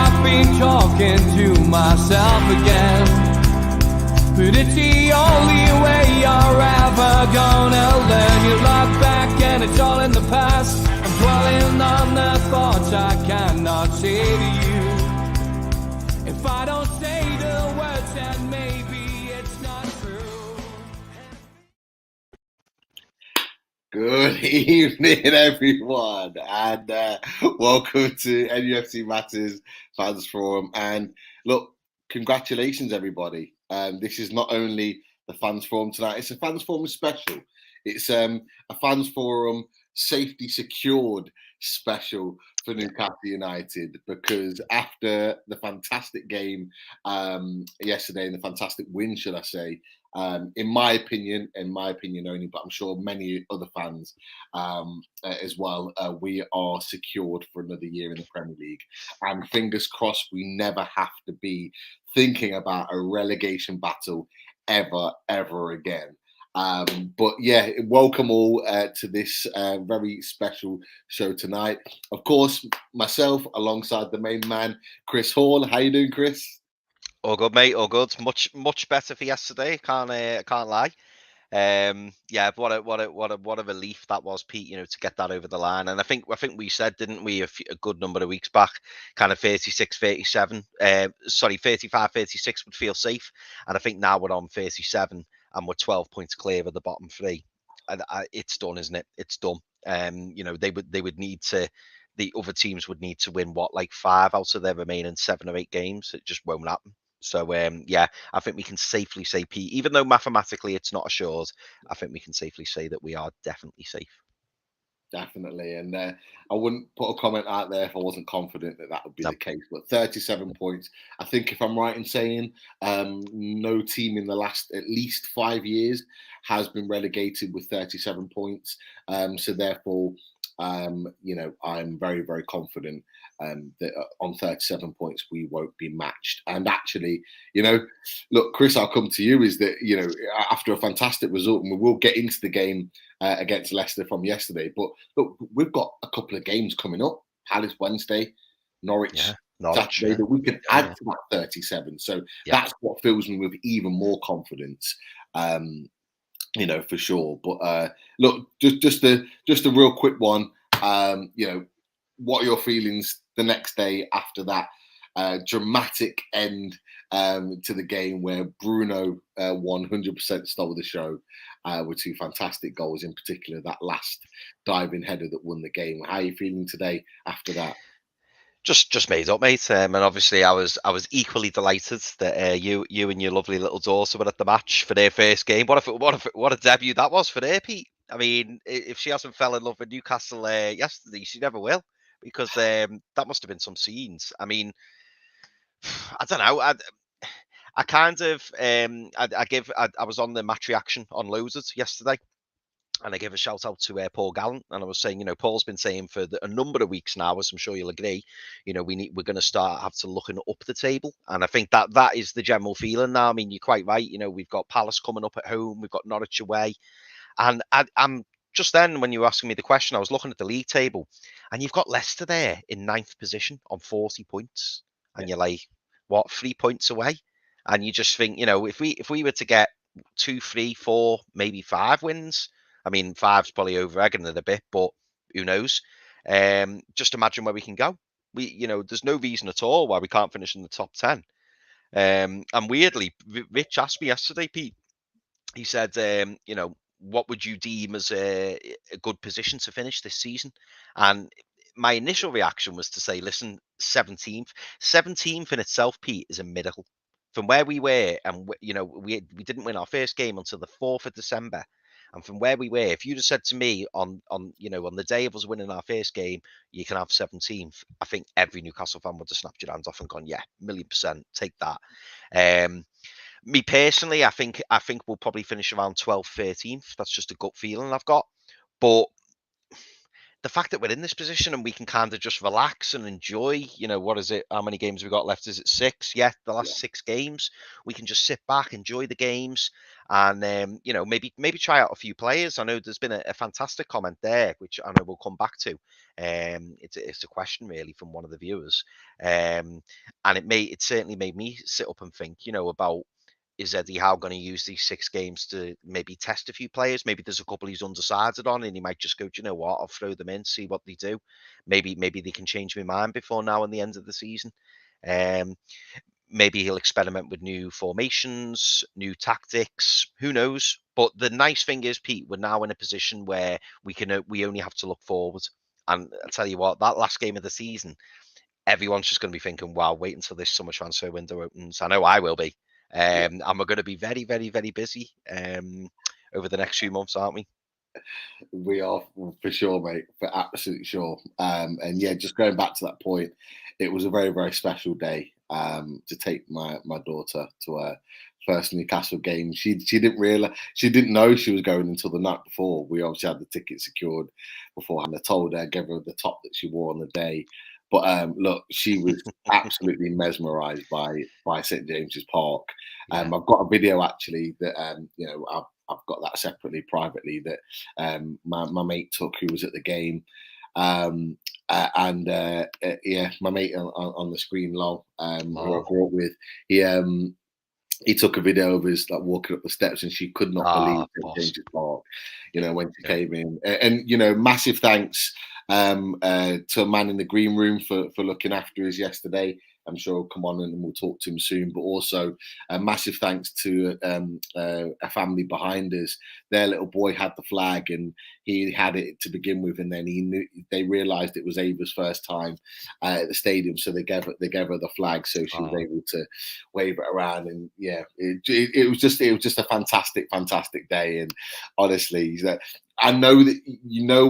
I've been talking to myself again. But it's the only way you're ever gonna learn. You look back and it's all in the past. I'm dwelling on the thoughts I cannot say to you. If I don't say the words, then maybe it's not true. Good evening, everyone, and welcome to NUFC Matters Fans Forum. And look, congratulations, everybody. This is not only the Fans Forum tonight, it's a Fans Forum special. It's a Fans Forum safety secured special for Newcastle United, because after the fantastic game yesterday and the fantastic win, should I say, in my opinion only, but I'm sure many other fans as well, we are secured for another year in the Premier League. And fingers crossed we never have to be thinking about a relegation battle ever again. But yeah, welcome all to this very special show tonight. Of course, myself alongside the main man, Chris Hall. How you doing, Chris? All good, mate. All good. Much better for yesterday. Can't lie. Yeah, what a relief that was, Pete. You know, to get that over the line. And I think we said, didn't we, a good number of weeks back, kind of 36, 37. 35, 36 would feel safe. And I think now we're on 37 and we're 12 points clear of the bottom three. And it's done, isn't it? It's done. You know, they would need to. The other teams would need to win like 5 out of their remaining 7 or 8 games. It just won't happen. So, yeah, I think we can safely say, Pete, even though mathematically it's not assured, I think we can safely say that we are definitely safe. Definitely. And I wouldn't put a comment out there if I wasn't confident that would be the case. But 37 points, I think if I'm right in saying, no team in the last at least 5 years has been relegated with 37 points. So therefore, you know, I'm very, very confident that on 37 points we won't be matched. And actually, you know, look, Chris, I'll come to you, is that, you know, after a fantastic result, and we will get into the game against Leicester from yesterday, but look, we've got a couple of games coming up. Palace Wednesday, Norwich Saturday, that we can add to that 37. So that's what fills me with even more confidence. You know, for sure. But look, just a real quick one. You know, what are your feelings the next day after that dramatic end to the game, where Bruno 100% stole the show with 2 fantastic goals, in particular that last diving header that won the game? How are you feeling today after that? Just made up, mate. And obviously, I was equally delighted that you and your lovely little daughter were at the match for their first game. What a debut that was for her, Pete. I mean, if she hasn't fell in love with Newcastle yesterday, she never will, because that must have been some scenes. I mean, I don't know. I kind of I was on the match reaction on Loaded yesterday. And I gave a shout out to Paul Gallant, and I was saying, you know, Paul's been saying for a number of weeks now, as I'm sure you'll agree, you know, we're going to have to looking up the table, and I think that is the general feeling now. I mean, you're quite right. You know, we've got Palace coming up at home, we've got Norwich away, and I'm just then, when you were asking me the question, I was looking at the league table, and you've got Leicester there in 9th position on 40 points, and you're like, what, 3 points away? And you just think, you know, if we were to get 2, 3, 4, maybe 5 wins. I mean, 5's probably over-egging it a bit, but who knows? Just imagine where we can go. You know, there's no reason at all why we can't finish in the top 10. And weirdly, Rich asked me yesterday, Pete. He said, you know, what would you deem as a good position to finish this season? And my initial reaction was to say, listen, 17th. 17th in itself, Pete, is a miracle. From where we were, and you know, we didn't win our first game until the 4th of December. And from where we were, if you'd have said to me on the day of us winning our first game, you can have 17th, I think every Newcastle fan would have snapped your hands off and gone, yeah, 1,000,000%, take that. Me personally, I think we'll probably finish around 12th, 13th. That's just a gut feeling I've got. But the fact that we're in this position and we can kind of just relax and enjoy, what is it? How many games we got left? Is it 6? Yeah, the last 6 games. We can just sit back, enjoy the games, and maybe try out a few players. I know there's been a fantastic comment there, which I know we'll come back to. It's a question really from one of the viewers, and it certainly made me sit up and think, about, is Eddie Howe going to use these 6 games to maybe test a few players? Maybe there's a couple he's undecided on, and he might just go, do you know what? I'll throw them in, see what they do. Maybe they can change my mind before now and the end of the season. Um, Maybe he'll experiment with new formations, new tactics. Who knows? But the nice thing is, Pete, we're now in a position where we only have to look forward. And I tell you what, that last game of the season, everyone's just going to be thinking, wow, wait until this summer transfer window opens. I know I will be. And we're going to be very, very, very busy over the next few months, aren't we? We are, for sure, mate, for absolutely sure. And yeah, just going back to that point, it was a very, very special day to take my daughter to her first Newcastle game. She didn't know she was going until the night before. We obviously had the ticket secured beforehand. I told her, gave her the top that she wore on the day. But look, she was absolutely mesmerised by St James's Park. I've got a video actually that I've got that separately, privately, that my mate took, who was at the game. My mate on the screen, Lol, who I grew up with, he took a video of us like walking up the steps, and she could not believe St James's Park, when she came in. And massive thanks to a man in the green room for looking after us yesterday. I'm sure he'll come on and we'll talk to him soon. But also a massive thanks to a family behind us. Their little boy had the flag, and he had it to begin with, and then they realised it was Ava's first time at the stadium, so they gave her the flag, so she was able to wave it around. And yeah, it was just a fantastic day. And honestly, I know that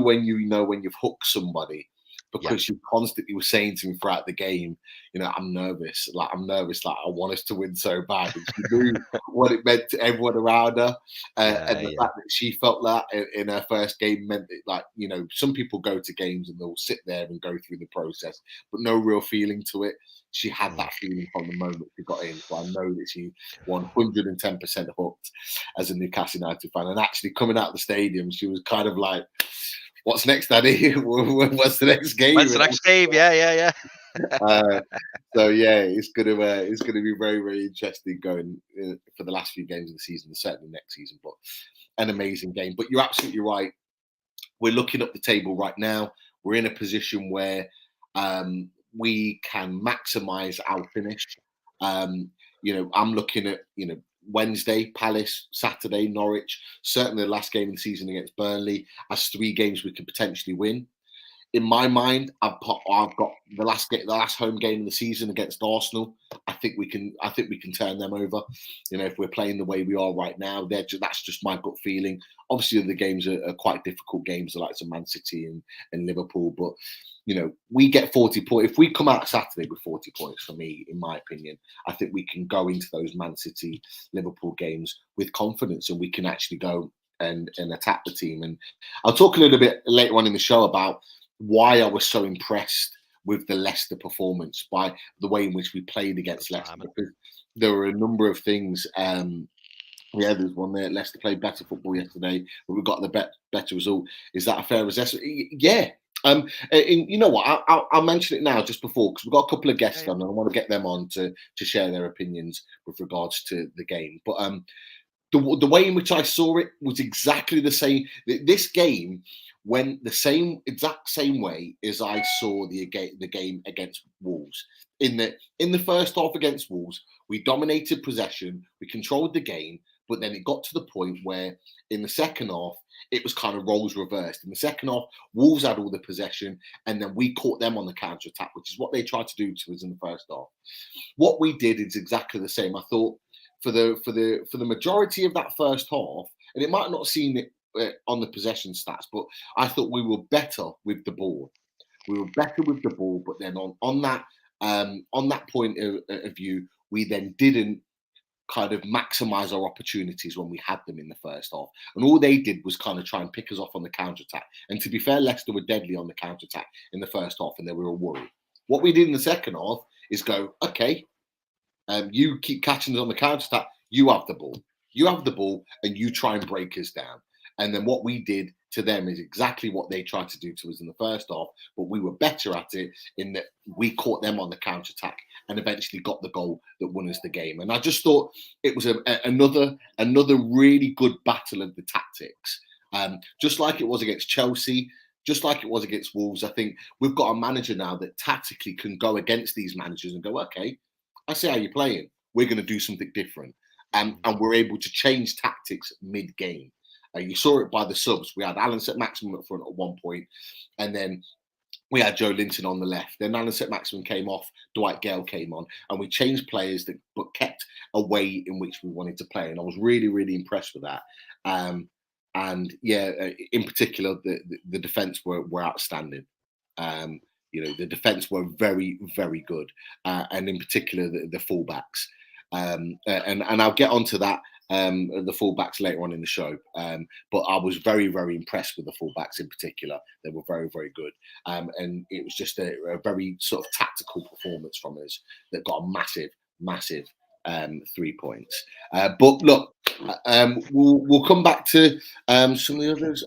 when you've hooked somebody, because she constantly was saying to me throughout the game, I'm nervous. Like I want us to win so bad. And she knew what it meant to everyone around her. And the fact that she felt that in her first game meant that, like, some people go to games and they'll sit there and go through the process, but no real feeling to it. She had that feeling from the moment she got in. So I know that she 110% hooked as a Newcastle United fan. And actually coming out of the stadium, she was kind of like, what's next, Daddy? What's the next game? When's the next game? Yeah. So yeah, it's gonna be very, very interesting going for the last few games of the season, certainly next season. But an amazing game. But you're absolutely right. We're looking up the table right now. We're in a position where we can maximise our finish. I'm looking at Wednesday, Palace, Saturday, Norwich. Certainly the last game of the season against Burnley as 3 games we could potentially win. In my mind, I've got the last home game of the season against Arsenal. I think we can turn them over. If we're playing the way we are right now, that's just my gut feeling. Obviously, the games are quite difficult games, the likes of Man City and Liverpool. But we get 40 points. If we come out Saturday with 40 points, for me, in my opinion, I think we can go into those Man City, Liverpool games with confidence, and we can actually go and attack the team. And I'll talk a little bit later on in the show about why I was so impressed with the Leicester performance, by the way in which we played against Leicester, because there were a number of things. There's one there. Leicester played better football yesterday, but we got the better result. Is that a fair assessment? Yeah. And you know what? I'll mention it now just before, because we've got a couple of guests on, and I want to get them on to share their opinions with regards to the game. But the way in which I saw it was exactly the same. This game went the exact same way as I saw the game against Wolves. In the first half against Wolves, we dominated possession, we controlled the game, but then it got to the point where in the second half, it was kind of roles reversed. In the second half, Wolves had all the possession, and then we caught them on the counter-attack, which is what they tried to do to us in the first half. What we did is exactly the same. I thought for the majority of that first half, and it might not seem it on the possession stats, but I thought we were better with the ball. But then on that point of view, we then didn't kind of maximise our opportunities when we had them in the first half. And all they did was kind of try and pick us off on the counter-attack. And to be fair, Leicester were deadly on the counter-attack in the first half, and they were a worry. What we did in the second half is go, okay, you keep catching us on the counter-attack, you have the ball. You have the ball, and you try and break us down. And then what we did to them is exactly what they tried to do to us in the first half, but we were better at it in that we caught them on the counter-attack and eventually got the goal that won us the game. And I just thought it was another really good battle of the tactics. Just like it was against Chelsea, just like it was against Wolves. I think we've got a manager now that tactically can go against these managers and go, okay, I see how you're playing. We're going to do something different. And we're able to change tactics mid-game. You saw it by the subs. We had Alan Saint-Maximin up front at one point, and then we had Joe Linton on the left. Then Alan Saint-Maximin came off, Dwight Gale came on, and we changed players but kept a way in which we wanted to play. And I was really, really impressed with that. And yeah, in particular, the defence were outstanding. The defence were very, very good, and in particular the fullbacks. And I'll get onto that. The fullbacks later on in the show, but I was very, very impressed with the fullbacks in particular. They were very, very good, and it was just a very sort of tactical performance from us that got a massive 3 points. But look, we'll come back to some of the others.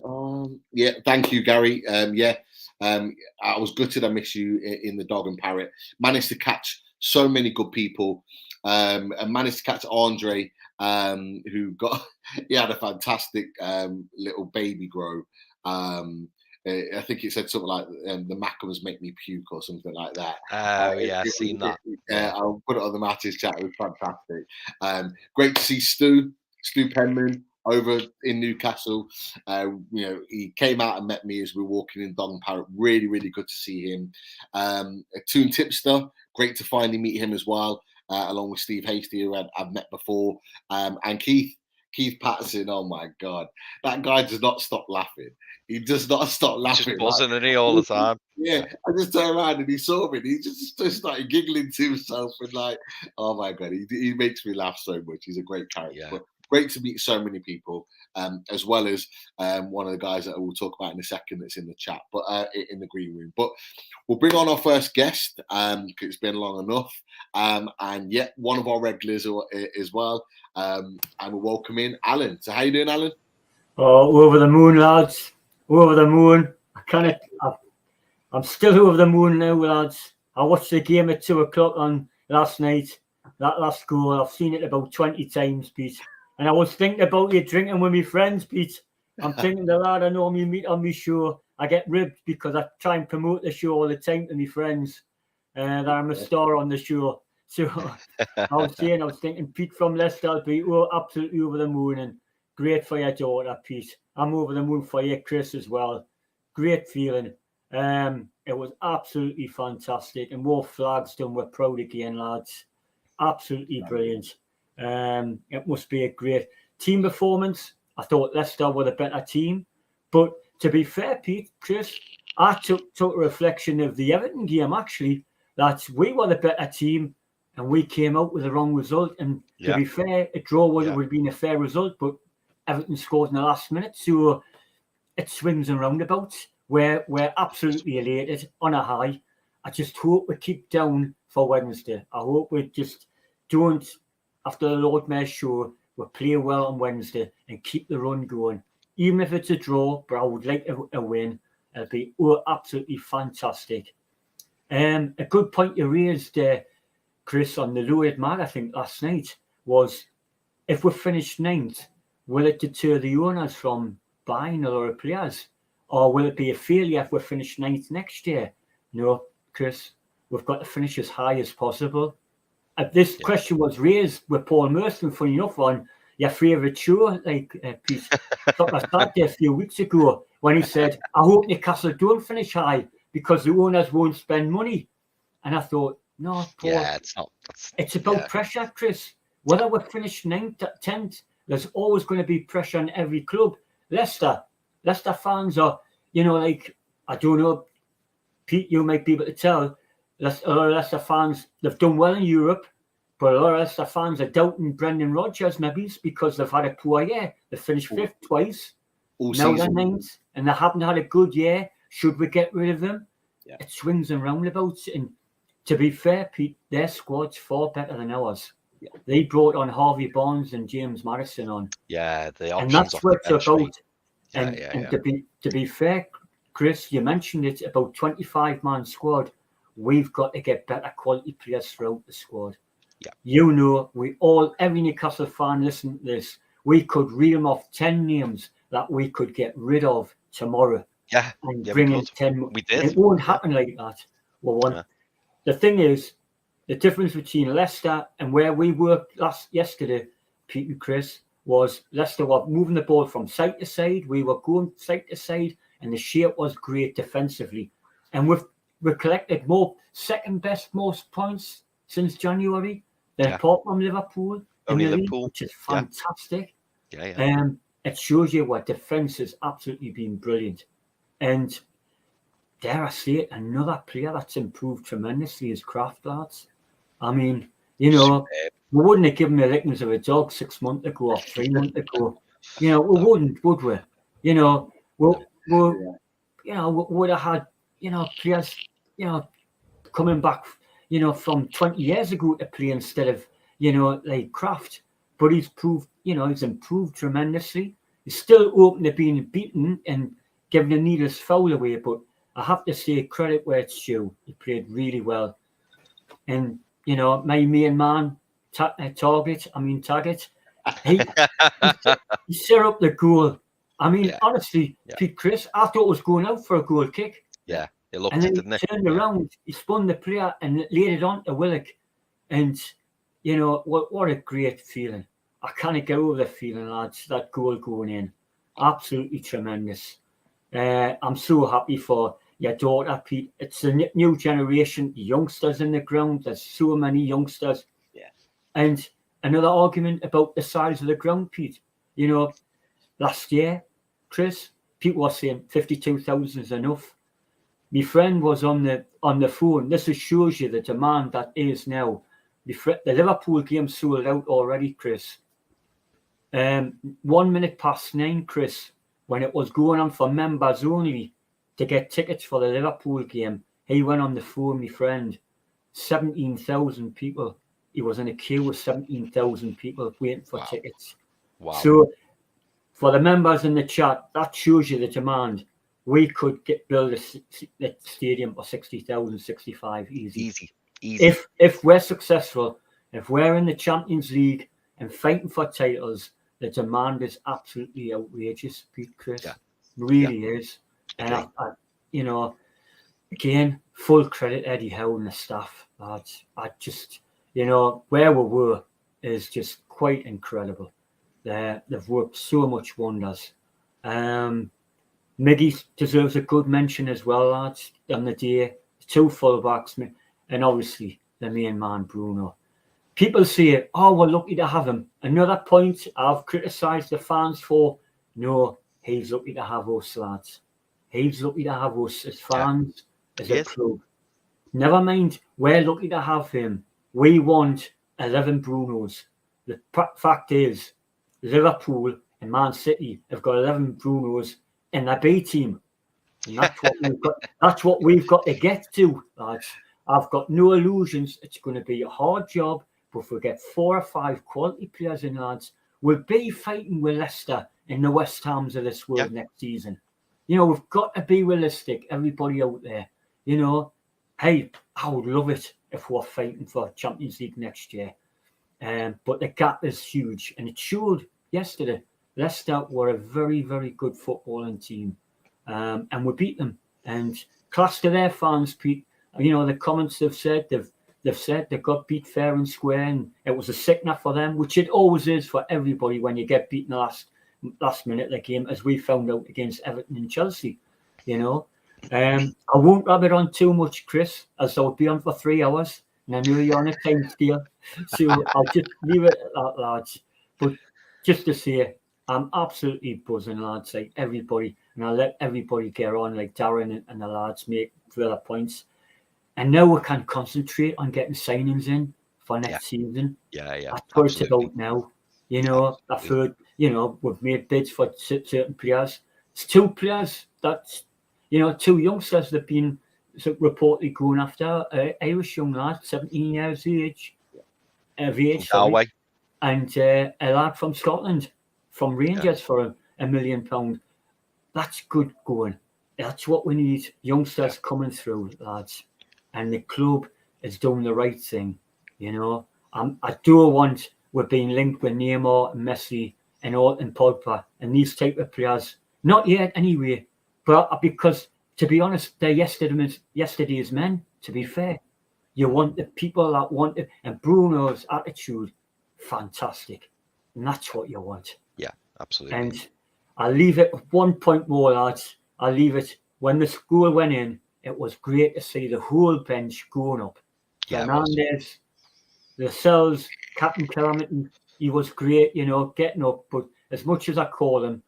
Yeah, thank you, Gary. I was gutted I missed you in the Dog and Parrot. Managed to catch so many good people. And managed to catch Andre, who had a fantastic little baby grow. I think it said something like the Mackhams make me puke or something like that. I've seen that. I'll put it on the Matches chat. It was fantastic. Great to see Stu Penman over in Newcastle. He came out and met me as we were walking in Dog and Parrot. Really, really good to see him. Toon Tipster, great to finally meet him as well. Along with Steve Hasty, who I've met before, and Keith Patterson. Oh my God, that guy does not stop laughing. He does not stop laughing. Just buzzing, isn't he, all the time? Yeah, I just turned around and he saw me. And he just started giggling to himself and like, oh my God, he makes me laugh so much. He's a great character. Yeah. But great to meet so many people, as well as one of the guys that we'll talk about in a second that's in the chat, but in the green room. But we'll bring on our first guest because it's been long enough, and yet one of our regulars as well. And we're welcoming Alan. So how you doing, Alan? Oh, over the moon, lads. Over the moon. I'm still over the moon now, lads. I watched the game at 2:00 on last night. That last goal, I've seen it about 20 times, Pete. And I was thinking about you drinking with my friends, Pete. I'm thinking the lad I normally meet on my show, I get ribbed because I try and promote the show all the time to my friends. That I'm a star on the show. So I was thinking, Pete from Leicester, I'll be absolutely over the moon, and great for your daughter, Pete. I'm over the moon for you, Chris, as well. Great feeling. It was absolutely fantastic. And more flags done. We're proud again, lads. Absolutely brilliant. It must be a great team performance. I thought Leicester were the better team. But to be fair, Pete, Chris, I took a reflection of the Everton game, actually, that we were the better team and we came out with the wrong result. And to be fair, a draw would have been a fair result, but Everton scored in the last minute. So it swings and roundabouts. We're absolutely elated on a high. I just hope we keep down for Wednesday. I hope we just don't, after the Lord Mayor's show, we'll play well on Wednesday and keep the run going. Even if it's a draw, but I would like a win. It'll be absolutely fantastic. A good point you raised, Chris, on the Lloyd Mag, I think, last night, was if we finish 9th, will it deter the owners from buying a lot of players? Or will it be a failure if we finish 9th next year? No, Chris, we've got to finish as high as possible. This question was raised with Paul Merson, funny enough, on your favourite show, like Pete. I started there a few weeks ago when he said, I hope Newcastle don't finish high because the owners won't spend money. And I thought, no, Paul, it's about pressure, Chris. Whether we finish 9th, 10th, there's always going to be pressure on every club. Leicester fans are, I don't know, Pete, you might be able to tell, a lot of Leicester fans, they've done well in Europe. But a lot of Leicester fans are doubting Brendan Rodgers, maybe it's because they've had a poor year. They finished 5th twice. All Now season. they're 9th, and they haven't had a good year. Should we get rid of them? Yeah. It swings and roundabouts. And to be fair, Pete, their squad's far better than ours. Yeah. They brought on Harvey Barnes and James Madison on. Yeah, the options. And that's what it's about. And to be fair, Chris, you mentioned it, about 25-man squad. We've got to get better quality players throughout the squad. Yeah. You know, every Newcastle fan listen to this. We could reel off 10 names that we could get rid of tomorrow. Yeah. And bring in 10. We did. It won't happen like that. Well, the thing is, the difference between Leicester and where we worked yesterday, Pete and Chris, was Leicester were moving the ball from side to side. We were going side to side, and the shape was great defensively. And we've collected second best most points since January. Apart from Liverpool, league, which is fantastic. It shows you what defence has absolutely been brilliant. And dare I say it, another player that's improved tremendously is Kraft, lads. I mean, you know, we wouldn't have given the lickings of a dog 6 months ago or 3 months ago. You know, we wouldn't, would we? You know, we would have had, you know, players, you know, coming back, you know, from 20 years ago to play instead of, you know, like Kraft. But he's improved tremendously. He's still open to being beaten and giving the needless foul away. But I have to say, credit where it's due. He played really well. And, you know, my main man, Target, he set up the goal. I mean, honestly, Pete, Chris, I thought it was going out for a goal kick. Yeah, it looked and then didn't he turned around, he spun the player and laid it on to Willock. And, you know, what a great feeling. I can't get over the feeling, lads, that goal going in. Absolutely tremendous. I'm so happy for your daughter, Pete. It's a new generation, youngsters in the ground. There's so many youngsters. Yeah. And another argument about the size of the ground, Pete. You know, last year, Chris, people were saying 52,000 is enough. My friend was on the phone. This shows you the demand that is now. The Liverpool game sold out already, Chris. 1 minute past 9, Chris, when it was going on for members only to get tickets for the Liverpool game, he went on the phone, my friend. 17,000 people. He was in a queue with 17,000 people waiting for tickets. Wow. So, for the members in the chat, that shows you the demand. We could build a stadium for 60,000, 65 easy. If we're successful, if we're in the Champions League and fighting for titles, the demand is absolutely outrageous, Pete, Chris. Yeah. Really is. And I, you know, again, full credit Eddie Howe and the staff. I just, you know, where we were is just quite incredible. They've worked so much wonders. Miggy deserves a good mention as well, lads, on the day. 2 fullbacks, and obviously the main man, Bruno. People say, oh, we're lucky to have him. Another point I've criticised the fans for. No, he's lucky to have us, lads. He's lucky to have us as fans, as a club. Never mind, we're lucky to have him. We want 11 Brunos. The fact is, Liverpool and Man City have got 11 Brunos in their B team. And that's what we've got to get to, lads. I've got no illusions. It's going to be a hard job, but if we get 4 or 5 quality players in, lads, we'll be fighting with Leicester in the West Hams of this world next season. You know, we've got to be realistic, everybody out there. You know, hey, I would love it if we're fighting for Champions League next year. But the gap is huge, and it showed yesterday. Leicester were a very, very good footballing team, and we beat them. And class to their fans, Pete. You know, the comments they've said they got beat fair and square, and it was a sickener for them, which it always is for everybody when you get beaten the last minute of the game, as we found out against Everton and Chelsea. You know, I won't rub it on too much, Chris, as I'll be on for 3 hours, and I know you're on a time scale, so I'll just leave it at that, lads. But just to say, I'm absolutely buzzing, lads, like everybody, and I'll let everybody get on, like Darren and the lads make further points. And now we can concentrate on getting signings in for next season. Yeah. That's what it's about now. You know, I've heard, you know, we've made bids for certain players. It's 2 players that's, you know, 2 youngsters that have been reportedly going after, Irish young lad, 17 years of age, Galway. and a lad from Scotland, from Rangers for £1 million. That's good going. That's what we need. Youngsters coming through, lads. And the club is doing the right thing. You know, I do want, we're being linked with Neymar and Messi and Pogba and these type of players. Not yet, anyway. But because, to be honest, they're yesterday's men, to be fair. You want the people that want it. And Bruno's attitude, fantastic. And that's what you want. Yeah, absolutely. And I'll leave it with 1 point more, lads. I'll leave it. When the school went in, it was great to see the whole bench going up. Fernandez, Lascelles, Captain Calamity, he was great, you know, getting up. But as much as I call him,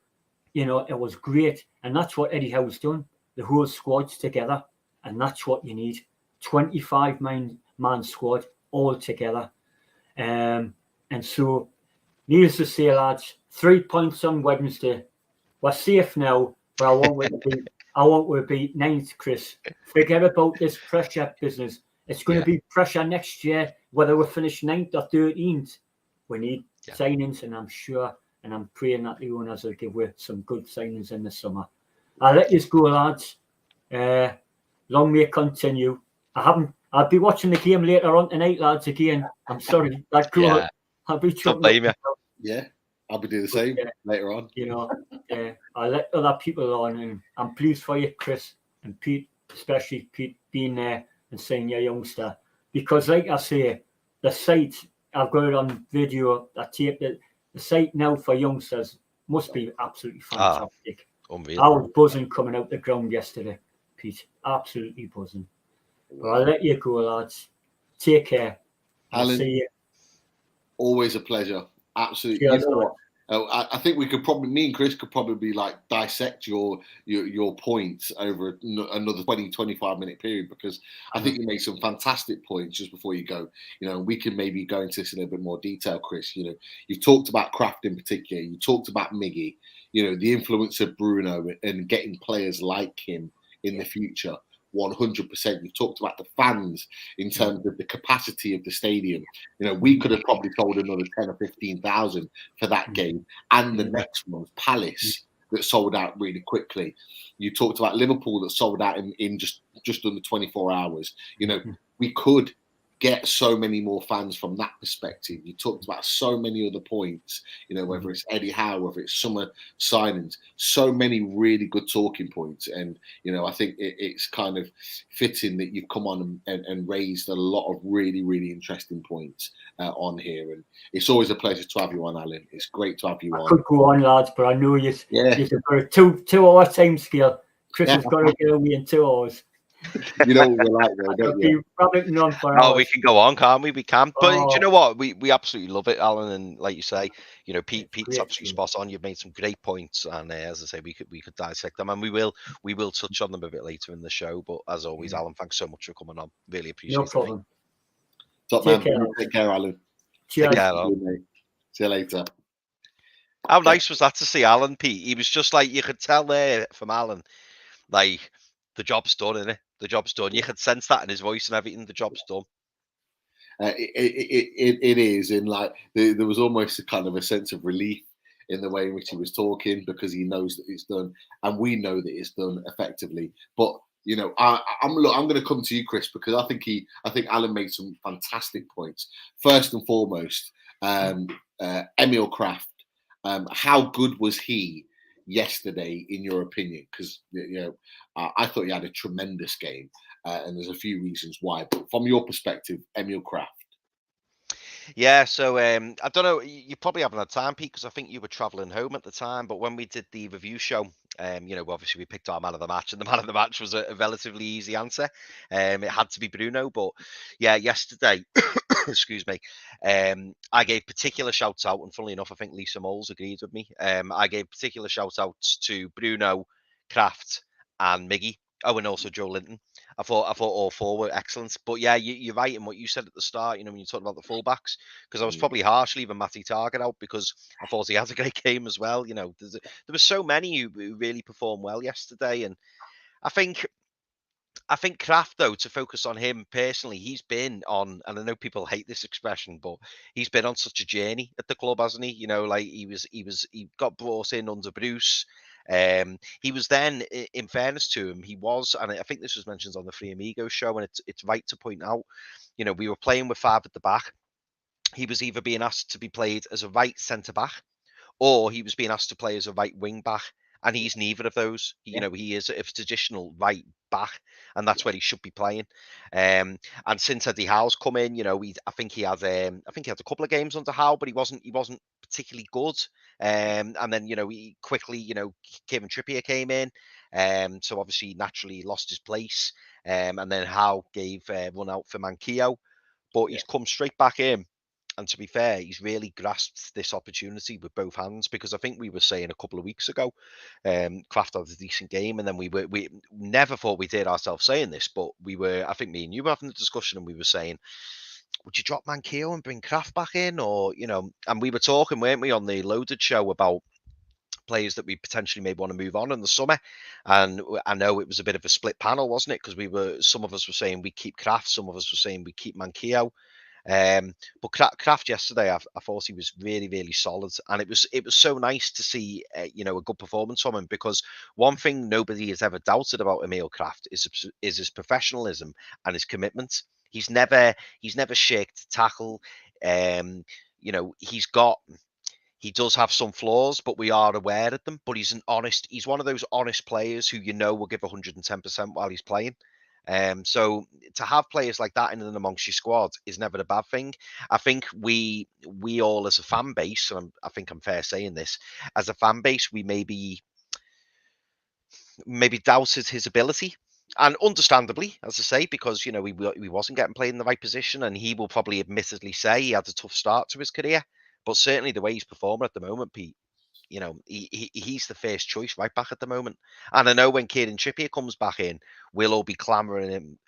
you know, it was great. And that's what Eddie Howe's done. The whole squad's together. And that's what you need. 25-man squad all together. And so, needless to say, lads, 3 points on Wednesday. We're safe now, but I want we to beat 9th, Chris. Forget about this pressure business. It's going to be pressure next year, whether we finish 9th or 13th. We need signings, and I'm sure, and I'm praying that the owners will give us some good signings in the summer. I'll let you go, lads. Long may it continue. I'll be watching the game later on tonight, lads, again. I'm sorry. I'll be Don't blame you. Yeah, I'll be doing the same later on. You know, I'll let other people on, and I'm pleased for you, Chris, and Pete, especially Pete, being there and saying you're a youngster. Because, like I say, the site, I've got it on video, I taped it, the site now for youngsters must be absolutely fantastic. Unreal. I was buzzing coming out the ground yesterday, Pete. Absolutely buzzing. But I'll let you go, lads. Take care. Alan, see you. Always a pleasure. Absolutely. You know what? I think we could probably, me and Chris could probably like dissect your points over another 20-25 minute period, because I think you made some fantastic points just before you go. You know, we can maybe go into this in a bit more detail, Chris. You know, you've talked about Kraft in particular. You talked about Miggy. You know, the influence of Bruno and getting players like him in the future. 100%. You've talked about the fans in terms of the capacity of the stadium. You know, we could have probably sold another 10 or 15,000 for that game, and the next month, Palace that sold out really quickly. You talked about Liverpool that sold out in just under 24 hours. You know, we could get so many more fans from that perspective. You talked about so many other points, you know, whether it's Eddie Howe, whether it's summer signings, so many really good talking points. And, you know, I think it's kind of fitting that you've come on and raised a lot of really, really interesting points on here. And it's always a pleasure to have you on, Alan. It's great to have you on. I could go on, lads, but I know you've got a 2 hour time scale. Chris has got to get away in 2 hours. You know what we're like, though, don't you? We can go on, can't we? We can. But do you know what? We absolutely love it, Alan. And like you say, you know, Pete's absolutely spot on. You've made some great points, and as I say, we could dissect them, and we will touch on them a bit later in the show. But as always, Alan, thanks so much for coming on. Really appreciate it. No problem. Top man. Take care, Alan. Cheers. Take care, Alan. See you later. How nice was that to see Alan, Pete? He was just like, you could tell there from Alan, like, the job's done, innit? The job's done. You could sense that in his voice and everything. The job's done. It is, and like there was almost a kind of a sense of relief in the way in which he was talking, because he knows that it's done, and we know that it's done effectively. But you know, I'm going to come to you, Chris, because I think Alan made some fantastic points. First and foremost, Emil Kraft. How good was he yesterday, in your opinion? Because you know, I thought he had a tremendous game, and there's a few reasons why. But from your perspective, Emil Kraft. Yeah, so I don't know. You probably haven't had time, Pete, because I think you were travelling home at the time. But when we did the review show, you know, obviously we picked our man of the match, and the man of the match was a relatively easy answer. It had to be Bruno, but yeah, yesterday, excuse me, I gave particular shouts out, and funnily enough, I think Lisa Moles agreed with me. I gave particular shout outs to Bruno, Kraft, and Miggy. Oh, and also Joe Linton. I thought all four were excellent. But yeah, you're right in what you said at the start. You know, when you talked about the fullbacks, because I was probably harsh leaving Matty Target out because I thought he had a great game as well. You know, there were so many who really performed well yesterday, and I think Kraft, though, to focus on him personally, he's been on, and I know people hate this expression, but he's been on such a journey at the club, hasn't he? You know, like he got brought in under Bruce. He was then, in fairness to him, he was, and I think this was mentioned on the Free Amigos show, and it's right to point out, you know, we were playing with five at the back. He was either being asked to be played as a right centre back, or he was being asked to play as a right wing back. And he's neither of those. You know, he is a traditional right back, and that's where he should be playing. And since Eddie Howe's come in, you know, I think he had a couple of games under Howe, but he wasn't particularly good. And then, you know, he quickly, you know, Kevin Trippier came in. So obviously naturally lost his place. And then Howe gave one out for Manquillo, but he's come straight back in. And to be fair, he's really grasped this opportunity with both hands, because I think we were saying a couple of weeks ago, Kraft had a decent game, and then we never thought we did ourselves saying this, but I think me and you were having a discussion, and we were saying, would you drop Manquillo and bring Kraft back in, or, you know, and we were talking, weren't we, on the Loaded show about players that we potentially may want to move on in the summer. And I know it was a bit of a split panel, wasn't it? Because some of us were saying we keep Kraft, some of us were saying we keep Manquillo. But Kraft yesterday, I thought he was really, really solid, and it was so nice to see, you know, a good performance from him, because one thing nobody has ever doubted about Emil Kraft is his professionalism and his commitment. He's never shirked a tackle. You know, he does have some flaws, but we are aware of them. But he's one of those honest players who, you know, will give 110% while he's playing. So to have players like that in and amongst your squad is never a bad thing. I think we all, as a fan base, and I think I'm fair saying this, as a fan base, we maybe doubted his ability. And understandably, as I say, because, you know, he wasn't getting played in the right position, and he will probably admittedly say he had a tough start to his career. But certainly the way he's performing at the moment, Pete, you know, he's the first choice right back at the moment. And I know when Kieran Trippier comes back in, we'll all be clamouring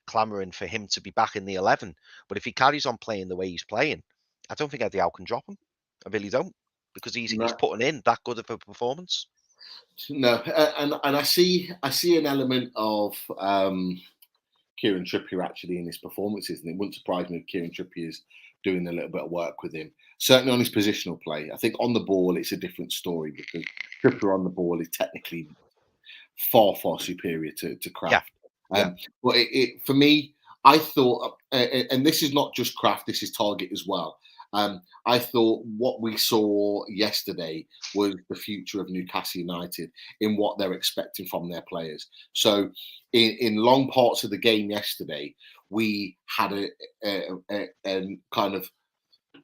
for him to be back in the 11. But if he carries on playing the way he's playing, I don't think Eddie Howe can drop him. I really don't, because he's putting in that good of a performance. No, and I see an element of Kieran Trippier actually in his performances, and it wouldn't surprise me if Kieran Trippier is doing a little bit of work with him. Certainly on his positional play. I think on the ball, it's a different story, because Trippier on the ball is technically far, far superior to Kraft. But for me, I thought, and this is not just Kraft, this is Target as well. I thought what we saw yesterday was the future of Newcastle United in what they're expecting from their players. So in long parts of the game yesterday, we had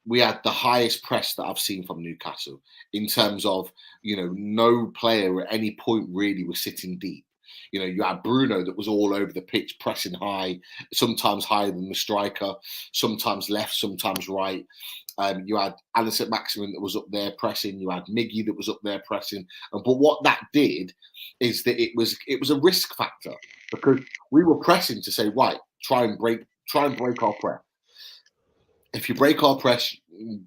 we had the highest press that I've seen from Newcastle, in terms of, you know, no player at any point really was sitting deep. You know, you had Bruno that was all over the pitch, pressing high, sometimes higher than the striker, sometimes left, sometimes right. You had Alisson Maximin that was up there pressing. You had Miggy that was up there pressing. But what that did is that it was a risk factor, because we were pressing to say, right, try and break our press. If you break our press,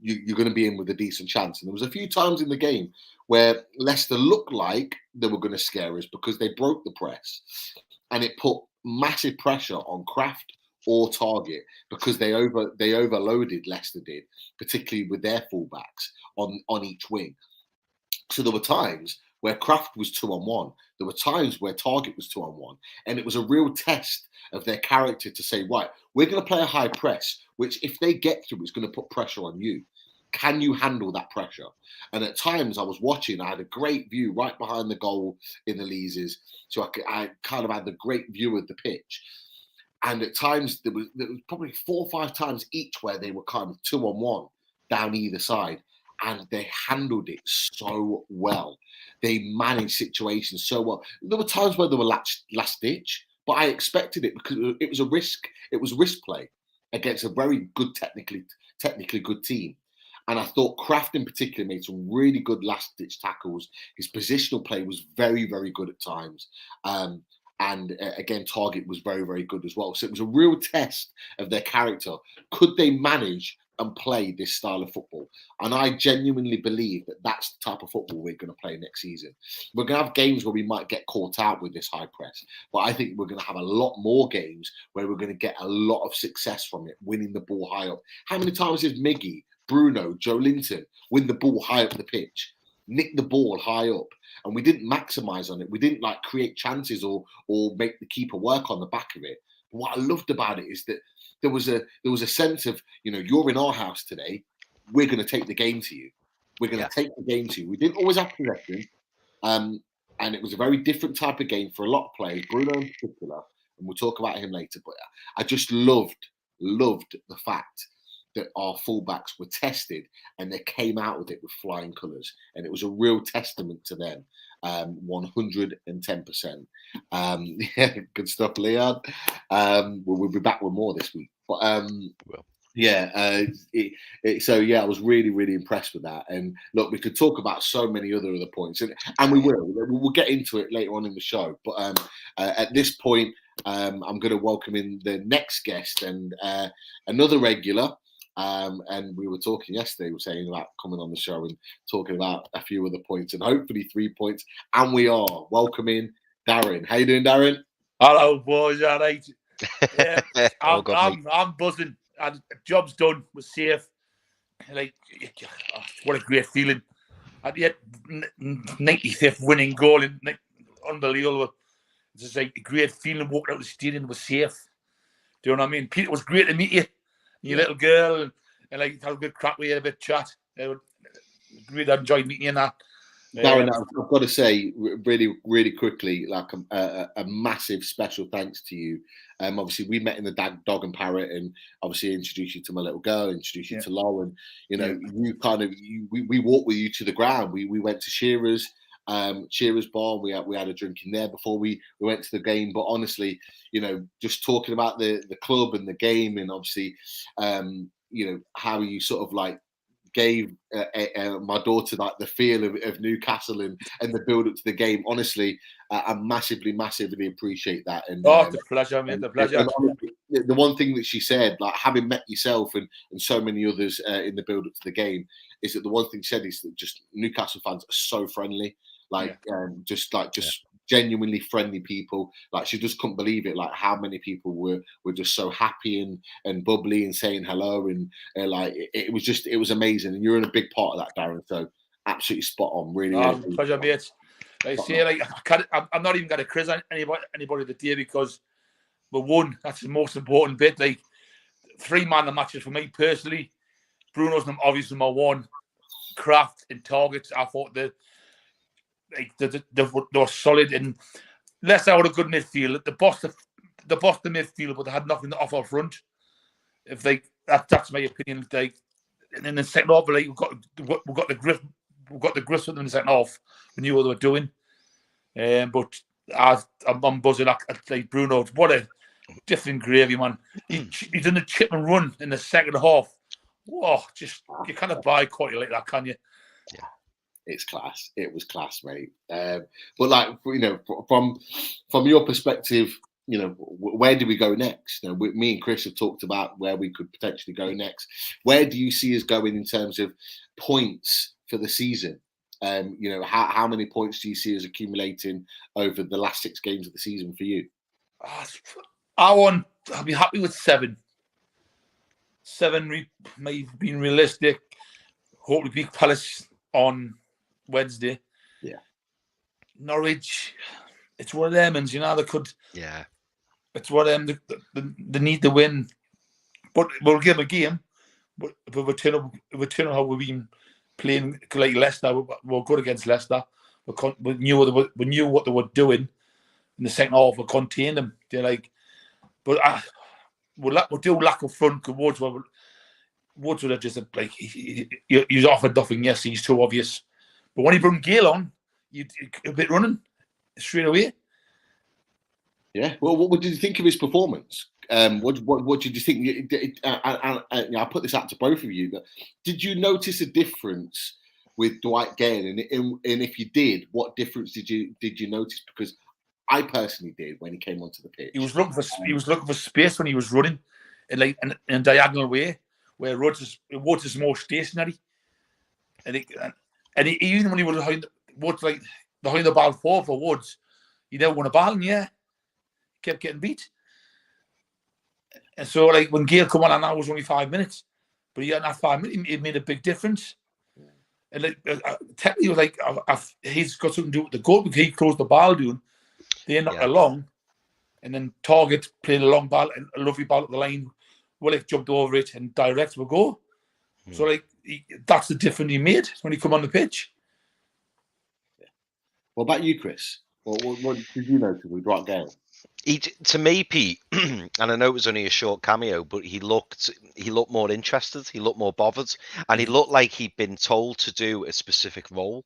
you're going to be in with a decent chance. And there was a few times in the game where Leicester looked like they were going to scare us, because they broke the press, and it put massive pressure on Kraft or Target, because they overloaded, Leicester did, particularly with their fullbacks on each wing. So there were times where Kraft was 2-on-1. There were times where Target was 2-on-1. And it was a real test of their character to say, right, we're going to play a high press, which if they get through, it's going to put pressure on you. Can you handle that pressure? And at times I was watching, I had a great view right behind the goal in the Leazes. So I kind of had the great view of the pitch. And at times there was probably 4 or 5 times each where they were kind of 2-on-1 down either side. And they handled it so well. They managed situations so well. There were times where they were last ditch, but I expected it, because it was a risk. It was risk play against a very good, technically good team. And I thought Kraft in particular made some really good last ditch tackles. His positional play was very, very good at times. And again, Target was very, very good as well. So it was a real test of their character. Could they manage and play this style of football? And I genuinely believe that that's the type of football we're going to play next season. We're going to have games where we might get caught out with this high press, but I think we're going to have a lot more games where we're going to get a lot of success from it, winning the ball high up. How many times has Miggy, Bruno, Joe Linton win the ball high up the pitch, nick the ball high up, and we didn't maximise on it? We didn't like create chances or make the keeper work on the back of it. But what I loved about it is that there was a sense of, you're in our house today, we're going to take the game to you. We're going to take the game to you. We didn't always have possession, and it was a very different type of game for a lot of players, Bruno in particular, and we'll talk about him later. But I just loved the fact that our fullbacks were tested and they came out with it with flying colours, and it was a real testament to them. 110%. Yeah, good stuff, Leon. We'll be back with more this week. But I was really, really impressed with that. And look, we could talk about so many other points, and we will. We'll get into it later on in the show. But at this point, I'm going to welcome in the next guest and another regular. And we were talking yesterday, we were saying about coming on the show and talking about a few other points and hopefully 3 points. And we are welcoming Darren. How you doing, Darren? Hello, boys. All right. Yeah, I'm buzzing. And job's done. We're safe. Like, what a great feeling. At the 95th winning goal, unbelievable. It's just like a great feeling walking out the stadium. We're safe. Do you know what I mean? Peter, it was great to meet you. Your little girl, and like had a good crack with you, a bit of chat. Really enjoyed meeting you and that. Darren, I've got to say, really, really quickly, like a massive special thanks to you. Obviously, we met in the Dog and Parrot, and obviously introduced you to my little girl, introduced you to Lo, and we walked with you to the ground. We went to Shearer's bar. We had a drink in there before we went to the game. But honestly, just talking about the club and the game, and obviously, how you sort of like gave my daughter like the feel of Newcastle and the build up to the game. Honestly, I massively appreciate that. And it's a pleasure, mate. The pleasure. The one thing that she said, like having met yourself and so many others in the build up to the game, is that the one thing she said is that just Newcastle fans are so friendly. Just genuinely friendly people. Like, she just couldn't believe it, like how many people were just so happy and bubbly and saying hello, and like it was amazing. And you're in a big part of that, Darren. So absolutely spot on. Really, pleasure, mate. I say, like, I'm not even going to quiz anybody today because we won. That's the most important bit. Like, 3 man the matches for me personally. Bruno's obviously my one. Kraft and Targets, I thought they were solid, and Leicester had a good midfield. The boss the midfield, but they had nothing to offer up front. That's my opinion. Like, and in the second half, like, we got the grip with them in the second half. We knew what they were doing, but I'm buzzing. Like Bruno, what a different gravy, man. He's done a chip and run in the second half. Whoa, just you kind of buy quite like that, can you? Yeah. It's class. It was class, mate. But like, from your perspective, where do we go next? Me and Chris have talked about where we could potentially go next. Where do you see us going in terms of points for the season? How many points do you see us accumulating over the last 6 games of the season for you? I'll be happy with 7. 7 may have been realistic. Hopefully beat Palace on Wednesday. Yeah. Norwich, it's one of them, and they could. Yeah. It's one of them. They need to win, but we'll give them a game. But we're turning up how we've been playing, like Leicester. We're good against Leicester. We knew what they were doing in the second half. We contained them. They're like, but we'll do lack of front. Woods would have just like he's offered nothing. Yes, he's too obvious. But when he brought Gale on, you a bit running straight away. Yeah. Well, what did you think of his performance? What did you think? I put this out to both of you. But did you notice a difference with Dwight Gale? And if you did, what difference did you notice? Because I personally did when he came onto the pitch. He was looking for space when he was running, in a diagonal way, where Woods is more stationary, and even when he was behind the ball for Woods, he never won a ball, and kept getting beat. And so, like, when Gale come on, and that was only 5 minutes, but in that 5 minutes, it made a big difference. And like, technically, like, he's got something to do with the goal, because he closed the ball down. They knocked along, and then Target played a long ball, and a lovely ball at the line. Willock jumped over it and direct will go. So, like, that's the difference he made when he come on the pitch. What about you, Chris? What did you notice with Dwight Gale? To me, Pete, and I know it was only a short cameo, but he looked more interested. He looked more bothered, and he looked like he'd been told to do a specific role.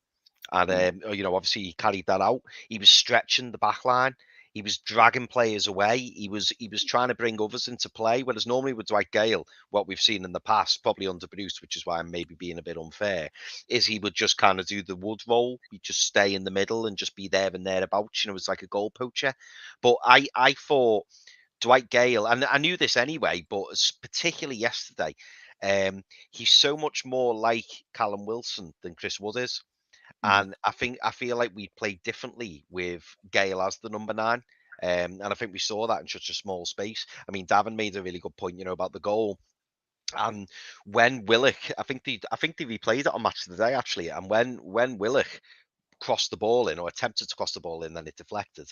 And obviously he carried that out. He was stretching the back line. He was dragging players away. He was trying to bring others into play. Whereas normally with Dwight Gale, what we've seen in the past, probably underproduced, which is why I'm maybe being a bit unfair, is he would just kind of do the Wood role. He'd just stay in the middle and just be there and thereabouts. It was like a goal poacher. But I thought Dwight Gale, and I knew this anyway, but particularly yesterday, he's so much more like Callum Wilson than Chris Wood is. And I feel like we played differently with Gale as the number 9. And I think we saw that in such a small space. I mean, Davin made a really good point, about the goal. And when Willock, I think they replayed it on Match of the Day, actually. And when Willock crossed the ball in, or attempted to cross the ball in, then it deflected,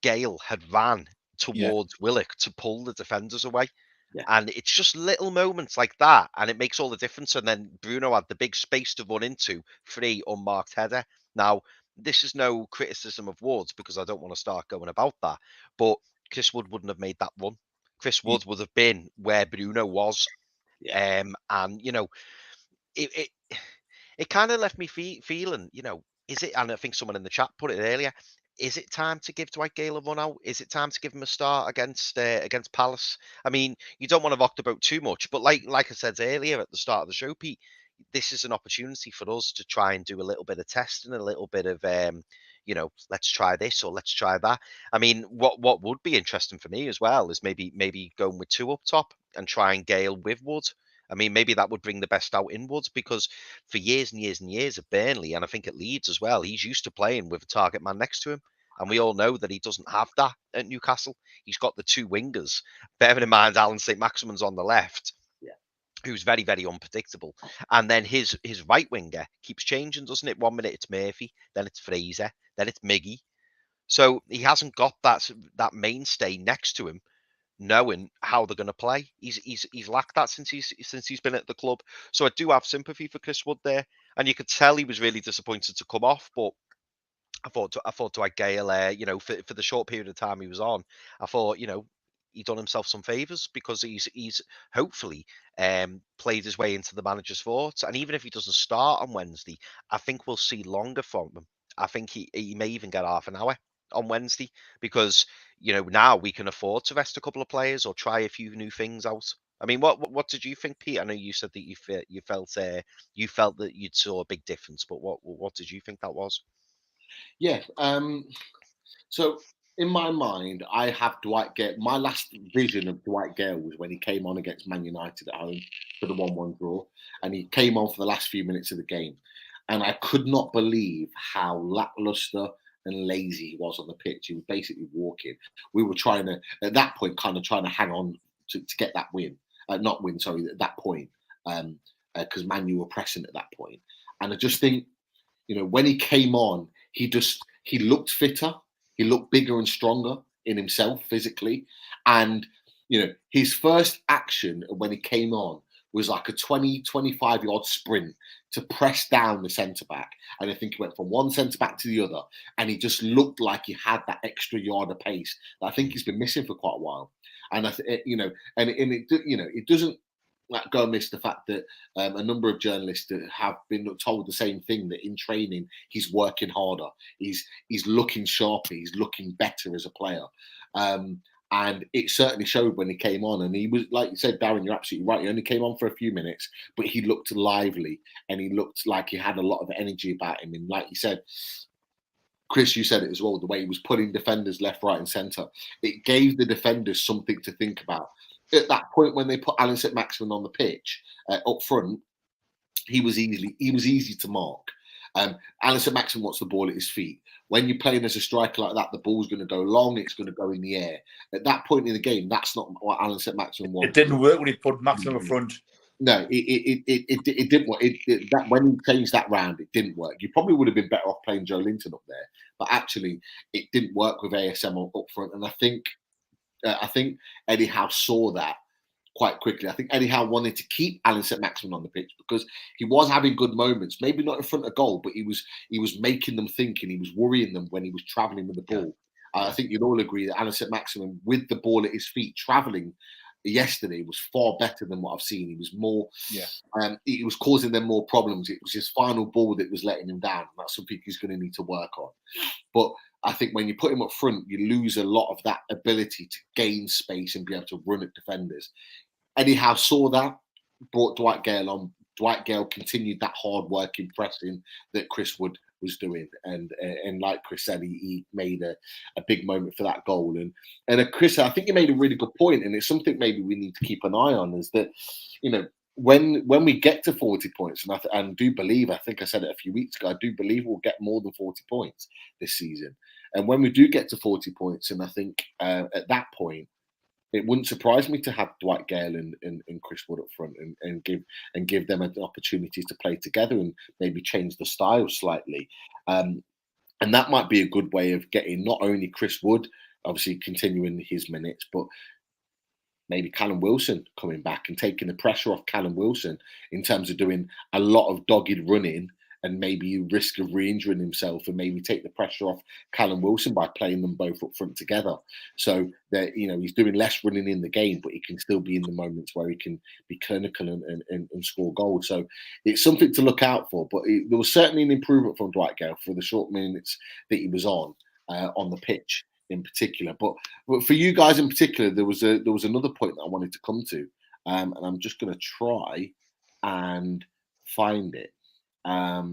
Gale had ran towards Willock to pull the defenders away. Yeah. And it's just little moments like that, and it makes all the difference. And then Bruno had the big space to run into, free, unmarked header. Now, this is no criticism of Woods, because I don't want to start going about that, but Chris Wood wouldn't have made that run. Chris Wood would have been where Bruno was. Yeah. And, it kind of left me feeling, is it, and I think someone in the chat put it earlier, is it time to give Dwight Gale a run out? Is it time to give him a start against Palace? I mean, you don't want to rock the boat too much, but like I said earlier at the start of the show, Pete, this is an opportunity for us to try and do a little bit of testing, a little bit of, let's try this or let's try that. I mean, what would be interesting for me as well is maybe going with 2 up top and trying Gale with Wood. I mean, maybe that would bring the best out in Woods, because for years and years and years at Burnley, and I think at Leeds as well, he's used to playing with a target man next to him. And we all know that he doesn't have that at Newcastle. He's got the 2 wingers. Bearing in mind, Alan St. Maximin's on the left, who's very, very unpredictable. And then his right winger keeps changing, doesn't it? 1 minute it's Murphy, then it's Fraser, then it's Miggy. So he hasn't got that mainstay next to him, knowing how they're going to play. He's lacked that since he's been at the club. So I do have sympathy for Chris Wood there, and you could tell he was really disappointed to come off. But I thought Dwight Gale, for the short period of time he was on, I thought he done himself some favours, because he's hopefully played his way into the manager's thoughts. And even if he doesn't start on Wednesday, I think we'll see longer from him. I think he may even get half an hour on Wednesday, because now we can afford to rest a couple of players or try a few new things out. I mean, what did you think, Pete? I know you said that you felt that you'd saw a big difference, but what did you think that was? Yeah. So in my mind, I have Dwight Gale. My last vision of Dwight Gale was when he came on against Man United at home for the 1-1 draw, and he came on for the last few minutes of the game, and I could not believe how lackluster and lazy he was on the pitch. He was basically walking. We were trying to, at that point, hang on to get that win. Not win, sorry, at that point, because Man U were pressing at that point. And I just think, when he came on, he looked fitter. He looked bigger and stronger in himself physically. And, his first action when he came on was like a 25-yard sprint to press down the centre-back. And I think he went from one centre-back to the other. And he just looked like he had that extra yard of pace that I think he's been missing for quite a while. And, it doesn't go amiss the fact that a number of journalists have been told the same thing, that in training he's working harder, he's looking sharper, he's looking better as a player, and it certainly showed when he came on. And he was, like you said, Darren, you're absolutely right, he only came on for a few minutes, but he looked lively and he looked like he had a lot of energy about him. And like you said, Chris, you said it as well, the way he was pulling defenders left, right and centre. It gave the defenders something to think about. At that point when they put Alan St-Maximin on the pitch up front, he was easy to mark. Alan St-Maximin wants the ball at his feet. When you're playing as a striker like that, the ball's going to go long, it's going to go in the air. At that point in the game, that's not what Alan St-Maximin wanted. It didn't work when he put Maximin up front. No, it didn't work. That when he changed that round, it didn't work. You probably would have been better off playing Joe Linton up there, but actually, it didn't work with ASM up front. And I think Eddie Howe saw that quite quickly. I think Eddie Howe wanted to keep Alan St-Maximin on the pitch because he was having good moments, maybe not in front of goal, but he was making them think and he was worrying them when he was travelling with the ball. I think you'd all agree that Alan St-Maximin, with the ball at his feet, travelling yesterday was far better than what I've seen. He was more, he was causing them more problems. It was his final ball that was letting him down. That's something he's going to need to work on. But I think when you put him up front, you lose a lot of that ability to gain space and be able to run at defenders. Eddie Howe saw that, brought Dwight Gale on. Dwight Gale continued that hard working pressing that Chris Wood was doing, and like Chris said, he made a big moment for that goal. And Chris, I think you made a really good point, and it's something maybe we need to keep an eye on. Is that, you know, when we get to 40 points, and I do believe, I think I said it a few weeks ago, I do believe we'll get more than 40 points this season. And when we do get to 40 points, and I think at that point, it wouldn't surprise me to have Dwight Gale and Chris Wood up front and give them an opportunity to play together and maybe change the style slightly. And that might be a good way of getting not only Chris Wood, obviously continuing his minutes, but maybe Callum Wilson coming back and taking the pressure off Callum Wilson in terms of doing a lot of dogged running, and maybe risk of re-injuring himself, and maybe take the pressure off Callum Wilson by playing them both up front together. So that, you know, he's doing less running in the game, but he can still be in the moments where he can be clinical and score goals. So it's something to look out for. But there was certainly an improvement from Dwight Gale for the short minutes that he was on the pitch in particular. But for you guys in particular, there was another point that I wanted to come to, and I'm just going to try and find it. Now,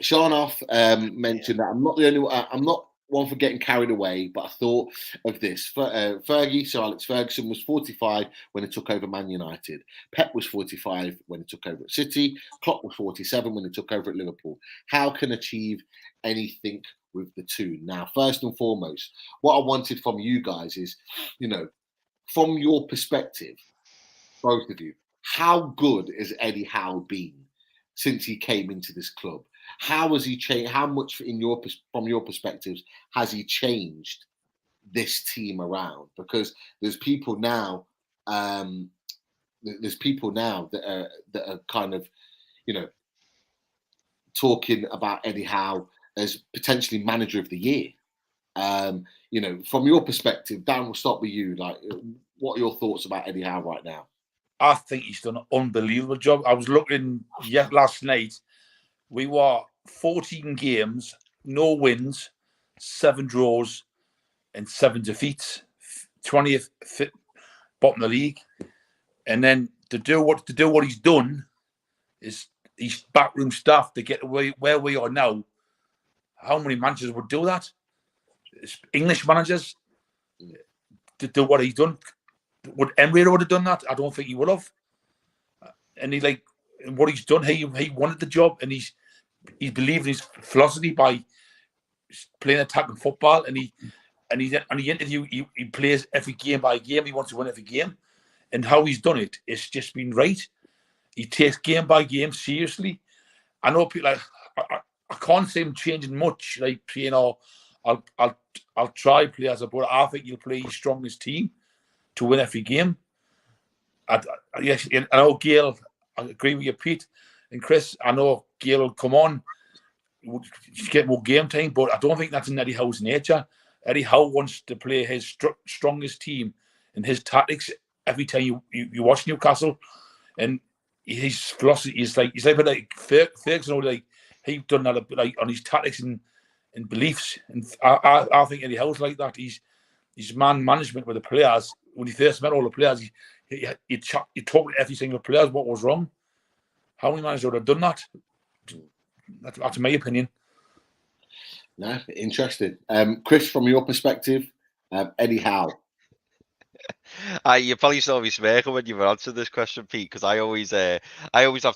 Sharnoff mentioned that I'm not the only one. I'm not one for getting carried away, but I thought of this. Fergie, Sir Alex Ferguson, was 45 when he took over Man United. Pep was 45 when he took over at City. Klopp was 47 when he took over at Liverpool. How can achieve anything with the two? Now, first and foremost, what I wanted from you guys is, you know, from your perspective, both of you, how good has Eddie Howe been since he came into this club? How has he changed? How much, from your perspectives, has he changed this team around? Because there's people now, that are kind of, you know, talking about Eddie Howe as potentially manager of the year. You know, from your perspective, Dan, we'll start with you. Like, what are your thoughts about Eddie Howe right now? I think he's done an unbelievable job. I was looking last night. We were 14 games, no wins, 7 draws, and 7 defeats. 20th bottom of the league. And then to do what he's done is his backroom staff to get away where we are now. How many managers would do that? English managers to do what he's done. Would Emery would have done that? I don't think he would have. And what he's done, he wanted the job, and he's believed in his philosophy by playing attacking football, and he plays every game by game. He wants to win every game, and how he's done it, it's just been right. He takes game by game seriously. I know people I can't say him changing much. Like, you know, I'll try play as a, but I think he'll play his strongest team to win every game. Yes, I know Gail. I agree with you, Pete and Chris. I know Gail will come on, get more game time, but I don't think that's in Eddie Howe's nature. Eddie Howe wants to play his strongest team and his tactics every time you watch Newcastle, and his philosophy is like Ferguson. Like, he's done that like on his tactics and beliefs, and I think Eddie Howe's like that. He's man management with the players. When he first met all the players, he talked to every single player what was wrong, how many managers would have done that? That's my opinion. No, interesting. Chris, from your perspective, Eddie Howe. You probably saw me smirking when you were answering this question, Pete, because I always have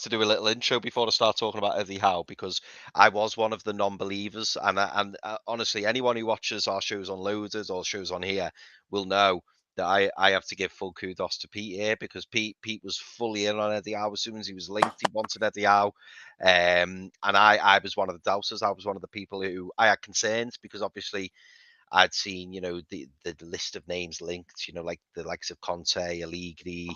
to do a little intro before I start talking about Eddie Howe, because I was one of the non-believers, and honestly, anyone who watches our shows on Loaded or shows on here will know that I have to give full kudos to Pete here, because Pete was fully in on Eddie Howe as soon as he was linked. He wanted Eddie Howe, and I was one of the doubters. I was one of the people who I had concerns, because obviously I'd seen, the list of names linked, like the likes of Conte, Allegri,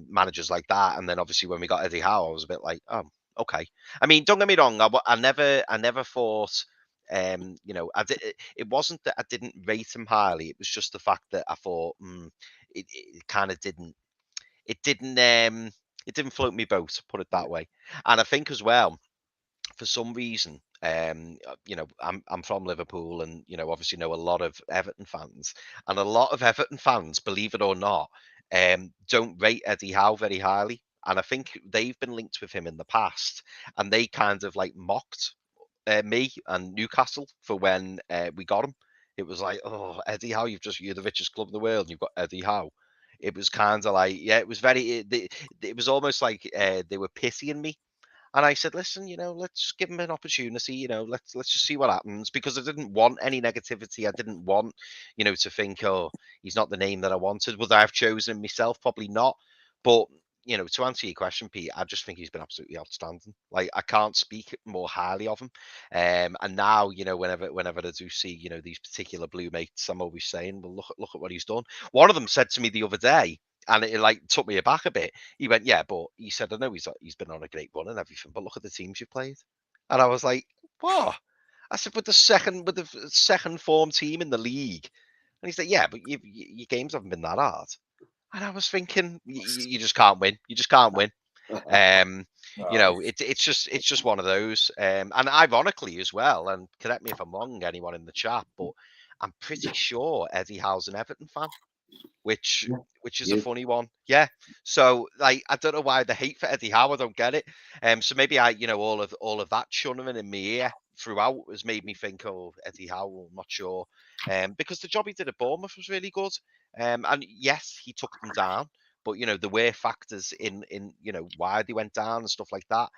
managers like that. And then obviously when we got Eddie Howe, I was a bit like, oh, okay. I mean, don't get me wrong. I never thought, it wasn't that I didn't rate him highly. It was just the fact that I thought, it kind of didn't, it didn't float me boat, put it that way. And I think as well, for some reason, I'm from Liverpool, and obviously know a lot of Everton fans, and a lot of Everton fans, believe it or not, don't rate Eddie Howe very highly, and I think they've been linked with him in the past, and they kind of like mocked me and Newcastle for when we got him. It was like, oh, Eddie Howe, you're the richest club in the world, and you've got Eddie Howe. It was kind of like, yeah, it was very, it was almost like they were pitying me. And I said, listen, let's just give him an opportunity. Let's just see what happens, because I didn't want any negativity. I didn't want, to think, oh, he's not the name that I wanted. Would I have chosen him myself? Probably not. But, to answer your question, Pete, I just think he's been absolutely outstanding. Like, I can't speak more highly of him. And now, whenever I do see, these particular blue mates, I'm always saying, well, look at what he's done. One of them said to me the other day, and it like took me aback a bit. He went, yeah, but he said, I know he's been on a great run and everything, but look at the teams you've played. And I was like, what? I said, with the second form team in the league. And he's like, yeah, but your games haven't been that hard. And I was thinking, you just can't win. You just can't win. It's just one of those. And ironically as well, and correct me if I'm wrong, anyone in the chat, but I'm pretty sure Eddie Howe's an Everton fan. Which is a funny one. Yeah. So like, I don't know why the hate for Eddie Howe, I don't get it. So maybe all of that churning in my ear throughout has made me think, oh, Eddie Howe, I'm not sure. Because the job he did at Bournemouth was really good. And yes, he took them down, but there were factors in why they went down and stuff like that.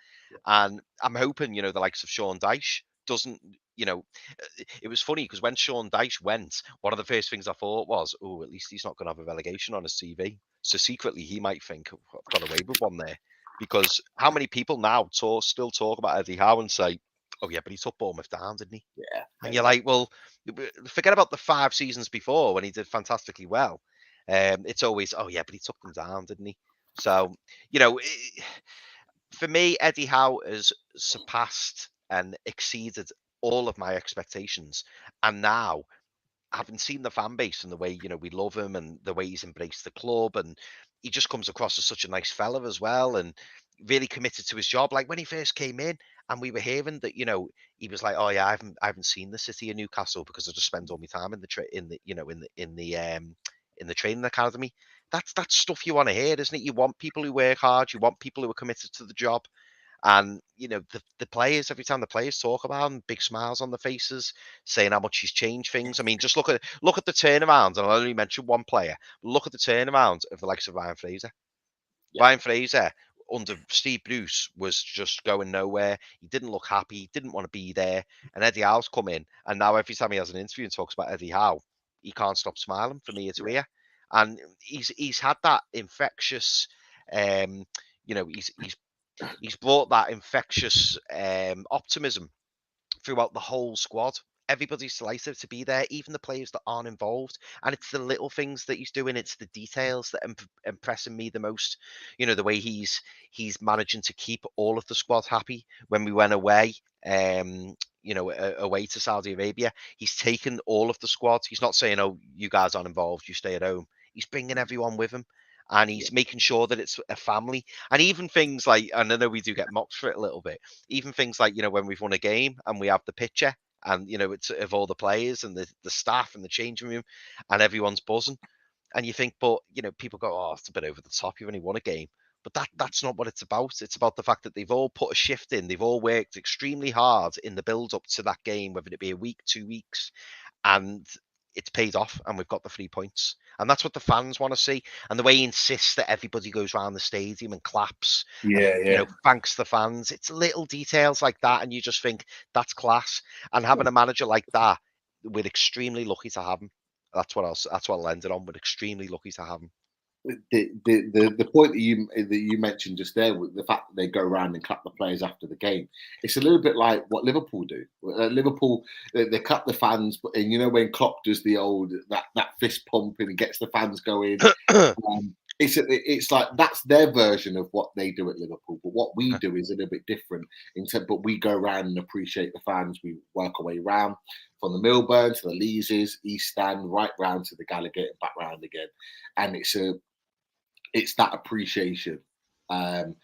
And I'm hoping, the likes of Sean Dyche doesn't, it was funny because when Sean Dyche went, one of the first things I thought was, oh, at least he's not going to have a relegation on his CV. So secretly, he might think, oh, I've got away with one there. Because how many people now still talk about Eddie Howe and say, oh, yeah, but he took Bournemouth down, didn't he? Yeah. And you're like, well, forget about the 5 seasons before when he did fantastically well. It's always, oh, yeah, but he took them down, didn't he? So, for me, Eddie Howe has surpassed and exceeded all of my expectations. And now, having seen the fan base and the way, we love him and the way he's embraced the club, and he just comes across as such a nice fella as well, and really committed to his job. Like when he first came in and we were hearing that, he was like, oh yeah, I haven't seen the city of Newcastle because I just spend all my time in the training academy. That's stuff you want to hear, isn't it? You want people who work hard, you want people who are committed to the job. And the players, every time the players talk about him, big smiles on their faces, saying how much he's changed things. I mean, just look at the turnaround, and I'll only mention one player. Look at the turnaround of the likes of Ryan Fraser. Yeah. Ryan Fraser under Steve Bruce was just going nowhere. He didn't look happy. He didn't want to be there. And Eddie Howe's come in, and now every time he has an interview and talks about Eddie Howe, he can't stop smiling from ear to ear. And he's had that infectious, he's brought that infectious optimism throughout the whole squad. Everybody's delighted to be there, even the players that aren't involved. And it's the little things that he's doing. It's the details that are impressing me the most. The way he's managing to keep all of the squad happy. When we went away, away to Saudi Arabia, he's taken all of the squad. He's not saying, oh, you guys aren't involved, you stay at home. He's bringing everyone with him. And he's making sure that it's a family. And even things like, and I know we do get mocked for it a little bit, even things like, when we've won a game and we have the picture and, it's of all the players and the staff and the changing room and everyone's buzzing. And you think, but, people go, oh, it's a bit over the top. You've only won a game. But that's not what it's about. It's about the fact that they've all put a shift in. They've all worked extremely hard in the build up to that game, whether it be a week, 2 weeks, and it's paid off, and we've got the 3 points. And that's what the fans want to see. And the way he insists that everybody goes around the stadium and claps, and, thanks the fans. It's little details like that, and you just think that's class. And having a manager like that, we're extremely lucky to have him. That's what I'll end it on. We're extremely lucky to have him. The point that you mentioned just there, with the fact that they go around and clap the players after the game, it's a little bit like what Liverpool do. Liverpool, they clap the fans, and you know when Klopp does the old that fist pump and gets the fans going. It's like that's their version of what they do at Liverpool. But what we do is a little bit different. But we go around and appreciate the fans. We work our way around from the Milburn to the Leeses, East Stand, right round to the Gallagher, and back round again, and it's that appreciation, and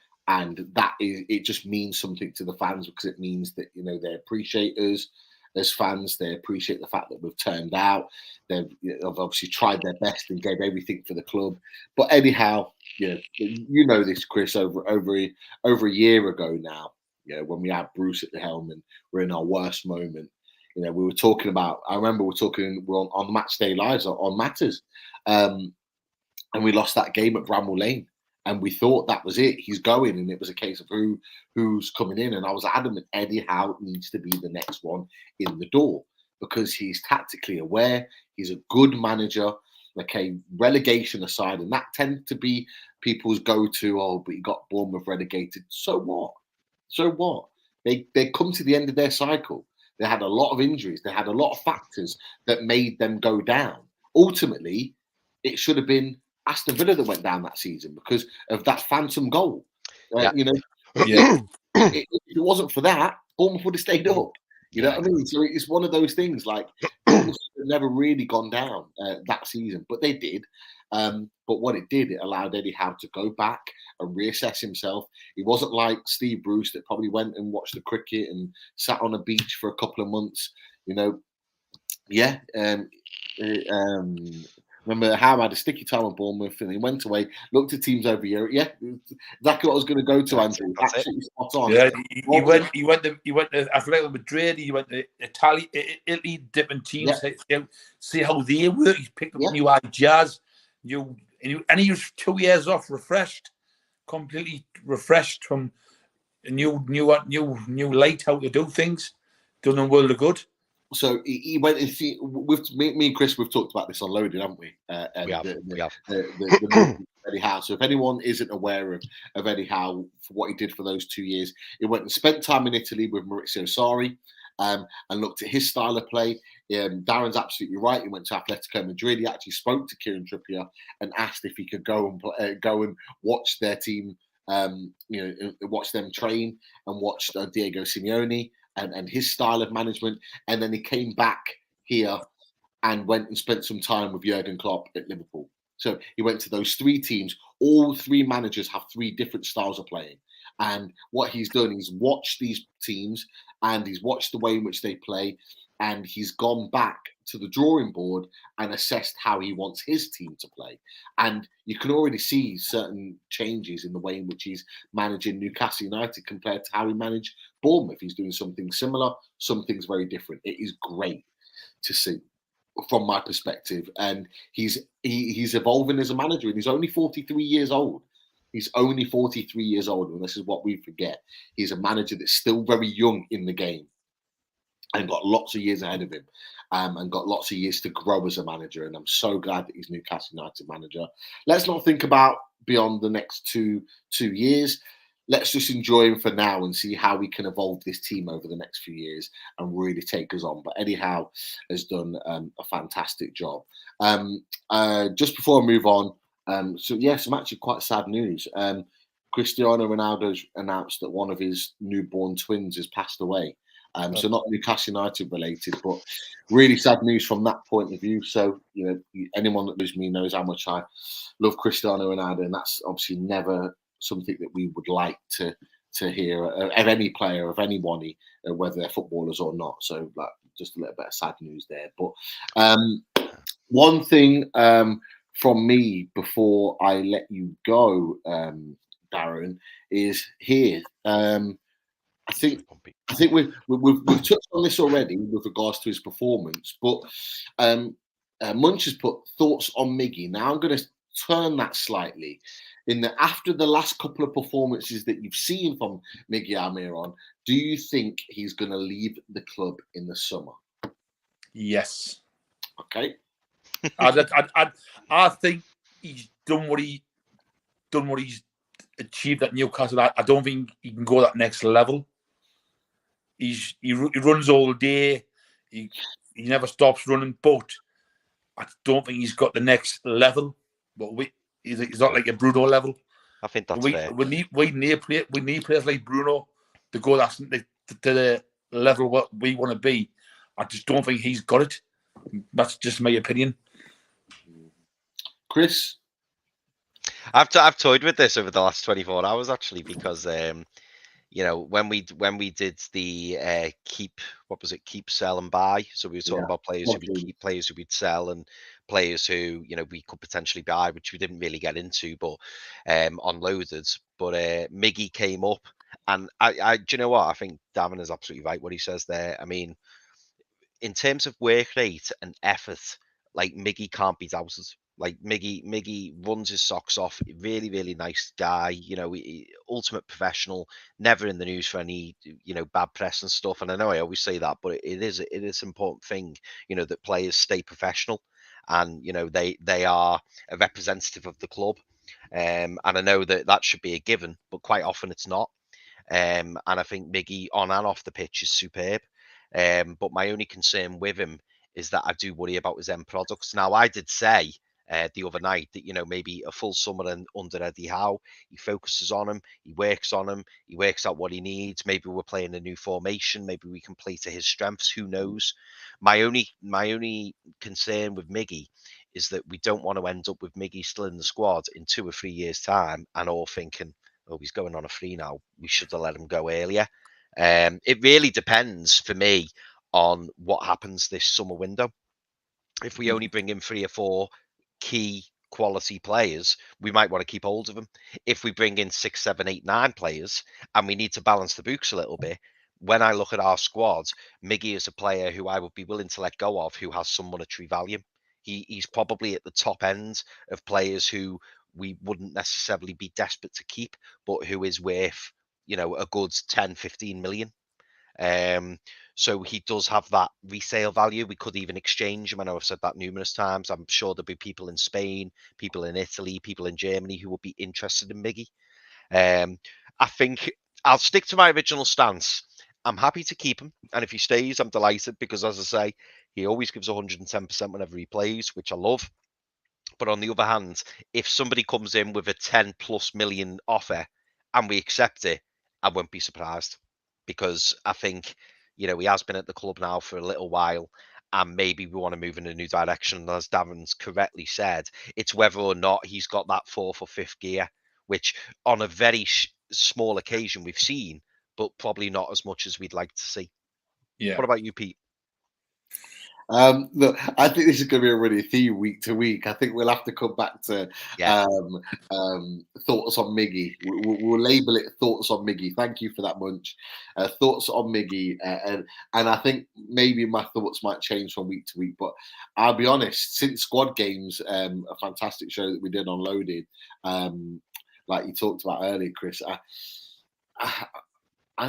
that it just means something to the fans, because it means that they appreciate us as fans. They appreciate the fact that we've turned out. They've obviously tried their best and gave everything for the club. But anyhow, you know this, Chris, over a year ago now, when we had Bruce at the helm and we're in our worst moment. We were talking about. I remember we're on Matchday Lives on Matters. And we lost that game at Bramall Lane, and we thought that was it. He's going, and it was a case of who's coming in. And I was adamant Eddie Howe needs to be the next one in the door, because he's tactically aware. He's a good manager. Okay, relegation aside, and that tends to be people's go-to. Oh, but he got Bournemouth relegated. So what? So what? They come to the end of their cycle. They had a lot of injuries. They had a lot of factors that made them go down. Ultimately, it should have been Aston Villa that went down that season because of that phantom goal. If it wasn't for that, Bournemouth would have stayed up. You know what I mean? So it's one of those things, like, Bournemouth have never really gone down that season, but they did. But what it did, it allowed Eddie Howe to go back and reassess himself. He wasn't like Steve Bruce that probably went and watched the cricket and sat on a beach for a couple of months. Remember Howe had a sticky time at Bournemouth, and he went away, looked at teams over Europe. Yeah, exactly what I was going to go to, Andrew. Absolutely spot on. Yeah, he went to Atletico Madrid. He went to Italy, different teams. Yeah. See how they work. He picked up new ideas. And he was 2 years off, completely refreshed from a new light how to do things. Done a world of good. So he went and see. With me and Chris, we've talked about this on Loaded, haven't we? We have. The Eddie Howe. So if anyone isn't aware of Eddie Howe for what he did for those 2 years, he went and spent time in Italy with Maurizio Sarri, and looked at his style of play. Darren's absolutely right. He went to Atletico Madrid. He actually spoke to Kieran Trippier and asked if he could go and watch their team, watch them train and watch Diego Simeone and his style of management. And then he came back here and went and spent some time with Jurgen Klopp at Liverpool. So he went to those three teams. All three managers have three different styles of playing. And what he's done, he's watched these teams and he's watched the way in which they play. And he's gone back to the drawing board and assessed how he wants his team to play. And you can already see certain changes in the way in which he's managing Newcastle United compared to how he managed Bournemouth. He's doing something similar, something's very different. It is great to see from my perspective. And he's evolving as a manager, and he's only 43 years old. He's only 43 years old, and this is what we forget. He's a manager that's still very young in the game and got lots of years ahead of him, and got lots of years to grow as a manager. And I'm so glad that he's Newcastle United manager. Let's not think about beyond the next two years. Let's just enjoy him for now and see how we can evolve this team over the next few years and really take us on. But Eddie Howe has done a fantastic job. Just before I move on, some actually quite sad news. Cristiano Ronaldo's announced that one of his newborn twins has passed away. So not Newcastle United related, but really sad news from that point of view. So, anyone that knows me knows how much I love Cristiano Ronaldo, and that's obviously never something that we would like to hear of any player, of anyone, whether they're footballers or not. So, just a little bit of sad news there. But one thing from me before I let you go, Darren, is here. I think we've touched on this already with regards to his performance, but Munch has put thoughts on Miggy. Now I'm going to turn that slightly. In that, after the last couple of performances that you've seen from Miggy Almiron, do you think he's going to leave the club in the summer? Yes. Okay. I think he's done what he's achieved at Newcastle. I don't think he can go that next level. He runs all day. He never stops running, but I don't think he's got the next level. But he's not like a Bruno level. I think that's fair. We need players like Bruno to go to the level what we want to be. I just don't think he's got it. That's just my opinion. Chris? I've toyed with this over the last 24 hours actually, because when we did the keep sell and buy, so we were talking about players who would keep, players who we'd sell, and players who we could potentially buy, which we didn't really get into, but unloaded. But Miggy came up, and I do you know what, I think Davin is absolutely right what he says there. I mean, in terms of work rate and effort, like, Miggy can't be doubted. Like, Miggy runs his socks off. Really, really nice guy. Ultimate professional. Never in the news for any, bad press and stuff. And I know I always say that, but it is an important thing, that players stay professional, and they are a representative of the club. And I know that should be a given, but quite often it's not. And I think Miggy on and off the pitch is superb. But my only concern with him is that I do worry about his end products. Now, I did say the other night that maybe a full summer under Eddie Howe, he focuses on him, he works on him, he works out what he needs. Maybe we're playing a new formation, maybe we can play to his strengths, who knows. My only concern with Miggy is that we don't want to end up with Miggy still in the squad in 2 or 3 years' time and all thinking, oh, he's going on a free now, we should have let him go earlier. It really depends for me on what happens this summer window. If we only bring in 3 or 4 key quality players, we might want to keep hold of them. If we bring in 6, 7, 8, 9 players and we need to balance the books a little bit, when I look at our squad, Miggy is a player who I would be willing to let go of, who has some monetary value. He's probably at the top end of players who we wouldn't necessarily be desperate to keep, but who is worth, a good 10, 15 million. So he does have that resale value. We could even exchange him. I know I've said that numerous times. I'm sure there'll be people in Spain, people in Italy, people in Germany who will be interested in Miggy. I think I'll stick to my original stance. I'm happy to keep him. And if he stays, I'm delighted, because, as I say, he always gives 110% whenever he plays, which I love. But on the other hand, if somebody comes in with a 10+ million offer and we accept it, I won't be surprised, because I think, he has been at the club now for a little while, and maybe we want to move in a new direction. And as Darren's correctly said, it's whether or not he's got that 4th or 5th gear, which on a very small occasion we've seen, but probably not as much as we'd like to see. Yeah. What about you, Pete? Look, I think this is going to be a really theme week to week. I think we'll have to come back to thoughts on Miggy. We'll label it thoughts on Miggy. Thank you for that, Munch. Thoughts on Miggy, and I think maybe my thoughts might change from week to week. But I'll be honest, since Squad Games, a fantastic show that we did on Loaded, like you talked about earlier, Chris, I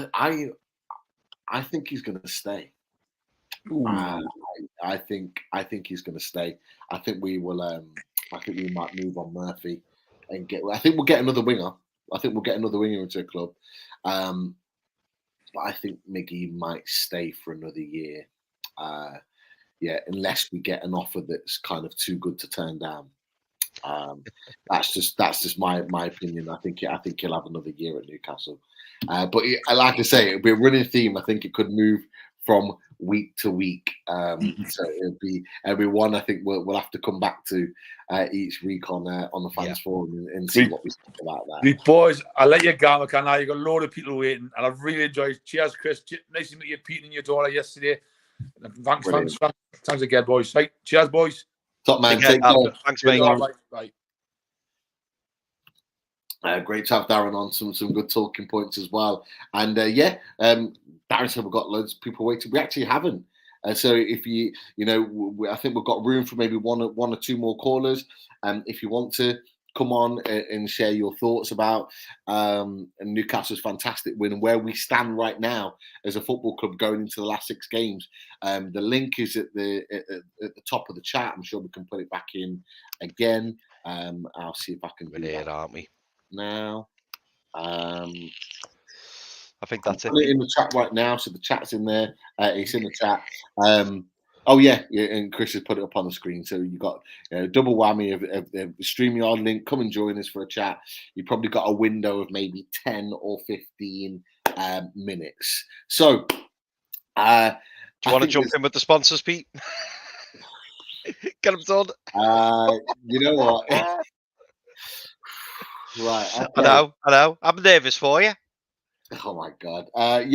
think he's going to stay. I think he's going to stay. I think we will. I think we might move on Murphy and get. I think we'll get another winger. Into the club. But I think Miggy might stay for another year. Unless we get an offer that's kind of too good to turn down. That's just my opinion. I think he'll have another year at Newcastle. But like I say, it'll be a running theme. I think it could move from week to week. So it'll be every one. I think we'll have to come back to each week on the fans forum and see what we think about that. Boys, I'll let you go. Now you've got a load of people waiting, and I've really enjoyed it. Cheers, Chris. Nice to meet you, Pete, and your daughter yesterday. Thanks again, boys. Right, cheers, boys. Top man. Thanks, mate. Bye. Great to have Darren on, some good talking points as well. And Darren said we've got loads of people waiting. We actually haven't. So if I think we've got room for maybe one or two more callers. If you want to come on and share your thoughts about Newcastle's fantastic win and where we stand right now as a football club going into the last 6 games. The link is at the top of the chat. I'm sure we can put it back in again. I'll see if I can do that, aren't we? now. I think that's it. Put it in the chat right now, so the chat's in there. It's in the chat. And Chris has put it up on the screen. So you got double whammy of the StreamYard link. Come and join us for a chat. You probably got a window of maybe 10 or 15 minutes. So, do you want to jump in with the sponsors, Pete? Get them done. You know what? Right. Okay. I know. I'm nervous for you. Oh my God. Do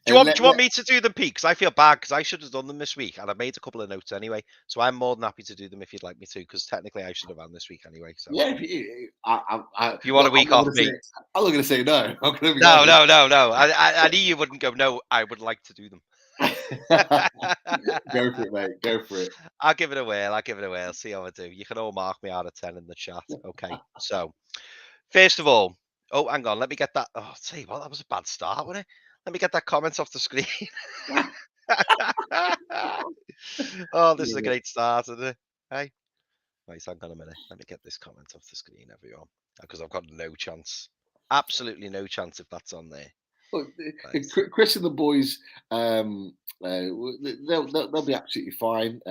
you want me to do them, Pete? Because I feel bad because I should have done them this week, and I made a couple of notes anyway. So I'm more than happy to do them if you'd like me to, because technically I should have done this week anyway. So yeah, if you want a week off me? I'm not going to say no. I'm going to be no. I knew you wouldn't go. No, I would like to do them. Go for it, mate. Go for it. I'll give it a whirl. I'll see how I do. You can all mark me out of 10 in the chat. Okay. So first of all, oh, hang on. Let me get that. Oh, I'll tell you what, that was a bad start, wasn't it? Let me get that comment off the screen. Oh, this is a great start, isn't it? Hey, wait, hang on a minute. Let me get this comment off the screen, everyone, because I've got no chance. Absolutely no chance if that's on there. Well, Chris and the boys, they'll be absolutely fine.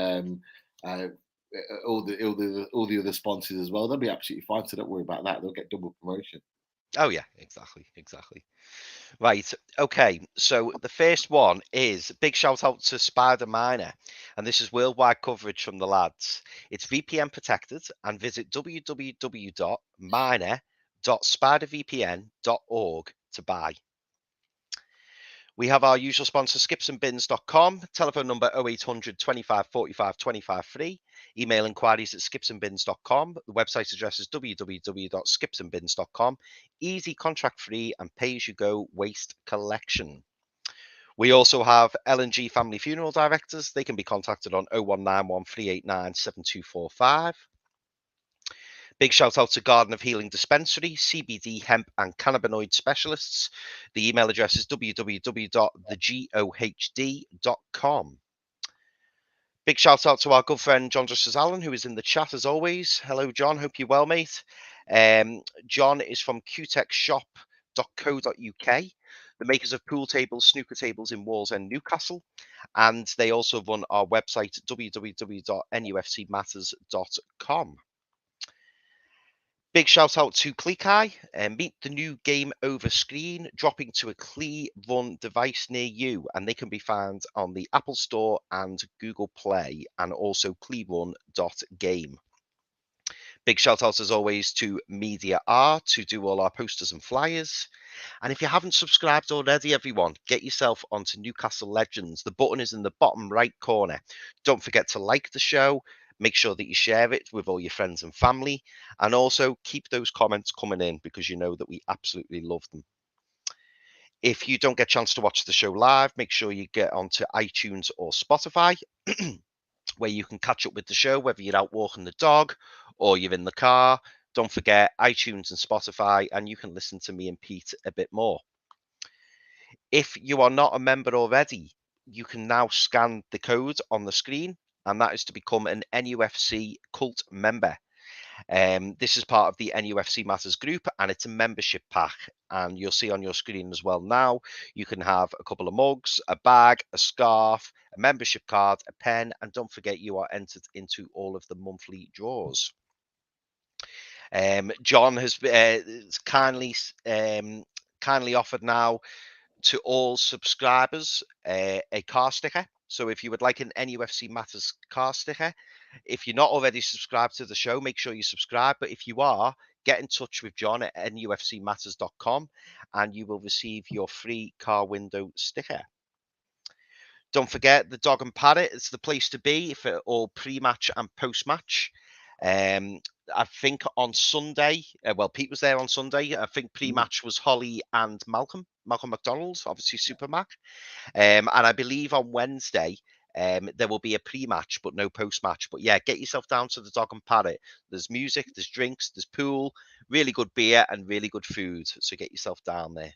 All the other sponsors as well, they'll be absolutely fine. So don't worry about that. They'll get double promotion. Oh yeah, exactly. Right, okay. So the first one is big shout out to Spider Miner, and this is worldwide coverage from the lads. It's VPN protected, and visit www.miner.spidervpn.org to buy. We have our usual sponsor, skipsandbins.com, telephone number 0800 25 45 25 free, email inquiries at skipsandbins.com, the website address is www.skipsandbins.com, easy, contract free, and pay-as-you-go waste collection. We also have L&G Family Funeral Directors. They can be contacted on 0191 389 7245. Big shout out to Garden of Healing Dispensary, CBD, hemp, and cannabinoid specialists. The email address is www.thegohd.com. Big shout out to our good friend John Justice Allen, who is in the chat as always. Hello, John. Hope you're well, mate. John is from qtechshop.co.uk, the makers of pool tables, snooker tables in Wallsend, Newcastle. And they also run our website, www.nufcmatters.com. Big shout out to Clickeye. Meet the new game over screen, dropping to a Clee Run device near you, and they can be found on the Apple Store and Google Play, and also cleerun.game. Big shout out as always to Media Art, to do all our posters and flyers. And if you haven't subscribed already, everyone, get yourself onto Newcastle Legends. The button is in the bottom right corner. Don't forget to like the show. Make sure that you share it with all your friends and family, and also keep those comments coming in, because you know that we absolutely love them. If you don't get a chance to watch the show live, make sure you get onto iTunes or Spotify, where you can catch up with the show, whether you're out walking the dog or you're in the car. Don't forget iTunes and Spotify, and you can listen to me and Pete a bit more. If you are not a member already, you can now scan the code on the screen, and that is to become an NUFC cult member. This is part of the NUFC Matters group, and it's a membership pack. And you'll see on your screen as well now, you can have a couple of mugs, a bag, a scarf, a membership card, a pen, and don't forget you are entered into all of the monthly draws. John has kindly offered now to all subscribers a car sticker. So if you would like an NUFC Matters car sticker, if you're not already subscribed to the show, make sure you subscribe. But if you are, get in touch with John at nufcmatters.com and you will receive your free car window sticker. Don't forget the Dog and Parrot is the place to be for all pre-match and post-match. I think on Sunday, well, Pete was there on Sunday. I think pre-match was Holly and Malcolm McDonald's, obviously Super Mac. And I believe on Wednesday, there will be a pre-match, but no post-match. But yeah, get yourself down to the Dog and Parrot. There's music, there's drinks, there's pool, really good beer and really good food. So get yourself down there.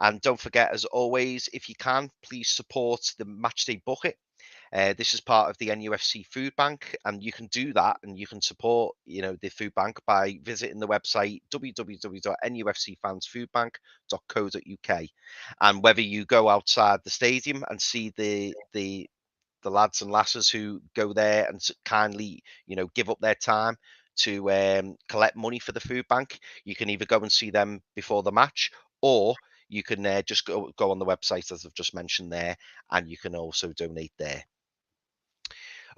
And don't forget, as always, if you can, please support the Matchday Bucket. This is part of the NUFC Food Bank, and you can do that, and you can support, the food bank by visiting the website www.nufcfansfoodbank.co.uk. And whether you go outside the stadium and see the lads and lasses who go there and kindly, give up their time to collect money for the food bank, you can either go and see them before the match, or you can just go on the website, as I've just mentioned there, and you can also donate there.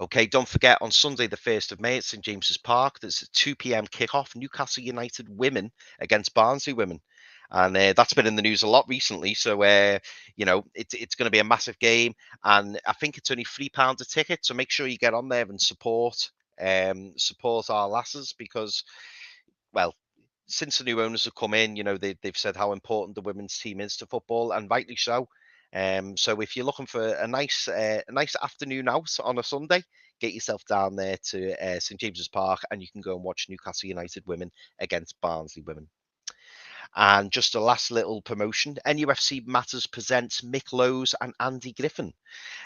Okay, don't forget, on Sunday, the 1st of May at St. James's Park, there's a 2 p.m. kickoff, Newcastle United women against Barnsley women. And that's been in the news a lot recently. So, it's going to be a massive game. And I think it's only £3 a ticket. So make sure you get on there and support our lasses, because, well, since the new owners have come in, they've said how important the women's team is to football, and rightly so. So if you're looking for a nice afternoon out on a Sunday, get yourself down there to St. James's Park, and you can go and watch Newcastle United women against Barnsley women. And just a last little promotion, NUFC Matters presents Mick Lowe's and Andy Griffin.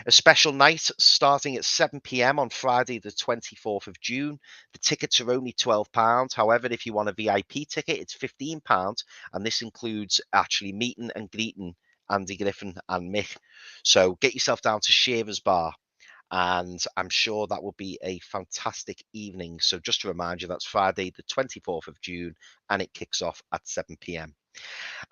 A special night starting at 7 p.m. on Friday, the 24th of June. The tickets are only £12. However, if you want a VIP ticket, it's £15. And this includes actually meeting and greeting Andy Griffin and Mick. So get yourself down to Shearer's Bar, and I'm sure that will be a fantastic evening. So just to remind you, that's Friday, the 24th of June, and it kicks off at 7 p.m.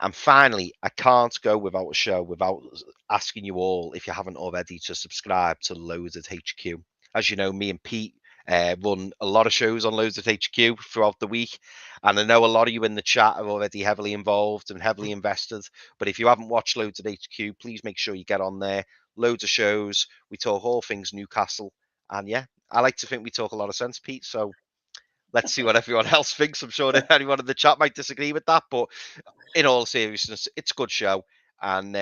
And finally, I can't go without a show without asking you all, if you haven't already, to subscribe to Loaded HQ. As you know, me and Pete run a lot of shows on Loaded HQ throughout the week, and I know a lot of you in the chat are already heavily involved and heavily invested. But if you haven't watched Loaded HQ, please make sure you get on there. Loads of shows. We talk all things Newcastle, and yeah, I like to think we talk a lot of sense, Pete. So let's see what everyone else thinks. I'm sure that anyone in the chat might disagree with that, but in all seriousness, it's a good show, and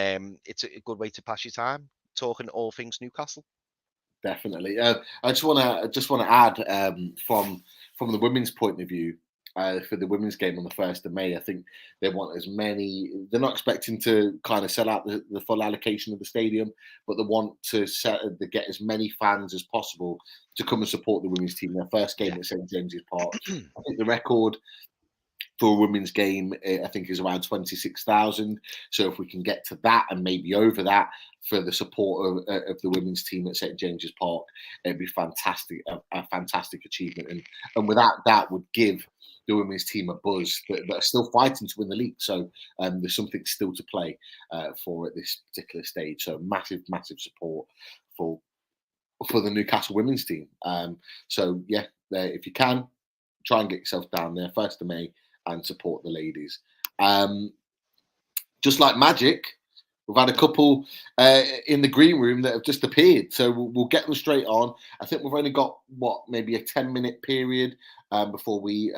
it's a good way to pass your time talking all things Newcastle. Definitely. I just want to add from the women's point of view. For the women's game on the 1st of May, I think they want as many. They're not expecting to kind of sell out the full allocation of the stadium, but they want to get as many fans as possible to come and support the women's team. Their first game at St. James's Park. I think the record for a women's game, I think, is around 26,000. So if we can get to that and maybe over that for the support of the women's team at St. James's Park, it'd be fantastic, a fantastic achievement. And without that would give the women's team a buzz that are still fighting to win the league. So there's something still to play for at this particular stage. So massive support for the Newcastle women's team. So yeah, if you can, try and get yourself down there 1st of May and support the ladies. Just like magic, we've had a couple in the green room that have just appeared. So we'll get them straight on. I think we've only got, maybe a 10-minute period before we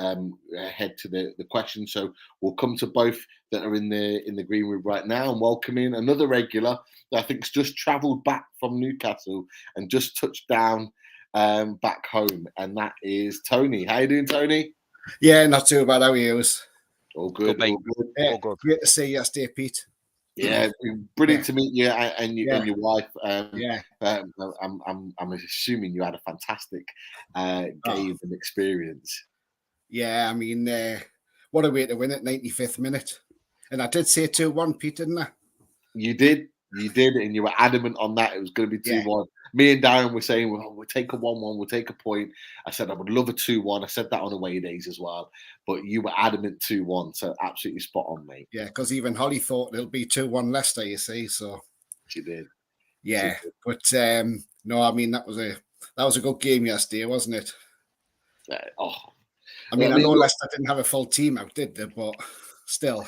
head to the question. So we'll come to both that are in the green room right now and welcome in another regular that I think's just travelled back from Newcastle and just touched down back home. And that is Tony. How you doing, Tony? Yeah, not too bad. How are you? All good. Good, All good. Yeah, all good. great to see you yesterday, Pete. Yeah, brilliant to meet you and your wife. Yeah. I'm assuming you had a fantastic game and experience. Yeah, I mean, what a way to win at 95th minute. And I did say 2-1, Pete, didn't I? You did, and you were adamant on that. It was going to be 2-1. Me and Darren were saying, we'll take a 1-1, we'll take a point. I said I would love a 2-1. I said that on away days as well. But you were adamant 2-1, so absolutely spot on, mate. Yeah, because even Holly thought it'll be 2-1 Leicester, you see. So she did. Yeah, but no, I mean that was a good game yesterday, wasn't it? I mean, I know Leicester didn't have a full team out, did they? But still.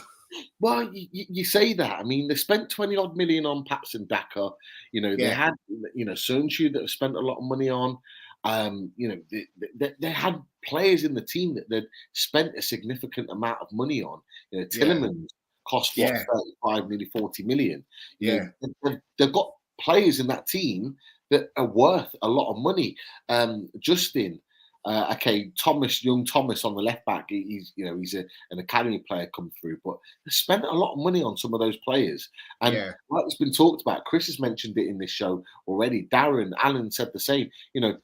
Well, you say that. I mean, they spent 20 odd million on Paps and Daka. They had, Sunchu that have spent a lot of money on. They had players in the team that they'd spent a significant amount of money on. You know, Tillemans cost what, 35, nearly 40 million. You know, they've got players in that team that are worth a lot of money. Justin, young Thomas on the left back. He's an academy player come through, but they spent a lot of money on some of those players. And like it's been talked about, Chris has mentioned it in this show already. Darren, Alan said the same. You know,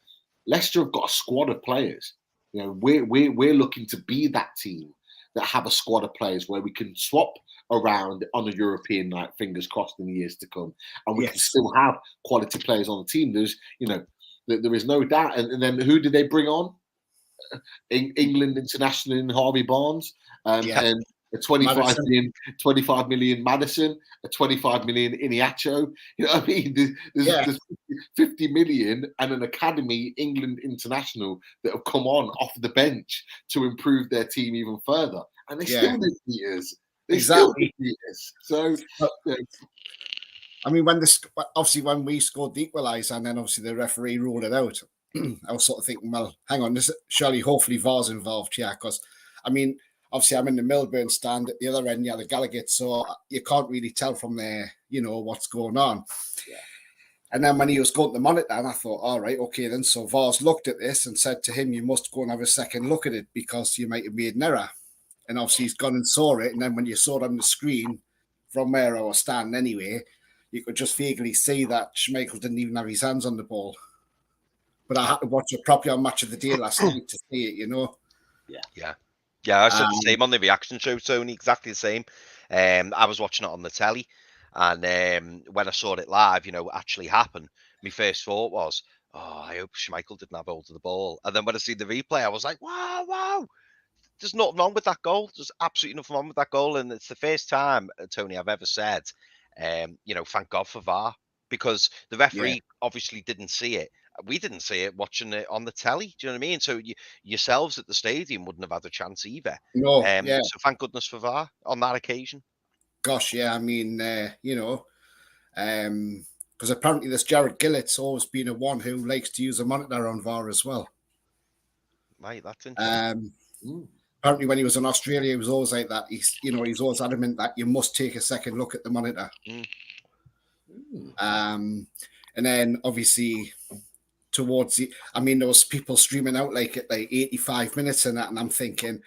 Leicester have got a squad of players. You know, we're looking to be that team that have a squad of players where we can swap around on a European night, fingers crossed, in the years to come, and we can still have quality players on the team. There's, you know, there is no doubt. And then who did they bring on? England international in Harvey Barnes, and a 25 million Madison, a 25 million Iniacho. You know what I mean? There's 50 million and an academy England international that have come on off the bench to improve their team even further, and they still need beaters. So, I mean, when we scored the equaliser, and then obviously the referee ruled it out, I was sort of thinking, well, hang on, hopefully VAR's involved here, because I mean, obviously I'm in the Milburn stand at the other end, the Gallagher, so you can't really tell from there, you know, what's going on. And then when he was going to the monitor, and I thought, all right, okay, then so VAR's looked at this and said to him, you must go and have a second look at it because you might have made an error. And obviously he's gone and saw it, and then when you saw it on the screen from where I was standing anyway, you could just vaguely see that Schmeichel didn't even have his hands on the ball. But I had to watch it properly on Match of the Day last night to see it, you know. Yeah. I said the same on the reaction show, Tony, exactly the same. I was watching it on the telly, and when I saw it live, you know, actually happen, my first thought was, oh, I hope Schmeichel didn't have hold of the ball. And then when I see the replay, I was like, wow. There's nothing wrong with that goal. There's absolutely nothing wrong with that goal. And it's the first time, Tony, I've ever said, you know, thank God for VAR, because the referee obviously didn't see it. We didn't see it watching it on the telly. Do you know what I mean? So yourselves at the stadium wouldn't have had a chance either. No, So thank goodness for VAR on that occasion. Gosh, I mean, you know, because apparently this Jared Gillett's always been a one who likes to use a monitor on VAR as well. Right, that's interesting. Apparently when he was in Australia, he was always like that. He's always adamant that you must take a second look at the monitor. And then obviously towards there was people streaming out like at like 85 minutes and that, and I'm thinking,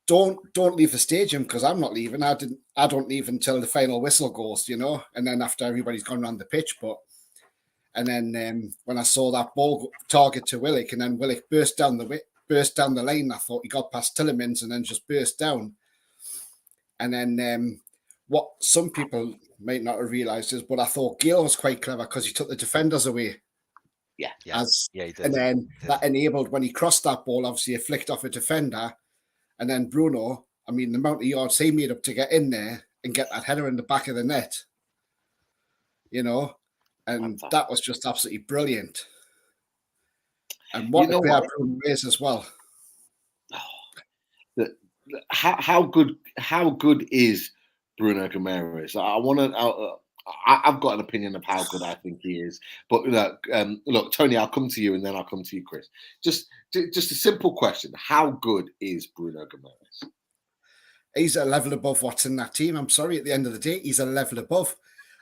don't leave the stadium, because I'm not leaving. I don't leave until the final whistle goes, you know, and then after everybody's gone around the pitch. And then when I saw that ball target to Willock, and then Willock burst down the lane, I thought he got past Tillemans and then just burst down. And then what some people might not have realised is, but I thought Gale was quite clever because he took the defenders away. He did. And then that enabled, when he crossed that ball, obviously it flicked off a defender. And then Bruno, I mean, the amount of yards he made up to get in there and get that header in the back of the net, you know, and that was just absolutely brilliant. And what a player Bruno is as well. How good is Bruno Camares? I've got an opinion of how good I think he is, but look, Tony, I'll come to you and then I'll come to you, Chris. Just a simple question: how good is Bruno Camares? He's a level above what's in that team. I'm sorry, at the end of the day, he's a level above.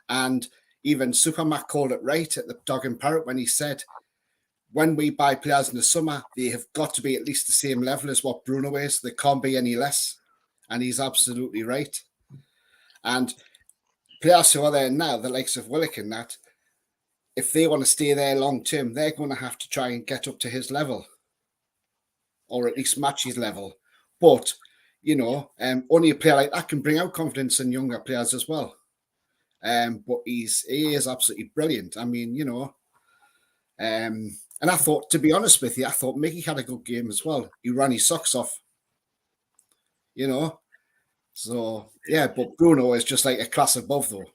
And even Supermac called it right at the Dog and Parrot when he said, when we buy players in the summer, they have got to be at least the same level as what Bruno is. They can't be any less. And he's absolutely right. And players who are there now, the likes of Willock and that, if they want to stay there long term, they're going to have to try and get up to his level, or at least match his level. But, you know, only a player like that can bring out confidence in younger players as well. But he is absolutely brilliant. I mean, you know, and I thought, to be honest with you, I thought Mickey had a good game as well. He ran his socks off, you know. So, yeah, but Bruno is just like a class above, though.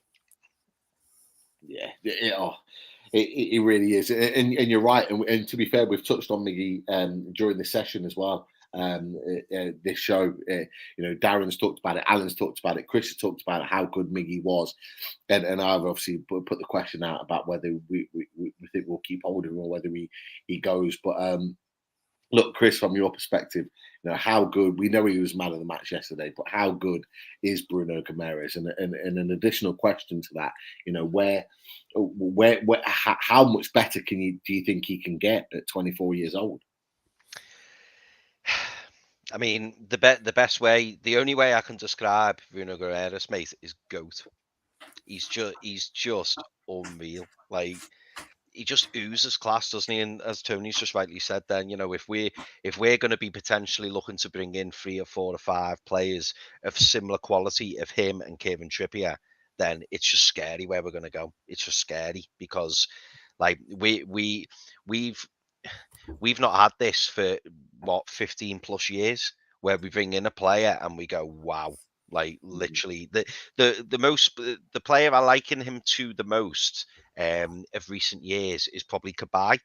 Yeah, it really is. And you're right. And to be fair, we've touched on Miggy during the session as well. This show, you know, Darren's talked about it, Alan's talked about it, Chris has talked about it, how good Miggy was, and I've obviously put the question out about whether we think we'll keep hold of him or whether he goes. But look, Chris, from your perspective, how good, we know he was man of the match yesterday, but how good is Bruno Camares? And an additional question to that, how much better do you think he can get at 24 years old? I mean, the best way, the only way I can describe Bruno Camares, mate, is GOAT. He's just unreal. Like, he just oozes class, doesn't he? And as Tony's just rightly said, then if we're going to be potentially looking to bring in 3 or 4 or 5 players of similar quality of him and Kevin Trippier, then it's just scary where we're going to go. It's just scary because, like, we've not had this for 15 plus years where we bring in a player and we go, wow. Like, literally, the player I liken him to the most of recent years is probably Cabaye,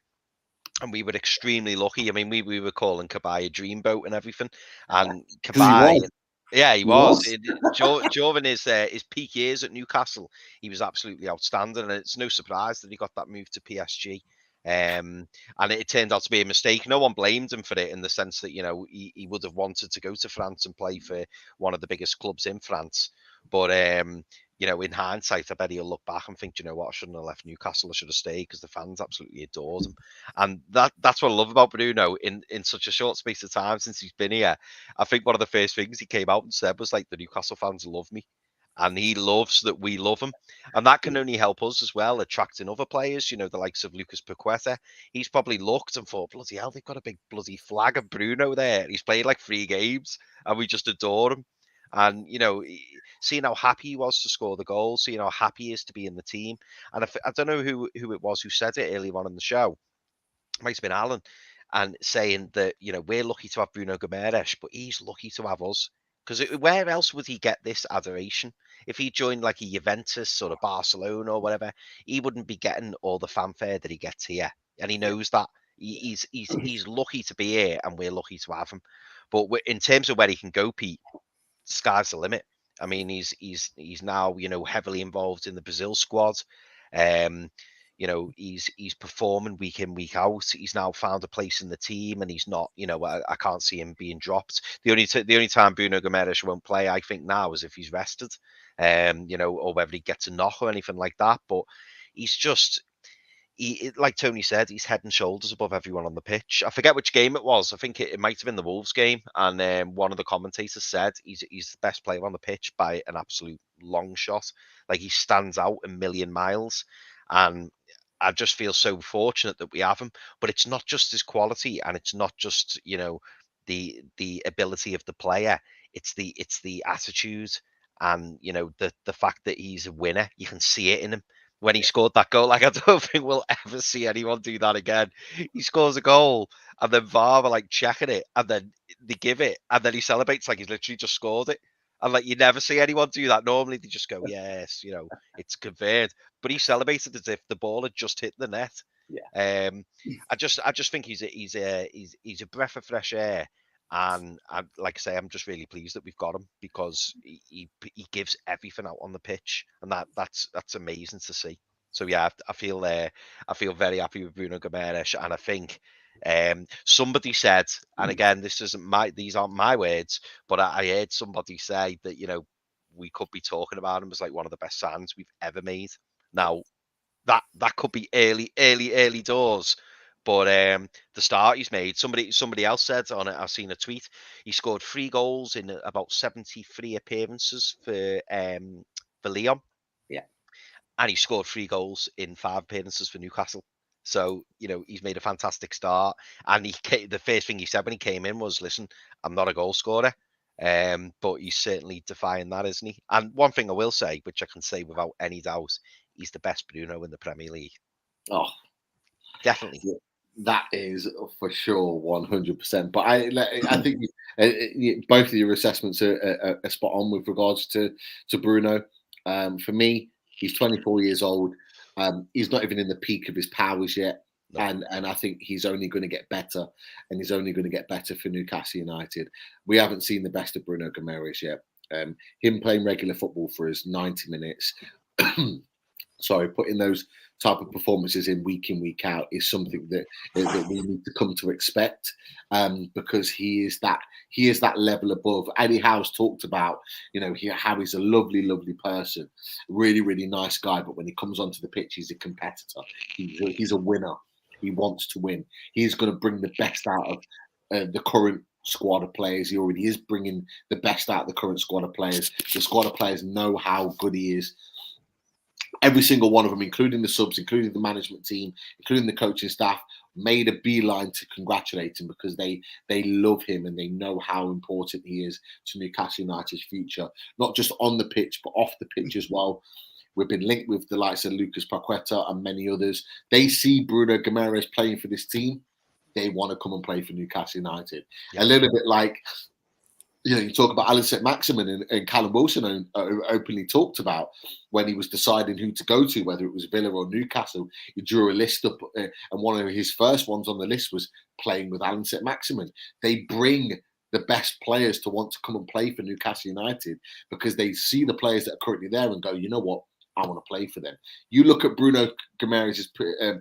and we were extremely lucky. I mean, we were calling Cabaye a dreamboat and everything, and Cabaye, yeah, he was. During his peak years at Newcastle, he was absolutely outstanding, and it's no surprise that he got that move to PSG. And it turned out to be a mistake. No one blamed him for it, in the sense that he would have wanted to go to France and play for one of the biggest clubs in France. But in hindsight, I bet he'll look back and think, what, I shouldn't have left Newcastle. I should have stayed, because the fans absolutely adored him. And that's what I love about Bruno in such a short space of time since he's been here. I think one of the first things he came out and said was, like, the Newcastle fans love me. And he loves that we love him. And that can only help us as well, attracting other players, the likes of Lucas Paqueta. He's probably looked and thought, bloody hell, they've got a big bloody flag of Bruno there. He's played like 3 games and we just adore him. And, seeing how happy he was to score the goal, seeing how happy he is to be in the team. And I don't know who it was who said it earlier on in the show. It might have been Alan, and saying that, we're lucky to have Bruno Camares, but he's lucky to have us. Because where else would he get this adoration? If he joined like a Juventus or a Barcelona or whatever, he wouldn't be getting all the fanfare that he gets here. And he knows that. He's lucky to be here, and we're lucky to have him. But in terms of where he can go, Pete, sky's the limit. I mean, he's now, heavily involved in the Brazil squad. He's performing week in, week out. He's now found a place in the team, and he's not, I can't see him being dropped. The only time Bruno Camares won't play, I think, now is if he's rested, or whether he gets a knock or anything like that. But he's just, like Tony said, he's head and shoulders above everyone on the pitch. I forget which game it was. I think it might have been the Wolves game. And one of the commentators said he's the best player on the pitch by an absolute long shot. Like, he stands out a million miles. And I just feel so fortunate that we have him. But it's not just his quality, and it's not just, the ability of the player. It's the attitude, and the fact that he's a winner. You can see it in him. When he scored that goal, like, I don't think we'll ever see anyone do that again. He scores a goal, and then VAR are like checking it, and then they give it, and then he celebrates like he's literally just scored it. And, like, you never see anyone do that. Normally they just go, yes, it's confirmed. But he celebrated as if the ball had just hit the net. Yeah. I just think he's a breath of fresh air. And like I say, I'm just really pleased that we've got him, because he gives everything out on the pitch, and that's amazing to see. So yeah, I feel very happy with Bruno Camares, and I think somebody said, and again, these aren't my words, but I heard somebody say that we could be talking about him as like one of the best signs we've ever made. Now that could be early doors. But the start he's made, somebody else said on it, I've seen a tweet, he scored 3 goals in about 73 appearances for Lyon. Yeah. And he scored 3 goals in 5 appearances for Newcastle. So, he's made a fantastic start. And the first thing he said when he came in was, listen, I'm not a goal scorer. But he's certainly defying that, isn't he? And one thing I will say, which I can say without any doubt, he's the best Bruno in the Premier League. Oh, definitely. Yeah. That is for sure 100%. But I think both of your assessments are spot on with regards to Bruno. For me, he's 24 years old. He's not even in the peak of his powers yet. No. And I think he's only going to get better, and he's only going to get better for Newcastle United. We haven't seen the best of Bruno Camares yet. Him playing regular football for us 90 minutes putting those type of performances in week out is something that we need to come to expect, because he is that level above. Eddie Howe's talked about, how he's a lovely person, really nice guy, but when he comes onto the pitch, he's a competitor. He's a winner. He wants to win. He's going to bring the best out of the current squad of players. He already is bringing the best out of the current squad of players. The squad of players know how good he is. Every single one of them, including the subs, including the management team, including the coaching staff, made a beeline to congratulate him because they love him and they know how important he is to Newcastle United's future, not just on the pitch, but off the pitch as well. We've been linked with the likes of Lucas Paqueta and many others. They see Bruno Camares playing for this team. They want to come and play for Newcastle United. Yeah. A little bit like, you talk about Alan St-Maximin and Callum Wilson openly talked about when he was deciding who to go to, whether it was Villa or Newcastle. He drew a list up, and one of his first ones on the list was playing with Alan St-Maximin. They bring the best players to want to come and play for Newcastle United because they see the players that are currently there and go, you know what? I want to play for them. You look at Bruno Camares'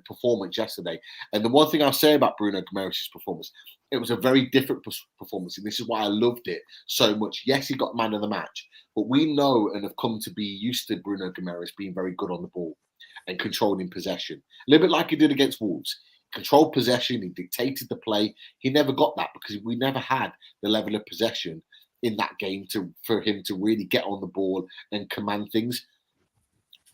performance yesterday, and the one thing I'll say about Bruno Camares' performance, it was a very different performance, and this is why I loved it so much. Yes, he got man of the match, but we know and have come to be used to Bruno Camares being very good on the ball and controlling possession. A little bit like he did against Wolves. Controlled possession, he dictated the play. He never got that because we never had the level of possession in that game for him to really get on the ball and command things.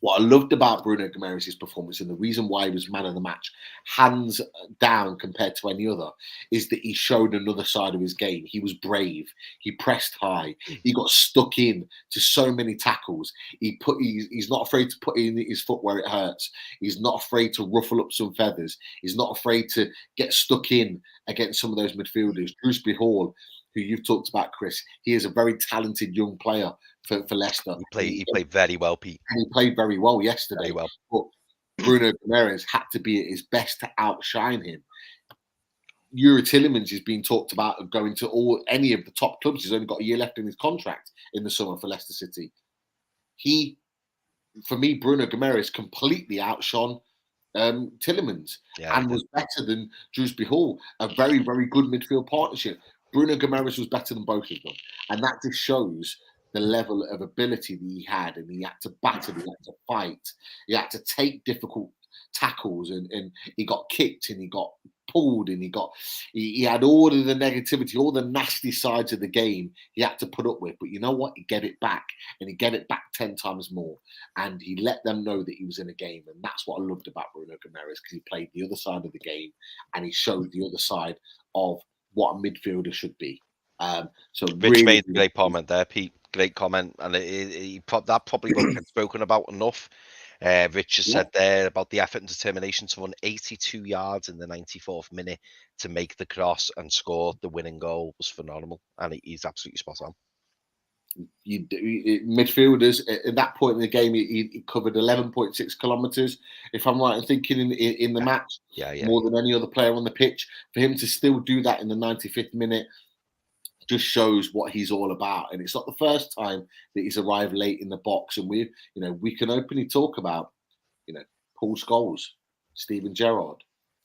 What I loved about Bruno Camares' performance, and the reason why he was man of the match, hands down compared to any other, is that he showed another side of his game. He was brave. He pressed high. He got stuck in to so many tackles. He's not afraid to put in his foot where it hurts. He's not afraid to ruffle up some feathers. He's not afraid to get stuck in against some of those midfielders. Drewsbury Hall, who you've talked about, Chris, he is a very talented young player for Leicester. He played very well, Pete. And he played very well yesterday. Very well. But Bruno Camares had to be at his best to outshine him. Yuri Tillemans is being talked about going to any of the top clubs. He's only got a year left in his contract in the summer for Leicester City. For me, Bruno Camares completely outshone Tillemans and was better than Drewsbury Hall. A very, very good midfield partnership. Bruno Camares was better than both of them. And that just shows the level of ability that he had, and he had to battle, he had to fight, he had to take difficult tackles, and he got kicked and he got pulled, and he had all of the negativity, all the nasty sides of the game he had to put up with. But you know what? He gave it back, and he gave it back 10 times more, and he let them know that he was in a game. And that's what I loved about Bruno Camares, because he played the other side of the game and he showed the other side of what a midfielder should be. So Rich really, made a great comment there, Pete. Great comment, and that probably won't get spoken about enough. Rich has said there about the effort and determination to run 82 yards in the 94th minute to make the cross and score the winning goal was phenomenal, and he's absolutely spot on. Midfielders at that point in the game, he covered 11.6 kilometers, if I'm right in thinking, in the match. More than any other player on the pitch. For him to still do that in the 95th minute just shows what he's all about. And it's not the first time that he's arrived late in the box. And we can openly talk about, Paul Scholes, Steven Gerrard,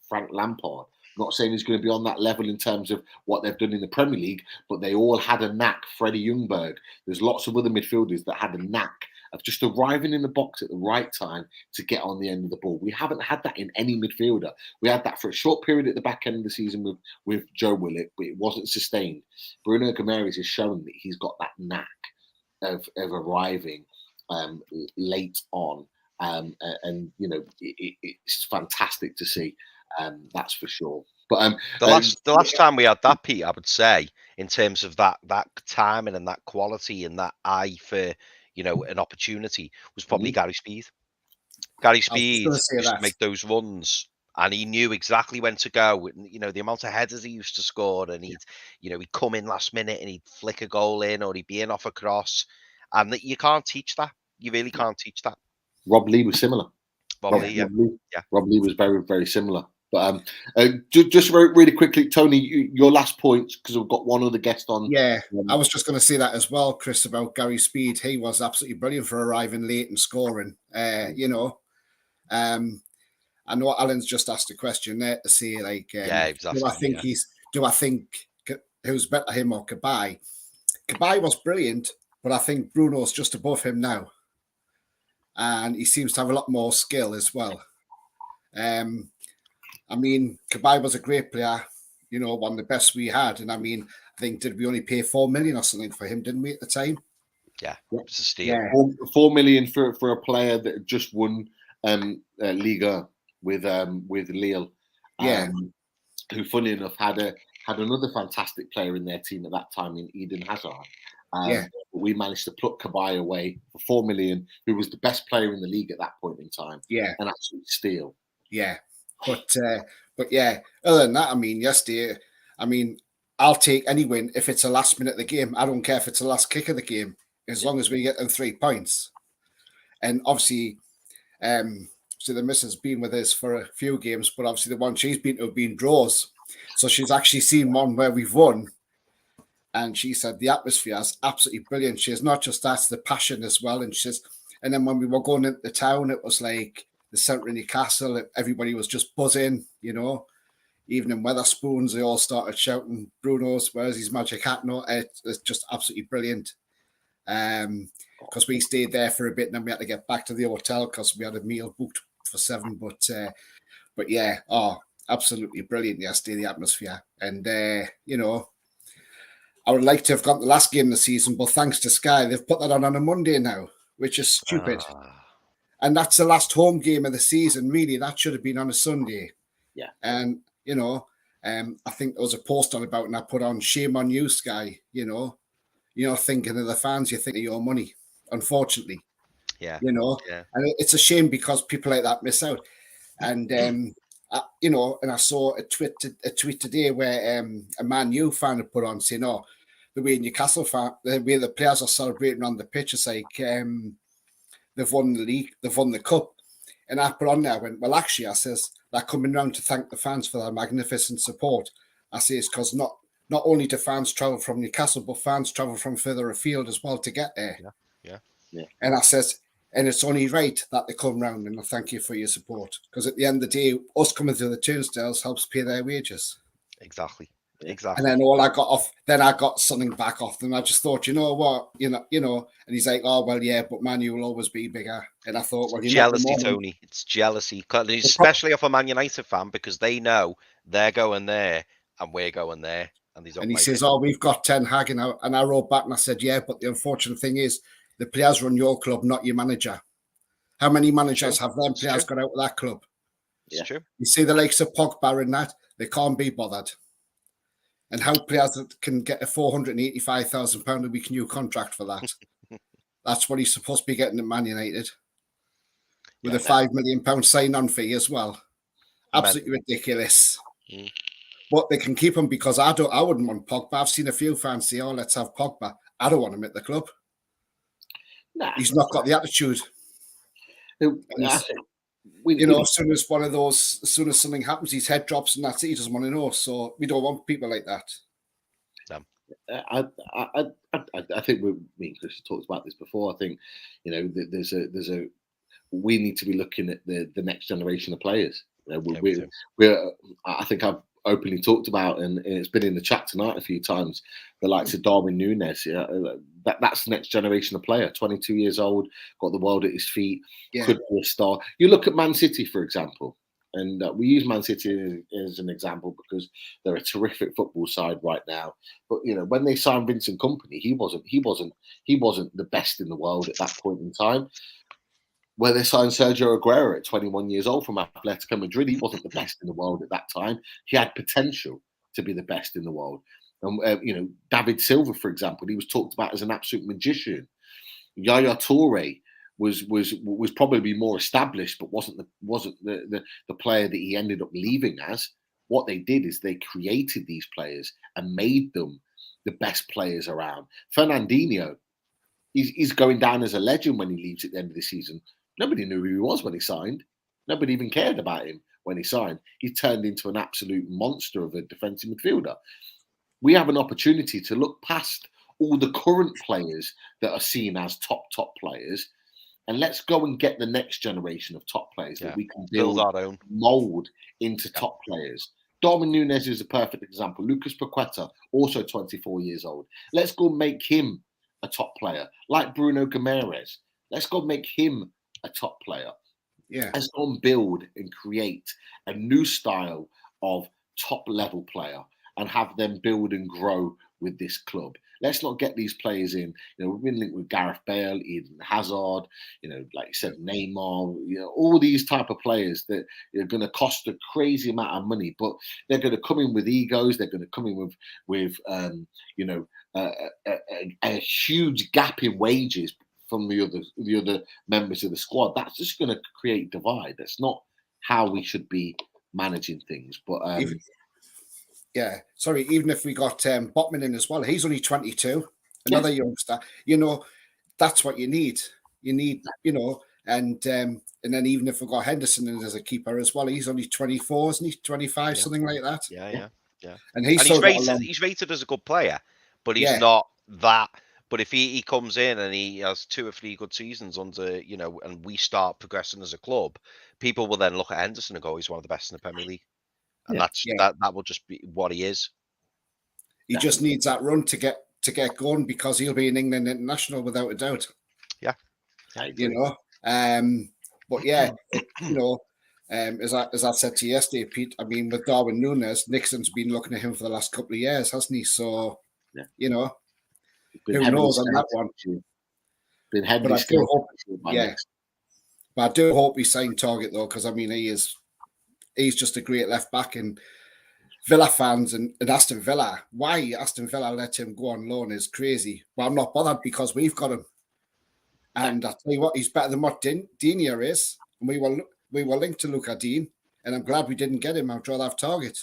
Frank Lampard. I'm not saying he's going to be on that level in terms of what they've done in the Premier League, but they all had a knack. Freddie Ljungberg. There's lots of other midfielders that had a knack of just arriving in the box at the right time to get on the end of the ball. We haven't had that in any midfielder. We had that for a short period at the back end of the season with Joe Willett, but it wasn't sustained. Bruno Camares has shown that he's got that knack of arriving late on, and it's fantastic to see. That's for sure. But the last time we had that, Pete, I would say, in terms of that timing and that quality and that eye for an opportunity, was probably Gary Speed. Gary Speed used to make those runs, and he knew exactly when to go. The amount of headers he used to score, and he'd come in last minute and he'd flick a goal in, or he'd be in off a cross, and you can't teach that. You really can't teach that. Rob Lee was similar. Rob Lee was very, very similar. But just really quickly, Tony, your last point, because we've got one other guest on. Yeah, I was just going to say that as well, Chris, about Gary Speed. He was absolutely brilliant for arriving late and scoring. I know Alan's just asked a question there to say, like, do I think who's better, him or Cabaye? Cabaye was brilliant, but I think Bruno's just above him now. And he seems to have a lot more skill as well. I mean, Cabaye was a great player, one of the best we had. And I mean, I think, did we only pay 4 million or something for him, didn't we, at the time? Yeah, it was a steal. Yeah. 4 million for a player that just won Liga with Lille. Who, funny enough, had another fantastic player in their team at that time in Eden Hazard. We managed to pluck Cabaye away for 4 million, who was the best player in the league at that point in time. Yeah, an absolute steal. Yeah, but yeah. Other than that, I mean, yesterday, I mean, I'll take any win if it's a last minute of the game. I don't care if it's the last kick of the game, as long as we get them 3 points. And obviously, so the missus has been with us for a few games, but obviously the one she's been to have been draws. So she's actually seen one where we've won. And she said the atmosphere is absolutely brilliant. She has not just that's the passion as well. And and then when we were going into the town, it was like the centre of Newcastle, everybody was just buzzing, Even in Wetherspoons, they all started shouting, Bruno's, where's his magic hat? No, it's just absolutely brilliant. Because we stayed there for a bit and then we had to get back to the hotel because we had a meal booked for 7. But yeah, absolutely brilliant yesterday, the atmosphere. And, I would like to have got the last game of the season, but thanks to Sky, they've put that on a Monday now, which is stupid. And that's the last home game of the season. Really, that should have been on a Sunday. Yeah. And, I think there was a post on about, and I put on, shame on you, Sky, thinking of the fans, you think of your money, unfortunately. Yeah. And it's a shame because people like that miss out. And, and I saw a tweet today where a Man U fan had put on saying, the way Newcastle fan, the way the players are celebrating on the pitch, it's like they've won the league, they've won the cup. And I put on there, I went, well, actually, I says, they're coming round to thank the fans for their magnificent support. I say it's because not only do fans travel from Newcastle, but fans travel from further afield as well to get there. Yeah. And I says, and it's only right that they come round and I thank you for your support. Because at the end of the day, us coming through the turnstiles helps pay their wages. Exactly. And then all I got off, then I got something back off them. I just thought, you know what, and he's like, oh, well, yeah, but Man U will always be bigger. And I thought, well, jealousy, Tony. It's jealousy, especially of a Man United fan, because they know they're going there and we're going there. And he says, we've got Ten Hag. And I wrote back and I said, yeah, but the unfortunate thing is the players run your club, not your manager. How many managers have them players got out of that club? It's true. You see the likes of Pogba and that, they can't be bothered. And how players can get a £485,000 a week new contract for that? That's what he's supposed to be getting at Man United. With a £5 million sign-on fee as well. Absolutely ridiculous. But they can keep him because I wouldn't want Pogba. I've seen a few fans say, let's have Pogba. I don't want him at the club. Nah, he's not got the attitude. As soon as as soon as something happens, his head drops and that's it. He doesn't want to know. So we don't want people like that. I think me and Chris talked about this before. I think we need to be looking at the next generation of players. I think I've openly talked about, and it's been in the chat tonight a few times, the likes of Darwin Núñez. That's the next generation of player, 22 years old, got the world at his feet, could be a star. You look at Man City, for example, and we use Man City as an example because they're a terrific football side right now. But when they signed Vincent Kompany, he wasn't the best in the world at that point in time. Where they signed Sergio Aguero at 21 years old from Atletico Madrid, he wasn't the best in the world at that time. He had potential to be the best in the world. And David Silva, for example, he was talked about as an absolute magician. Yaya Toure was probably more established, but wasn't the player that he ended up leaving as. What they did is they created these players and made them the best players around. Fernandinho, he's going down as a legend when he leaves at the end of the season. Nobody knew who he was when he signed. Nobody even cared about him. when he signed. He turned into an absolute monster of a defensive midfielder. We have an opportunity to look past all the current players that are seen as top players, and let's go and get the next generation of top players that we can build our own, mold into top players. Darwin Núñez is a perfect example. Lucas Paqueta, also 24 years old. Let's go make him a top player, like Bruno Camares. Let's go make him a top player. Yeah. Let's go and build and create a new style of top level player and have them build and grow with this club. Let's not get these players in. We've been linked with Gareth Bale, Eden Hazard, like you said, Neymar, all these type of players that are going to cost a crazy amount of money, but they're going to come in with egos. They're going to come in with a huge gap in wages from the other members of the squad. That's just going to create divide. That's not how we should be managing things. But even if we got Botman in as well, he's only 22, another youngster. That's what you need. You need, and then even if we got Henderson in as a keeper as well, he's only 24, isn't he? 25, something like that. Yeah. And he's rated as a good player, but he's not that. But if he comes in and he has 2 or 3 good seasons under, and we start progressing as a club, people will then look at Henderson and go, he's one of the best in the Premier League. And that will just be what he is. He just needs that run to get going, because he'll be an England international without a doubt. Yeah. But as I said to you yesterday, Pete, I mean, with Darwin Núñez, Nixon's been looking at him for the last couple of years, hasn't he? So, who knows on that one? But I do hope, but I do hope we sign Target though, because I mean he's just a great left back, and Villa fans and Aston Villa, why Aston Villa let him go on loan is crazy. Well, I'm not bothered because we've got him, and I tell you what, he's better than what Digne is, and we were linked to Luca Digne, and I'm glad we didn't get him. I'd rather have Target.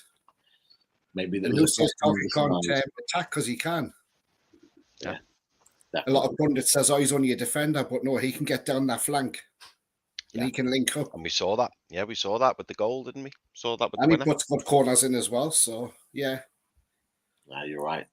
Maybe who says Target can't attack because he can. Yeah, a lot of pundits says, he's only a defender, but no, he can get down that flank. And he can link up. And we saw that. Yeah, we saw that with the goal, didn't we? Saw that with and the winner. He puts good corners in as well, so yeah. No, you're right.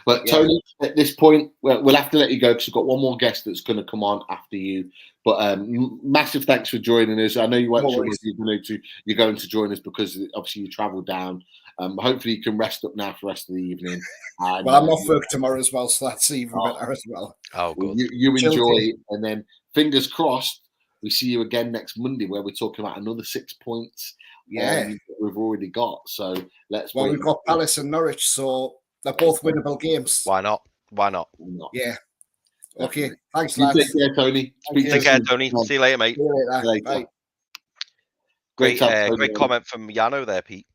But Tony, at this point, we'll have to let you go because we've got one more guest that's going to come on after you. But massive thanks for joining us. I know you weren't sure if you're going to join us because obviously you travelled down. Hopefully you can rest up now for the rest of the evening. And, well, I'm off work tomorrow as well, so that's even better as well. Oh, good. You enjoy, and then fingers crossed, we see you again next Monday where we're talking about another 6 points. Yeah, we've already got. So let's. Well, we've got Palace and Norwich, so they're both winnable games. Why not? Yeah. Okay. Thanks, lads. Take care, Tony. Take care, Tony. See you later, mate. See you later. Bye. Great comment from Yano there, Pete.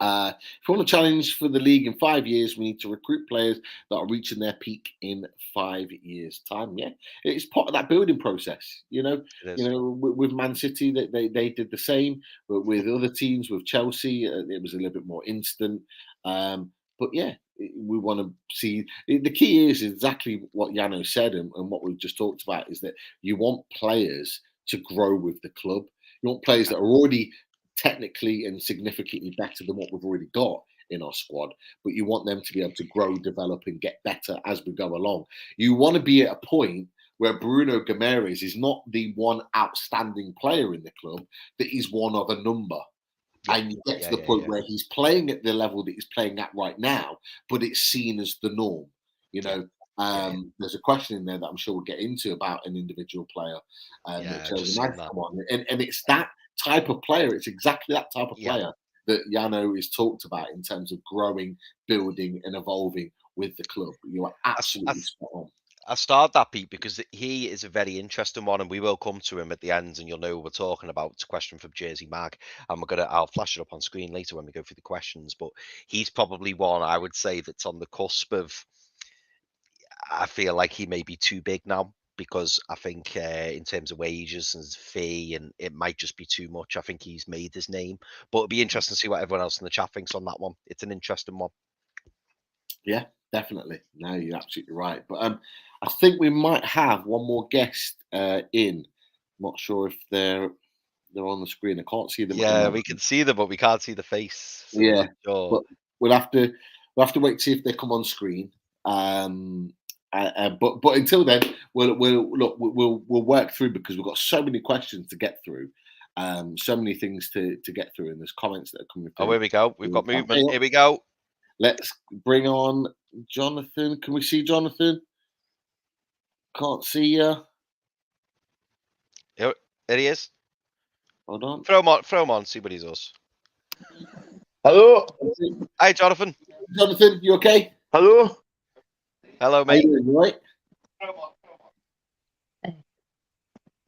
If you want to challenge for the league in 5 years, we need to recruit players that are reaching their peak in 5 years' time. Yeah, it's part of that building process. With Man City, they did the same, but with other teams, with Chelsea, it was a little bit more instant. But yeah, we want to see. The key is exactly what Yano said, and what we've just talked about is that you want players to grow with the club. You want players that are already technically and significantly better than what we've already got in our squad, but you want them to be able to grow, develop, and get better as we go along. You want to be at a point where Bruno Camares is not the one outstanding player in the club, that he's one of a number. And you get to the point where he's playing at the level that he's playing at right now, but it's seen as the norm. There's a question in there that I'm sure we'll get into about an individual player that chose a come on. And it's that type of player. It's exactly that type of player that Yano is talked about in terms of growing, building, and evolving with the club. You are absolutely spot on. I started that, Pete, because he is a very interesting one, and we will come to him at the end, and you'll know what we're talking about. It's a question from Jersey Mag, and I'll flash it up on screen later when we go through the questions. But he's probably one I would say that's on the cusp of. I feel like he may be too big now, because I think in terms of wages and fee, and it might just be too much. I think he's made his name, but it'll be interesting to see what everyone else in the chat thinks on that one. It's an interesting one. Yeah, definitely. No, you're absolutely right. But I think we might have one more guest in. Not sure if they're They're on the screen. I can't see them. Yeah, we can see them, but we can't see the face. So Yeah, sure. but we'll have to wait to see if they come on screen. But until then, we'll work through, because we've got so many questions to get through, so many things to get through, and there's comments that are coming through. Oh, here we go. We've got movement. Here we go. Let's bring on Jonathan. Can we see Jonathan? Can't see you. Here he is. Hold on. Throw him on. See what he does. Hello. Hi, Jonathan. Jonathan, you okay? Hello. Hello, How you mate. doing, you right?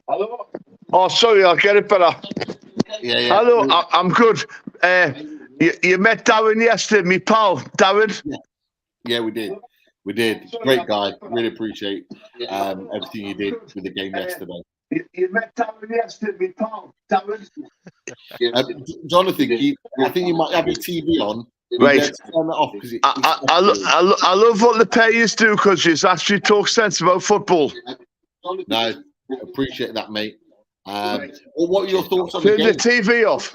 Hello. Oh, sorry, I'll get it better. Yeah. Hello, I'm good. You met Darren yesterday, me pal, Darren. Yeah, we did. Great guy. Really appreciate everything you did with the game yesterday. You met Darren yesterday, me pal, Darren. Jonathan, I think you might have your TV on. Right. Turn that off, I love what the players do, because you actually talk sense about football. No, appreciate that, mate. Well, what are your thoughts on Turn the the game? TV off.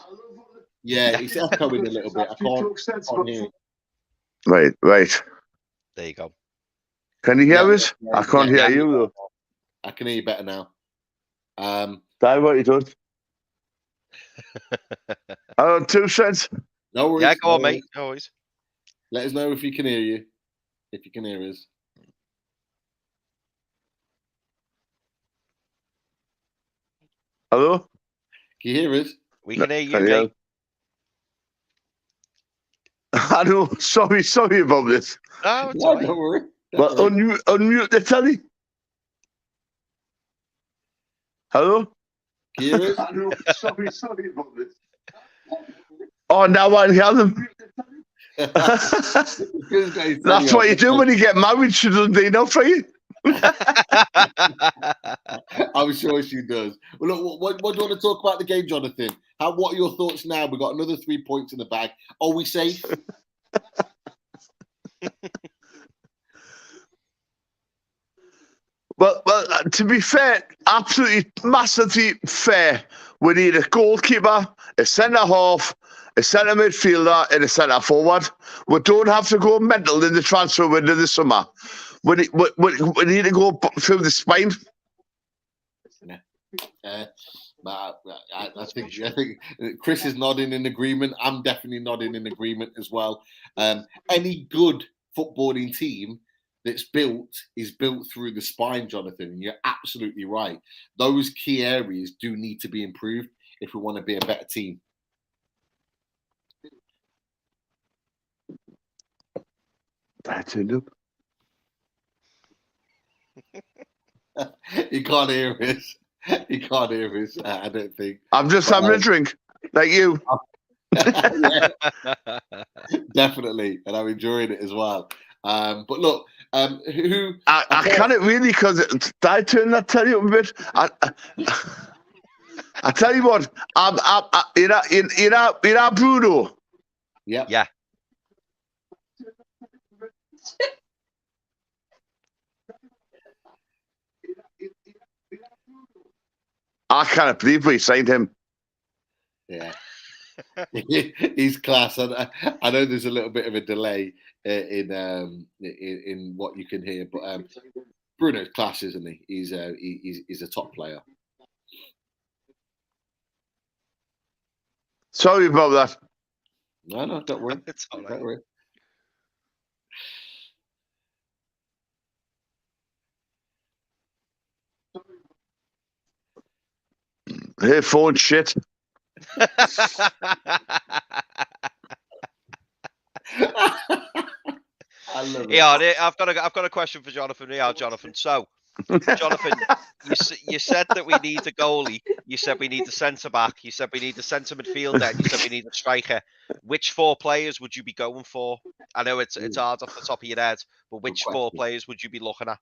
Yeah, it's echoing a little bit. I can't hear it. Right. There you go. Can you hear Yeah, us? I can't hear you, though. I can hear you better now. Darren, what you doing? 2 cents. No worries. Yeah, go on, mate. No worries. Let us know if you can hear you. If you can hear us. Hello? Can you hear us? We can hear you, Can mate. I know. Sorry about this. No, it's No, all right. don't worry. Well, unmute the telly. Hello? Can you hear us? I know. Sorry about this. Oh, now I hear them. That's what you do when you get married. She doesn't do enough for you. I'm sure she does. Well, look, what do you want to talk about the game, Jonathan? What are your thoughts now? We've got another 3 points in the bag. Are we safe? Well, to be fair, absolutely massively fair. We need a goalkeeper, a centre half, a centre midfielder, and a centre forward. We don't have to go mental in the transfer window this summer. We need to go through the spine. I think Chris is nodding in agreement. I'm definitely nodding in agreement as well. Any good footballing team that's built is built through the spine, Jonathan. And you're absolutely right. Those key areas do need to be improved if we want to be a better team. You can't hear us. You can't hear us. I don't think. I'm just having a drink, like you. Yeah, definitely, and I'm enjoying it as well. But look, who I can't really, because did I turn that telly up a bit? I tell you what, you know Bruno. Yeah. Yeah. I can't believe we signed him. Yeah. He's class. I know there's a little bit of a delay in what you can hear, but Bruno's class, isn't he? He's a top player. Sorry about that. No, don't worry. It's all right. Don't worry. Hey, phone shit. I love it. Yeah, I've got a question for Jonathan. Yeah, Jonathan. So, Jonathan, you said that we need a goalie. You said we need a centre back. You said we need a centre midfielder. And you said we need a striker. Which 4 players would you be going for? I know it's hard off the top of your head, but which 4 players would you be looking at?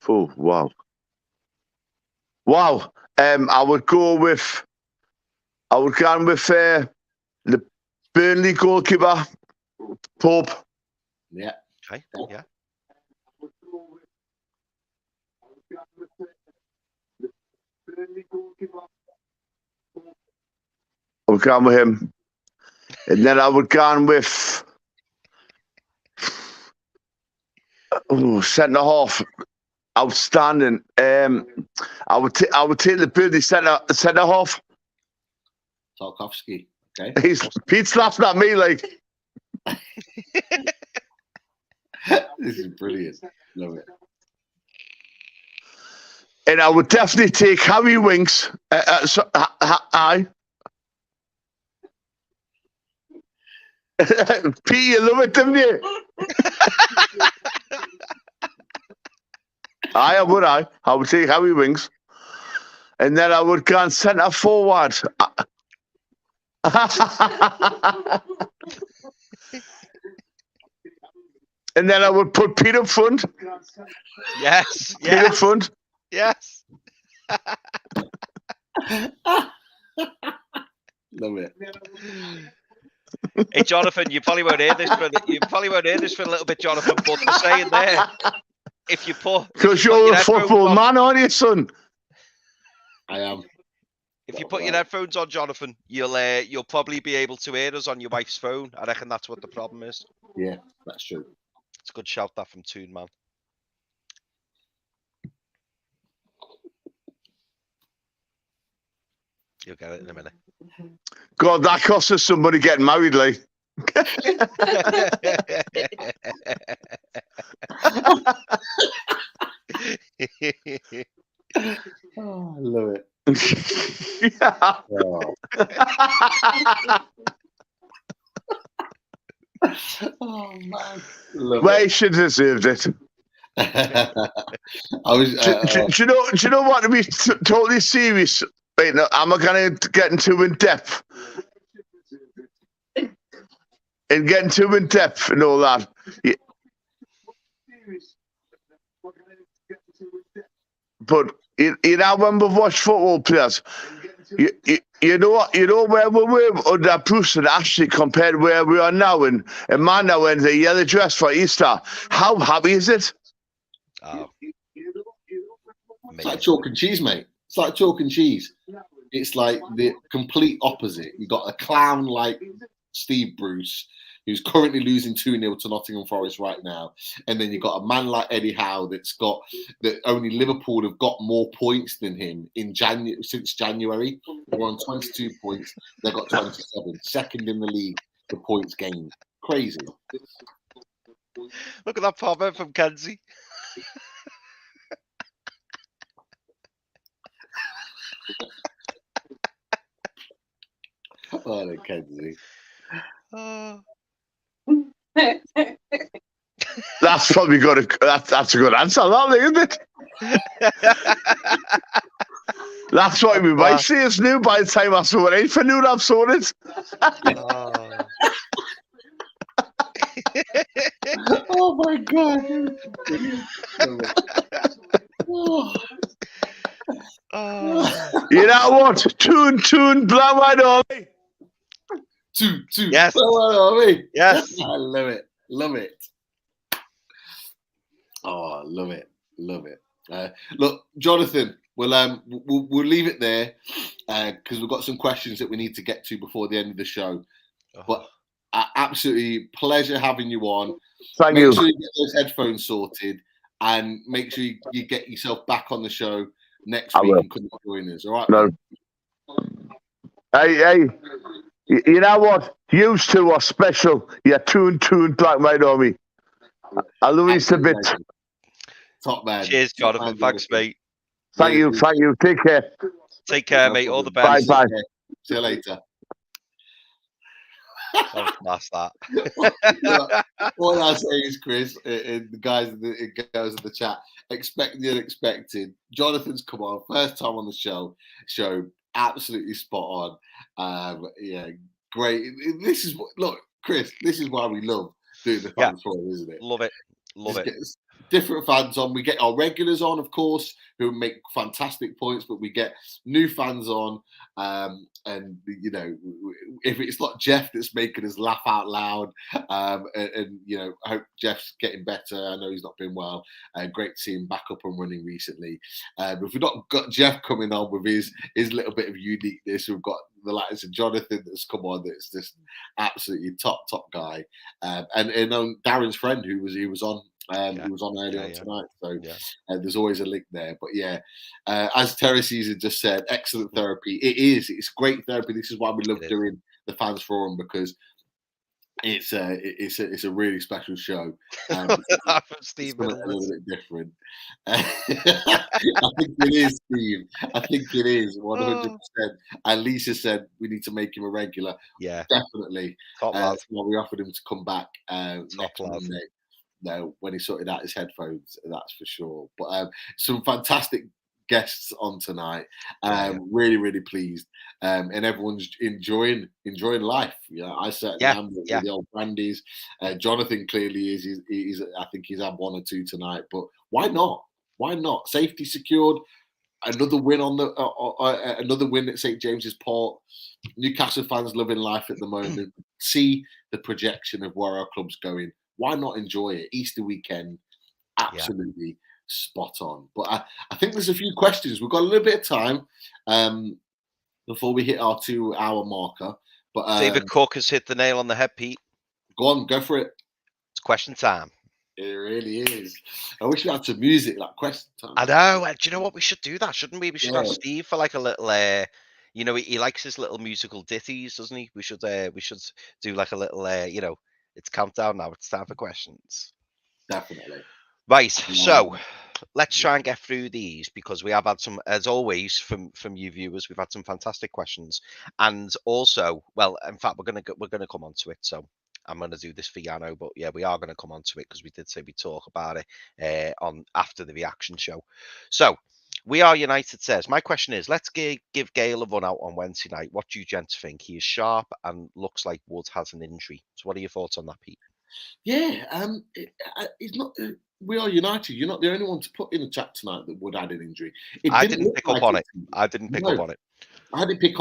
Oh, wow. Wow. I would go with the Burnley goalkeeper, Pope. Yeah. Okay. Yeah. I would go with him. And then I would go with centre half. Outstanding. I would take the Burnley centre half. Tarkovsky. Okay. Pete's laughing at me like. This is brilliant. Love it. And I would definitely take Harry Winks. Aye. Pete, you love it, didn't you? I would take Harry Winks. And then I would go and centre forward. And then I would put Pete up front. Yes. Pete up front. Yes. Love it. Hey, Jonathan, you probably won't hear this for a little bit, Jonathan. But we're saying there, if you put because you're a football man, aren't you, son? I am. If you put your headphones on, Jonathan, you'll probably be able to hear us on your wife's phone. I reckon that's what the problem is. Yeah, that's true. It's a good shout that from Toon Man. You'll get it in a minute. God, that costs us somebody getting married, like. Oh, I love it. Yeah. Oh man, well, he should have deserved it. I was. Do you know what? To be totally serious, right now, am I going to get too in depth? And getting too in depth and all that. Yeah. But you know, when we've watched football players, you know where we were under Bruce and Ashley compared to where we are now, and man now in the yellow dress for Easter. How happy is it? It's like chalk and cheese, mate. It's like chalk and cheese. It's like the complete opposite. You got a clown like Steve Bruce, who's currently losing 2-0 to Nottingham Forest right now. And then you've got a man like Eddie Howe that only Liverpool have got more points than him since January. They're on 22 points. They've got 27. Second in the league for points gained. Crazy. Look at that comment from Kenzie. Oh, the Kenzie. That's probably that's a good answer, isn't it? That's what we might see us new by the time I saw it. For noon, I've saw it. Oh my god. You know what? Tune, blow my door. Two. Yes. Yes. I love it. Love it. Oh, love it. Look, Jonathan, we'll leave it there because we've got some questions that we need to get to before the end of the show. But absolutely pleasure having you on. Thank you. Make sure you get those headphones sorted and make sure you get yourself back on the show next week and come join us. All right? No. Hey. You know what? You two are special. You're Toon Black Mate Army. I love you a bit. Top man. Cheers, Jonathan. Thanks, mate. Thank you. Take care. Take care, mate. All the best. Bye. See you later. That's that. What I say is, Chris, and the guys in the chat, expect the unexpected. Jonathan's come on, first time on the show, absolutely spot on. Yeah, great. This is Chris. This is why we love doing the fun floor, isn't it? Love it. Love it. Different fans on. We get our regulars on, of course, who make fantastic points, but we get new fans on. And you know, if it's not Jeff that's making us laugh out loud, and you know, I hope Jeff's getting better. I know he's not been well. Great to see him back up and running recently. But if we've not got Jeff coming on with his little bit of uniqueness, we've got the likes of Jonathan that's come on. That's just absolutely top guy. And Darren's friend who was on. He was on earlier on tonight, so there's always a link there. But yeah, as Terry Caesar just said, excellent therapy. It's great therapy. This is why we love doing the Fans Forum, because it's a really special show. Steve, a little bit different. I think it is, Steve. I think it is 100%. And Lisa said we need to make him a regular. Yeah, definitely. Top well, we offered him to come back next lad. Monday. No, when he sorted out his headphones, that's for sure. But some fantastic guests on tonight. Really, really pleased. And everyone's enjoying life. You know, I certainly am with the old brandies. Jonathan clearly is. He's I think he's had one or two tonight. But why not? Why not? Safety secured. Another win on the another win at St James's Port. Newcastle fans loving life at the moment. See the projection of where our club's going. Why not enjoy it? Easter weekend, absolutely spot on. But I think there's a few questions. We've got a little bit of time before we hit our 2-hour marker. But David Cook has hit the nail on the head, Pete. Go on, go for it. It's question time. It really is. I wish we had some music like question time. I know. Do you know what? We should do that, shouldn't we? We should have Steve for like a little. You know, he likes his little musical ditties, doesn't he? We should do like a little. You know. It's countdown now. It's time for questions. Definitely. Right. So let's try and get through these, because we have had some, as always, from you viewers, we've had some fantastic questions. And also, well, in fact, we're gonna come on to it. So I'm gonna do this for Yano, but yeah, we are gonna come on to it because we did say we talk about it on after the reaction show. So We Are United says, my question is, let's give Gale a run out on Wednesday night. What do you gents think? He is sharp and looks like Wood has an injury. So what are your thoughts on that, Pete? Yeah, it's not. We Are United. You're not the only one to put in the chat tonight that Wood had an injury. I didn't pick up on it. I didn't pick up on it. I didn't pick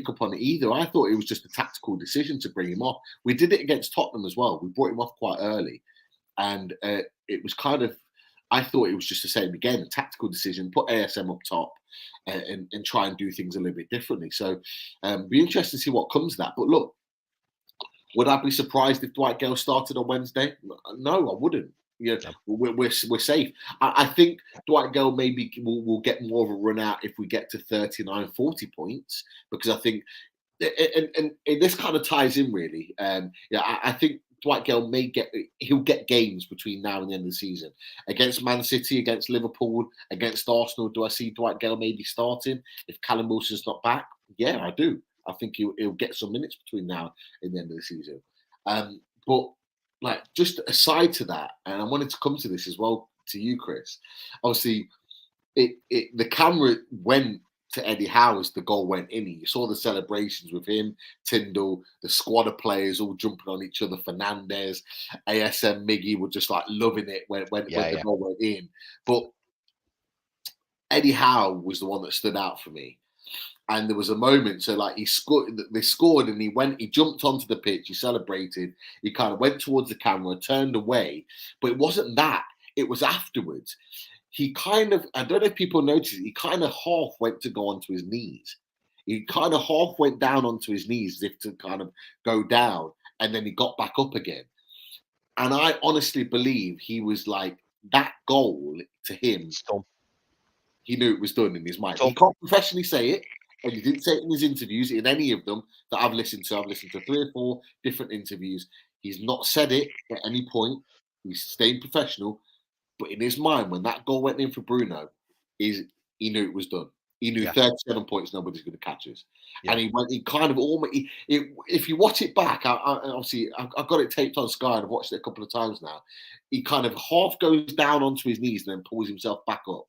up on it either. I thought it was just a tactical decision to bring him off. We did it against Tottenham as well. We brought him off quite early, and it was kind of. I thought it was just the same again, a tactical decision, put ASM up top and try and do things a little bit differently. So be interested to see what comes of that. But look, would I be surprised if Dwight Gale started on Wednesday? No, I wouldn't. You know, we're safe. I think Dwight Gale maybe will get more of a run out if we get to 39, 40 points, because I think, and this kind of ties in really. I think Dwight Gale he'll get games between now and the end of the season. Against Man City, against Liverpool, against Arsenal, do I see Dwight Gale maybe starting? If Callum Wilson's not back, yeah, I do. I think he'll get some minutes between now and the end of the season. But like, just aside to that, and I wanted to come to this as well to you, Chris. Obviously, the camera went to Eddie Howe as the goal went in. You saw the celebrations with him, Tyndall, the squad of players all jumping on each other. Fernandez, ASM, Miggy were just like loving it when the goal went in. But Eddie Howe was the one that stood out for me. And there was a moment, so like they scored and he jumped onto the pitch, he celebrated, he kind of went towards the camera, turned away, but it wasn't that, it was afterwards. He kind of, I don't know if people noticed, he kind of half went to go onto his knees. He kind of half went down onto his knees as if to kind of go down, and then he got back up again. And I honestly believe he was like, that goal to him, he knew it was done in his mind. He can't professionally say it, and he didn't say it in his interviews, in any of them that I've listened to. I've listened to 3 or 4 different interviews. He's not said it at any point. He's staying professional. But in his mind, when that goal went in for Bruno, he knew it was done. He knew 37 points, nobody's going to catch us. Yeah. And he kind of almost, if you watch it back, obviously I've got it taped on Sky and I've watched it a couple of times now. He kind of half goes down onto his knees and then pulls himself back up.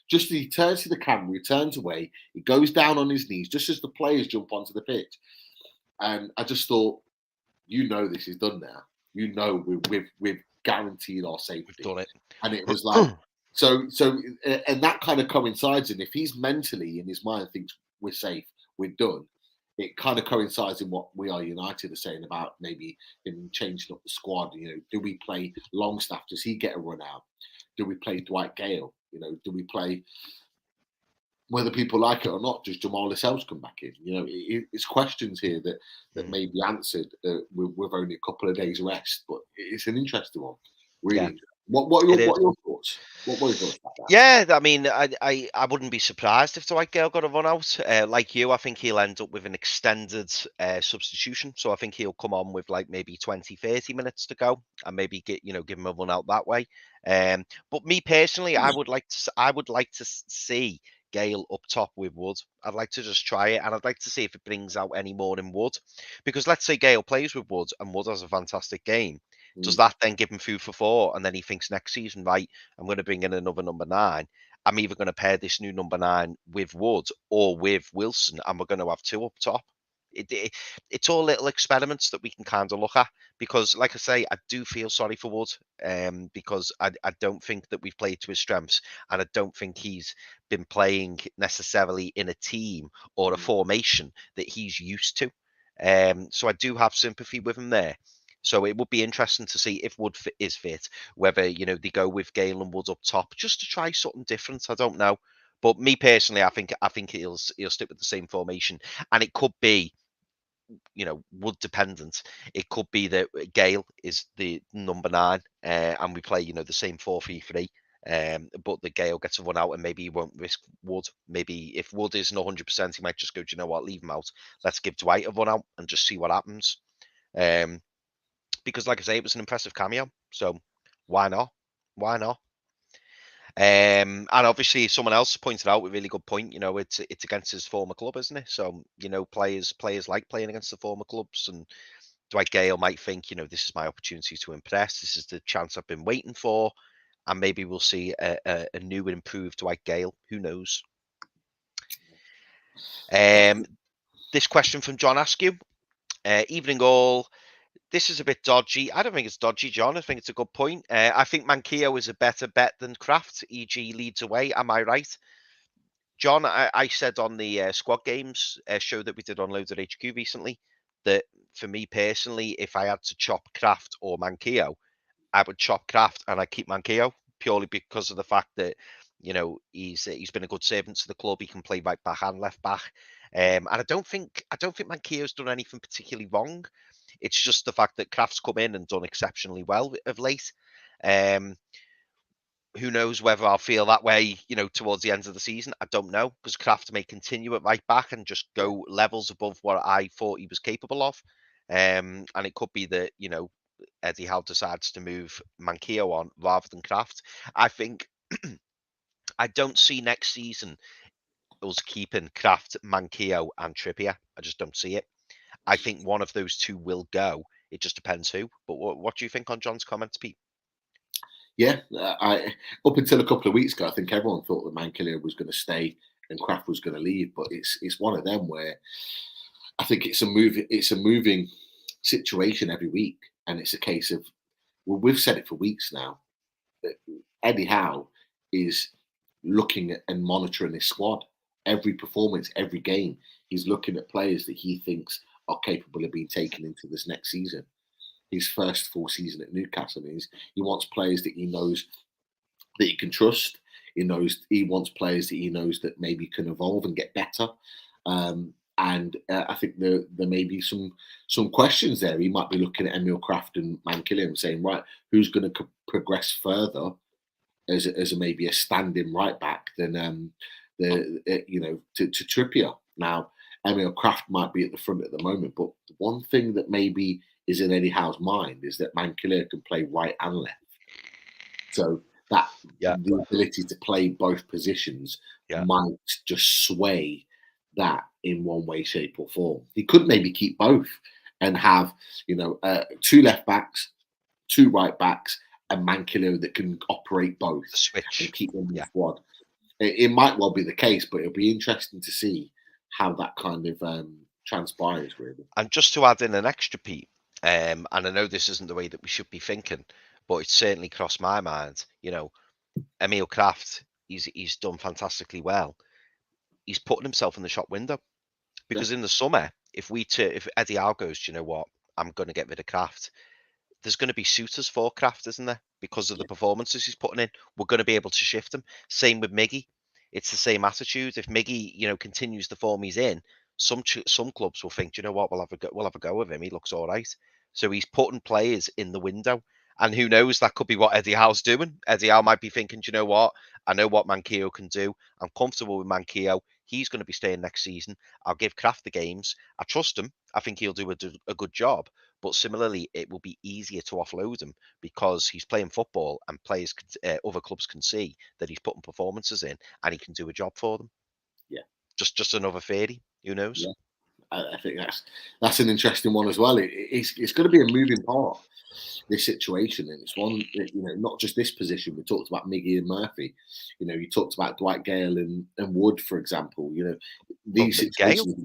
Just as he turns to the camera, he turns away, he goes down on his knees, just as the players jump onto the pitch. And I just thought, this is done now. With guaranteed our We've safety. done it. And it was like, and that kind of coincides. And if he's mentally in his mind thinks we're safe, we're done, it kind of coincides in what We Are United are saying about maybe him changing up the squad. You know, do we play Longstaff? Does he get a run out? Do we play Dwight Gale? You know, do we play, whether people like it or not, does Jamal Lascelles come back in? You know, it's questions here that may be answered with only a couple of days rest, but it's an interesting one, really. Yeah. What are your thoughts? What were your thoughts about that? Yeah, I mean, I wouldn't be surprised if Dwight Gale got a run out. Like you, I think he'll end up with an extended substitution. So I think he'll come on with like maybe 20, 30 minutes to go, and maybe give him a run out that way. But me personally, I would like to see Gale up top with Wood. I'd like to just try it, and I'd like to see if it brings out any more in Wood. Because let's say Gale plays with Wood, and Wood has a fantastic game. Does that then give him food for thought? And then he thinks next season, right, I'm going to bring in another number 9. I'm either going to pair this new number 9 with Wood or with Wilson, and we're going to have 2 up top. It's all little experiments that we can kind of look at, because, like I say, I do feel sorry for Wood, because I don't think that we've played to his strengths, and I don't think he's been playing necessarily in a team or a formation that he's used to. So I do have sympathy with him there. So it would be interesting to see if Wood is fit, whether, you know, they go with Gale and Wood up top just to try something different. I don't know. But me personally, I think he'll stick with the same formation. And it could be, you know, Wood dependent. It could be that Gale is the number 9, and we play, you know, the same 4-3-3. But the Gale gets a run out, and maybe he won't risk Wood. Maybe if Wood isn't 100%, he might just go, do you know what, leave him out. Let's give Dwight a run out and just see what happens. Because, like I say, it was an impressive cameo. So why not? Why not? And obviously, someone else pointed out a really good point. You know, it's against his former club, isn't it? So, you know, players like playing against the former clubs. And Dwight Gale might think, you know, this is my opportunity to impress. This is the chance I've been waiting for. And maybe we'll see a new and improved Dwight Gale. Who knows? This question from John Askew. Evening all. This is a bit dodgy. I don't think it's dodgy, John. I think it's a good point. I think Manquillo is a better bet than Kraft, e.g. leads away. Am I right? John, I said on the Squad Games show that we did on Loaded HQ recently that for me personally, if I had to chop Kraft or Manquillo, I would chop Kraft and I'd keep Manquillo purely because of the fact that, you know, he's been a good servant to the club. He can play right back and left back. And I don't think Manquillo's done anything particularly wrong. It's just the fact that Kraft's come in and done exceptionally well of late. Who knows whether I'll feel that way, you know, towards the end of the season. I don't know, because Kraft may continue at right back and just go levels above what I thought he was capable of. And it could be that, you know, Eddie Howe decides to move Manquillo on rather than Kraft. I think I don't see next season us keeping Kraft, Manquillo and Trippier. I just don't see it. I think one of those two will go. It just depends who. But what do you think on John's comments, Pete? Yeah, up until a couple of weeks ago, I think everyone thought that Manquillo was going to stay and Kraft was going to leave. But it's one of them where I think it's a moving situation every week, and it's a case of, well, we've said it for weeks now, that Eddie Howe is looking at and monitoring his squad. Every performance, every game, he's looking at players that he thinks are capable of being taken into this next season. His first full season at Newcastle is he wants players that he knows that he can trust. He wants players that he knows that maybe can evolve and get better. And I think there may be some questions there. He might be looking at Emil Kraft and Manquillo and saying, right, who's going to progress further as maybe a standing right back than to Trippier. Now, Emil Kraft might be at the front at the moment, but one thing that maybe is in Eddie Howe's mind is that Manquillo can play right and left. So that the ability to play both positions might just sway that in one way, shape, or form. He could maybe keep both and have, 2 left backs, 2 right backs, and Manquillo that can operate both switch and keep them in the squad. It might well be the case, but it'll be interesting to see how that kind of transpires, really. And just to add in an extra, Pete, and I know this isn't the way that we should be thinking, but it's certainly crossed my mind. You know, Emil Kraft, he's done fantastically well. He's putting himself in the shop window because in the summer, if Eddie Howe goes, do you know what? I'm going to get rid of Kraft. There's going to be suitors for Kraft, isn't there? Because of the performances he's putting in, we're going to be able to shift him. Same with Miggy. It's the same attitude. If Miggy, you know, continues the form he's in, some clubs will think, do you know what? We'll have a go with him. He looks all right. So he's putting players in the window. And who knows, that could be what Eddie Howe's doing. Eddie Howe might be thinking, do you know what? I know what Manquillo can do. I'm comfortable with Manquillo. He's going to be staying next season. I'll give Kraft the games. I trust him. I think he'll do a good job. But similarly, it will be easier to offload him because he's playing football and other clubs can see that he's putting performances in and he can do a job for them. Yeah. Just another theory. Who knows? Yeah. I think that's an interesting one as well. It's going to be a moving part, this situation, and it's one that, you know, not just this position. We talked about Miggy and Murphy. You know, you talked about Dwight Gale and Wood, for example. You know, these situations.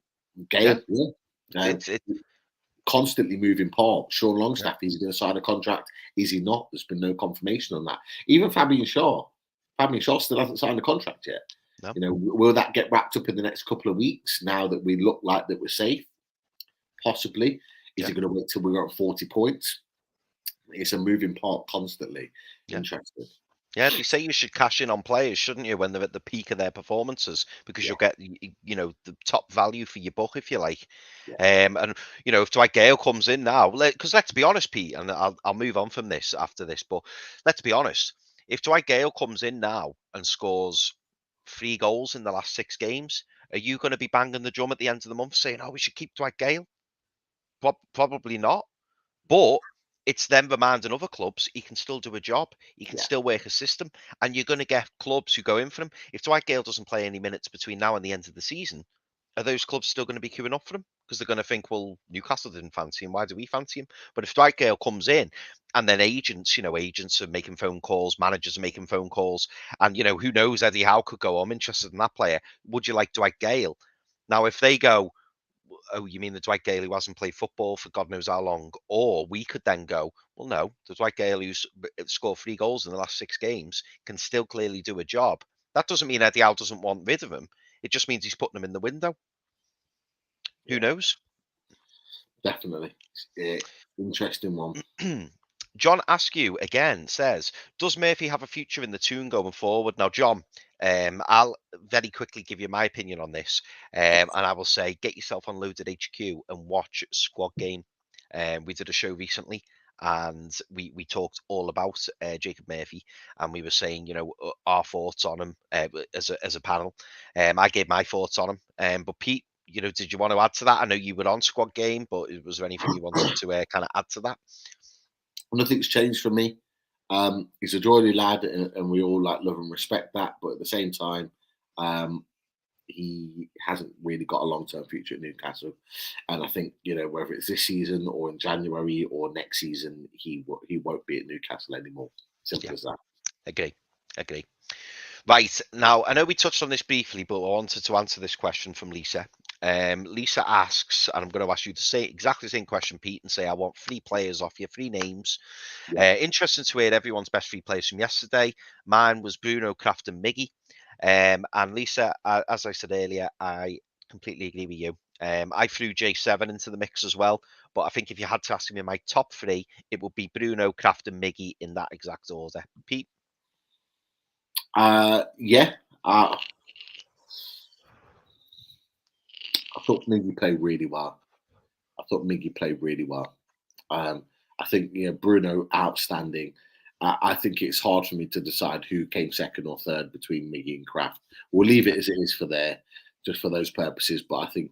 Gale, yeah. Constantly moving part. Sean Longstaff, is he going to sign a contract? Is he not? There's been no confirmation on that. Even Fabian Shaw still hasn't signed a contract yet. No. You know, will that get wrapped up in the next couple of weeks now that we look like that we're safe? Possibly. Is it going to wait till we're at 40 points? It's a moving part constantly. Interested. Yeah, they say you should cash in on players, shouldn't you, when they're at the peak of their performances, because you'll get, you know, the top value for your buck, if you like. And you know, if Dwight Gale comes in now, because let's be honest, Pete, and I'll move on from this after this, but let's be honest, if Dwight Gale comes in now and scores 3 goals in the last 6 games, are you going to be banging the drum at the end of the month saying, "Oh, we should keep Dwight Gale"? Probably not, but it's then reminding other clubs he can still do a job. He can still work a system. And you're going to get clubs who go in for him. If Dwight Gale doesn't play any minutes between now and the end of the season, are those clubs still going to be queuing up for him? Because they're going to think, well, Newcastle didn't fancy him. Why do we fancy him? But if Dwight Gale comes in and then agents are making phone calls, managers are making phone calls, and, you know, who knows, Eddie Howe could go, I'm interested in that player. Would you like Dwight Gale? Now, if they go, oh, you mean the Dwight Gale who hasn't played football for God knows how long? Or we could then go, well, no, the Dwight Gale who's scored 3 goals in the last 6 games can still clearly do a job. That doesn't mean Eddie Howe doesn't want rid of him. It just means he's putting him in the window. Who knows? Definitely. Interesting one. John Askew again says, does Murphy have a future in the Toon going forward? Now, John, I'll very quickly give you my opinion on this. And I will say, get yourself on Loaded HQ and watch Squad Game. We did a show recently and we talked all about Jacob Murphy, and we were saying, you know, our thoughts on him as a panel. I gave my thoughts on him. But Pete, you know, did you want to add to that? I know you were on Squad Game, but was there anything you wanted to kind of add to that? Nothing's changed for me. He's a jolly lad, and we all love and respect that. But at the same time, he hasn't really got a long-term future at Newcastle. And I think, you know, whether it's this season or in January or next season, he won't be at Newcastle anymore. Simple as that. Agree. Right, now, I know we touched on this briefly, but I wanted to answer this question from Lisa. Lisa asks, and I'm going to ask you to say exactly the same question, Pete, and say, I want 3 players off you, 3 names. Interesting to hear everyone's best 3 players from yesterday. Mine was Bruno, Kraft, and Miggy. And Lisa, as I said earlier, I completely agree with you. I threw J7 into the mix as well, but I think if you had to ask me my top 3, it would be Bruno, Kraft, and Miggy in that exact order. Pete? I thought Miggy played really well. I think, you know, Bruno, outstanding. I think it's hard for me to decide who came second or third between Miggy and Kraft. We'll leave it as it is just for those purposes. But I think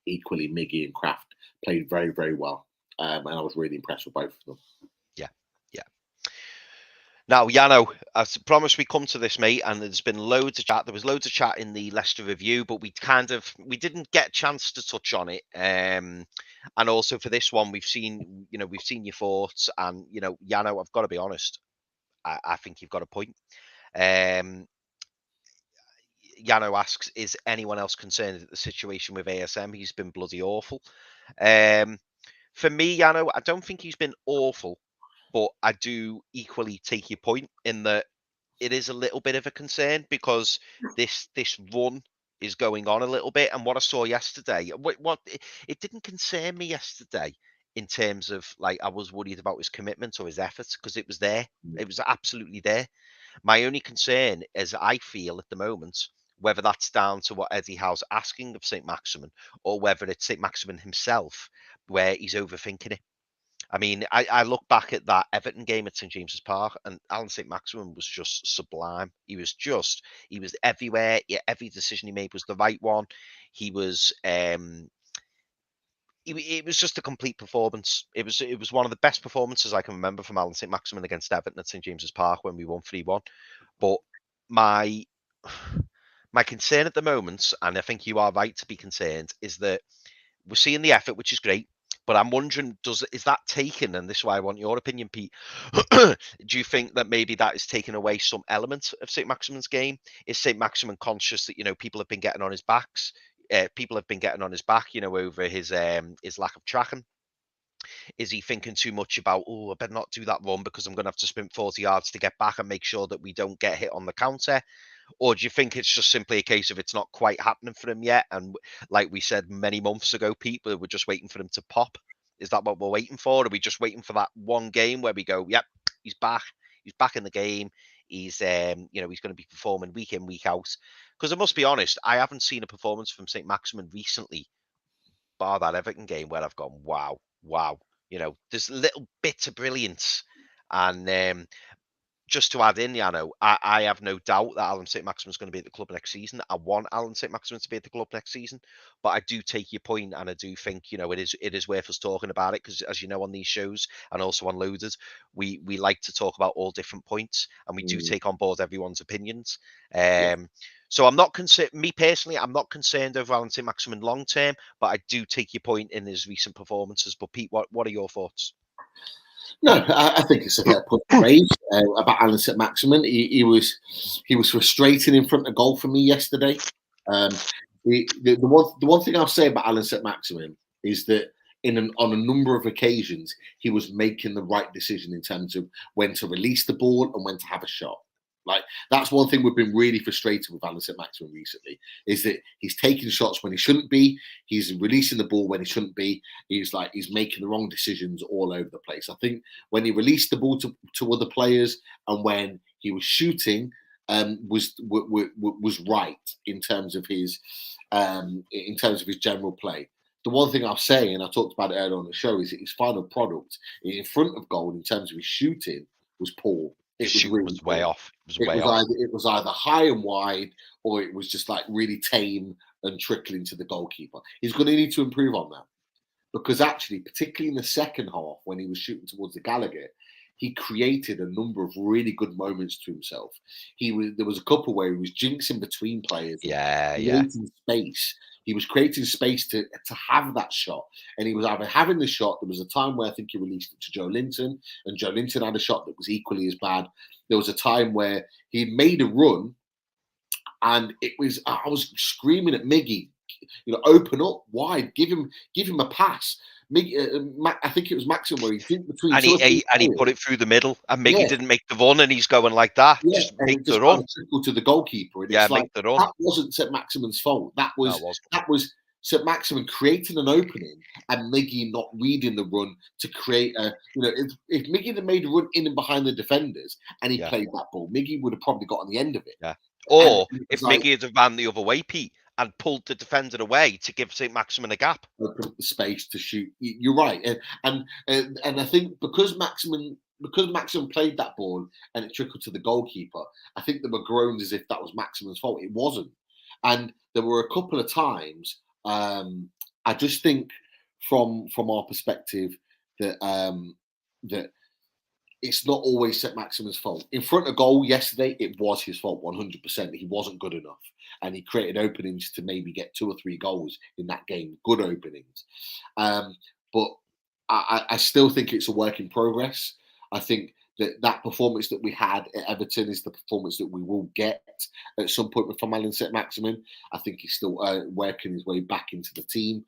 equally Miggy and Kraft played very, very well. And I was really impressed with both of them. Yeah. Now, Yano, I promised we come to this, mate, and there's been loads of chat. There was loads of chat in the Leicester review, but we didn't get a chance to touch on it. And also for this one, we've seen your thoughts, and, you know, Yano, I've got to be honest, I think you've got a point. Yano asks, is anyone else concerned at the situation with ASM? He's been bloody awful. For me, Yano, I don't think he's been awful. but I do equally take your point in that it is a little bit of a concern because this run is going on a little bit. And what I saw yesterday, it didn't concern me yesterday in terms of like I was worried about his commitment or his efforts because it was there. It was absolutely there. My only concern is I feel at the moment, whether that's down to what Eddie Howe's asking of St. Maximin or whether it's St. Maximin himself, where he's overthinking it. I mean, I look back at that Everton game at St. James's Park, and Alan St. Maximin was just sublime. He was everywhere. Yeah, every decision he made was the right one. He was, it was just a complete performance. It was one of the best performances I can remember from Alan St. Maximin against Everton at St. James's Park when we won 3-1. But my concern at the moment, and I think you are right to be concerned, is that we're seeing the effort, which is great. But I'm wondering, is that taken? And this is why I want your opinion, Pete. Do you think that maybe that is taking away some element of St. Maximin's game? Is St. Maximin conscious that people have been getting on his backs? People have been getting on his back, over his lack of tracking. Is he thinking too much about, I better not do that run because I'm going to have to sprint 40 yards to get back and make sure that we don't get hit on the counter? Or do you think it's just simply a case of it's not quite happening for him yet? And like we said many months ago, people were just waiting for him to pop. Is that what we're waiting for? Are we just waiting for that one game where we go, yep, he's back. He's back in the game. He's, he's going to be performing week in, week out. Because I must be honest, I haven't seen a performance from St. Maximin recently, bar that Everton game, where I've gone, wow. There's little bits of brilliance. And just to add in, I have no doubt that Alan St. Maximin's going to be at the club next season. I want Alan St. Maximin to be at the club next season, but I do take your point, and I do think it is worth us talking about it because, as you know, on these shows and also on Loaded, we like to talk about all different points, and we do take on board everyone's opinions. So I'm not concerned. Me personally, I'm not concerned over Alan St. Maximin long term, but I do take your point in his recent performances. But Pete, what are your thoughts? No, I think it's a fair point to raise about Alan St. Maximin. He was frustrating in front of goal for me yesterday. The one thing I'll say about Alan St. Maximin is that on a number of occasions he was making the right decision in terms of when to release the ball and when to have a shot. Like, that's one thing we've been really frustrated with Alan St. Maximin recently, is that he's taking shots when he shouldn't be, he's releasing the ball when he shouldn't be, he's making the wrong decisions all over the place. I think when he released the ball to other players and when he was shooting was right in terms of his general play. The one thing I'll say, and I talked about it earlier on the show, is that his final product in front of goal in terms of his shooting was poor. It was way off. It was either high and wide, or it was just like really tame and trickling to the goalkeeper. He's going to need to improve on that, because actually, particularly in the second half when he was shooting towards the Gallagher, he created a number of really good moments to himself. There was a couple where he was jinxing between players, creating space. He was creating space to have that shot. And he was either having the shot. There was a time where I think he released it to Joe Linton, and Joe Linton had a shot that was equally as bad. There was a time where he made a run, and I was screaming at Miggy, open up wide, give him a pass. I think it was Maxim where he did between and he put it through the middle, and Miggy didn't make the run, and he's going like that. Yeah, just make the run to the goalkeeper. And make the run. That wasn't St. Maximin's fault. That was St. Maximin creating an opening and Miggy not reading the run to create a. If Miggy had made a run in and behind the defenders and he played that ball, Miggy would have probably got on the end of it. Yeah. Or if Miggy had ran the other way, Pete, and pulled the defender away to give St. Maximin a gap, open the space to shoot. You're right, and I think because Maximin played that ball and it trickled to the goalkeeper, I think there were groans as if that was Maximin's fault. It wasn't, and there were a couple of times. I just think from our perspective that that it's not always St. Maximin's fault. In front of goal yesterday, it was his fault 100%. He wasn't good enough. And he created openings to maybe get 2 or 3 goals in that game. Good openings. But I still think it's a work in progress. I think that performance that we had at Everton is the performance that we will get at some point from Alan St. Maximin. I think he's still working his way back into the team.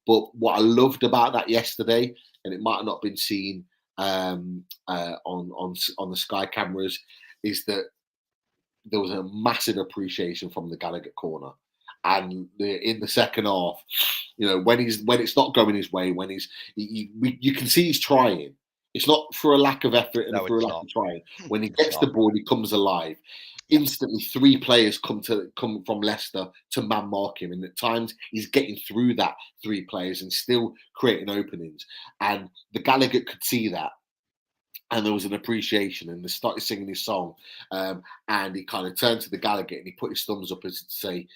But what I loved about that yesterday, and it might have not been seen on the Sky cameras is that there was a massive appreciation from the Gallagher corner. And in the second half, when it's not going his way, when you can see he's trying. It's not for a lack of effort and for a lack of trying. When he gets the ball, he comes alive. Instantly, 3 players come from Leicester to man mark him, and at times he's getting through that 3 players and still creating openings. And the Gallagher could see that. And there was an appreciation, and they started singing his song. And he kind of turned to the Gallagher and he put his thumbs up as to say,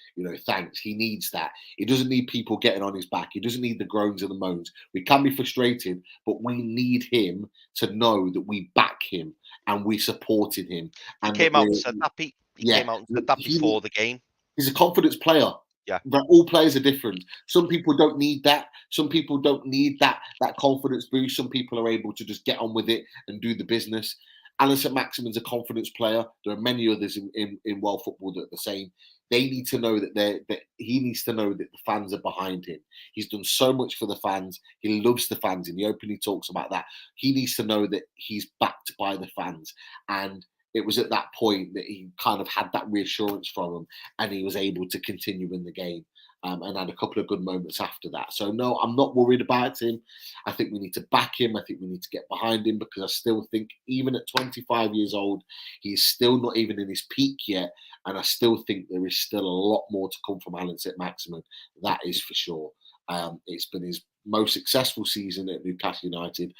thanks. He needs that. He doesn't need people getting on his back. He doesn't need the groans and the moans. We can be frustrated, but we need him to know that we back him and we supported him. And he came out and said that, Pete. He came out and said that before the game. He's a confidence player. Yeah. But all players are different. Some people don't need that. Some people don't need that confidence boost. Some people are able to just get on with it and do the business. Alan St-Maximin's a confidence player. There are many others in world football that are the same. They need to know that he needs to know that the fans are behind him. He's done so much for the fans. He loves the fans. In the opening, he talks about that. He needs to know that he's backed by the fans. And it was at that point that he kind of had that reassurance from them, and he was able to continue in the game and had a couple of good moments after that. So, no, I'm not worried about him. I think we need to back him. I think we need to get behind him, because I still think even at 25 years old, he's still not even in his peak yet. And I still think there is still a lot more to come from Alan St-Maximin. That is for sure. It's been his most successful season at Newcastle United,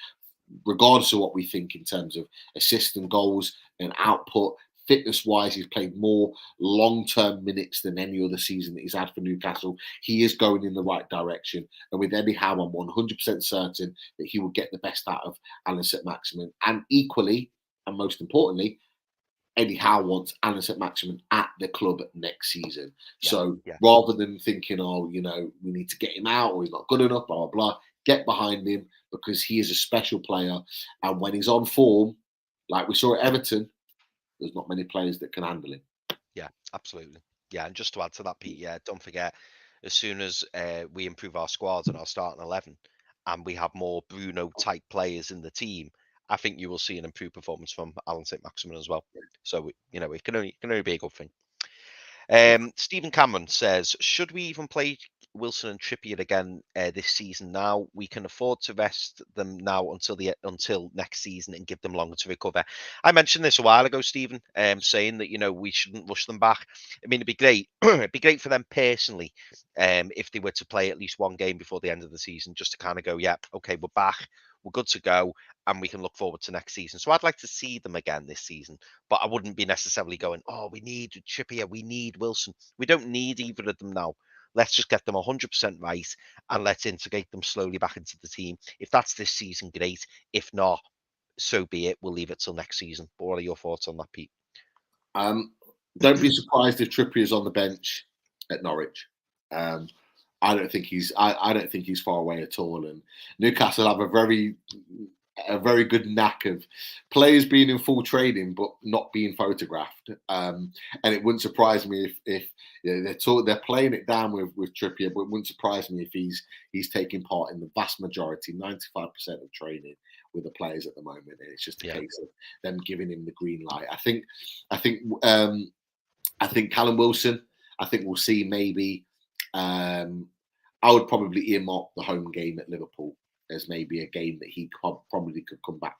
regardless of what we think in terms of assists and goals and output. Fitness-wise, he's played more long-term minutes than any other season that he's had for Newcastle. He is going in the right direction. And with Eddie Howe, I'm 100% certain that he will get the best out of Alan St-Maximin. And equally, and most importantly, Eddie Howe wants Alan St-Maximin at the club next season. Rather than thinking, we need to get him out or he's not good enough, blah, blah, blah, get behind him, because he is a special player. And when he's on form, like we saw at Everton, there's not many players that can handle him. Yeah, absolutely. Yeah, and just to add to that, Pete, don't forget, as soon as we improve our squads and our starting 11 and we have more Bruno-type players in the team, I think you will see an improved performance from Alan St-Maximin as well. So, it can only be a good thing. Stephen Cameron says, should we even play Wilson and Trippier again this season now? We can afford to rest them now until next season and give them longer to recover. I mentioned this a while ago, Stephen, saying that, we shouldn't rush them back. I mean, it'd be great. It'd be great for them personally if they were to play at least one game before the end of the season, just to kind of go, okay, we're back. We're good to go, and we can look forward to next season. So I'd like to see them again this season, but I wouldn't be necessarily going, we need Trippier, we need Wilson. We don't need either of them now. Let's just get them 100% right, and let's integrate them slowly back into the team. If that's this season, great. If not, so be it. We'll leave it till next season. But what are your thoughts on that, Pete? Don't be surprised if Trippier's on the bench at Norwich. I don't think he's far away at all. And Newcastle have a very good knack of players being in full training but not being photographed. And it wouldn't surprise me if they're playing it down with Trippier, but it wouldn't surprise me if he's taking part in the vast majority, 95% of training with the players at the moment. And it's just a case of them giving him the green light. I think Callum Wilson, I think we'll see maybe. I would probably earmark the home game at Liverpool as maybe a game that he probably could come back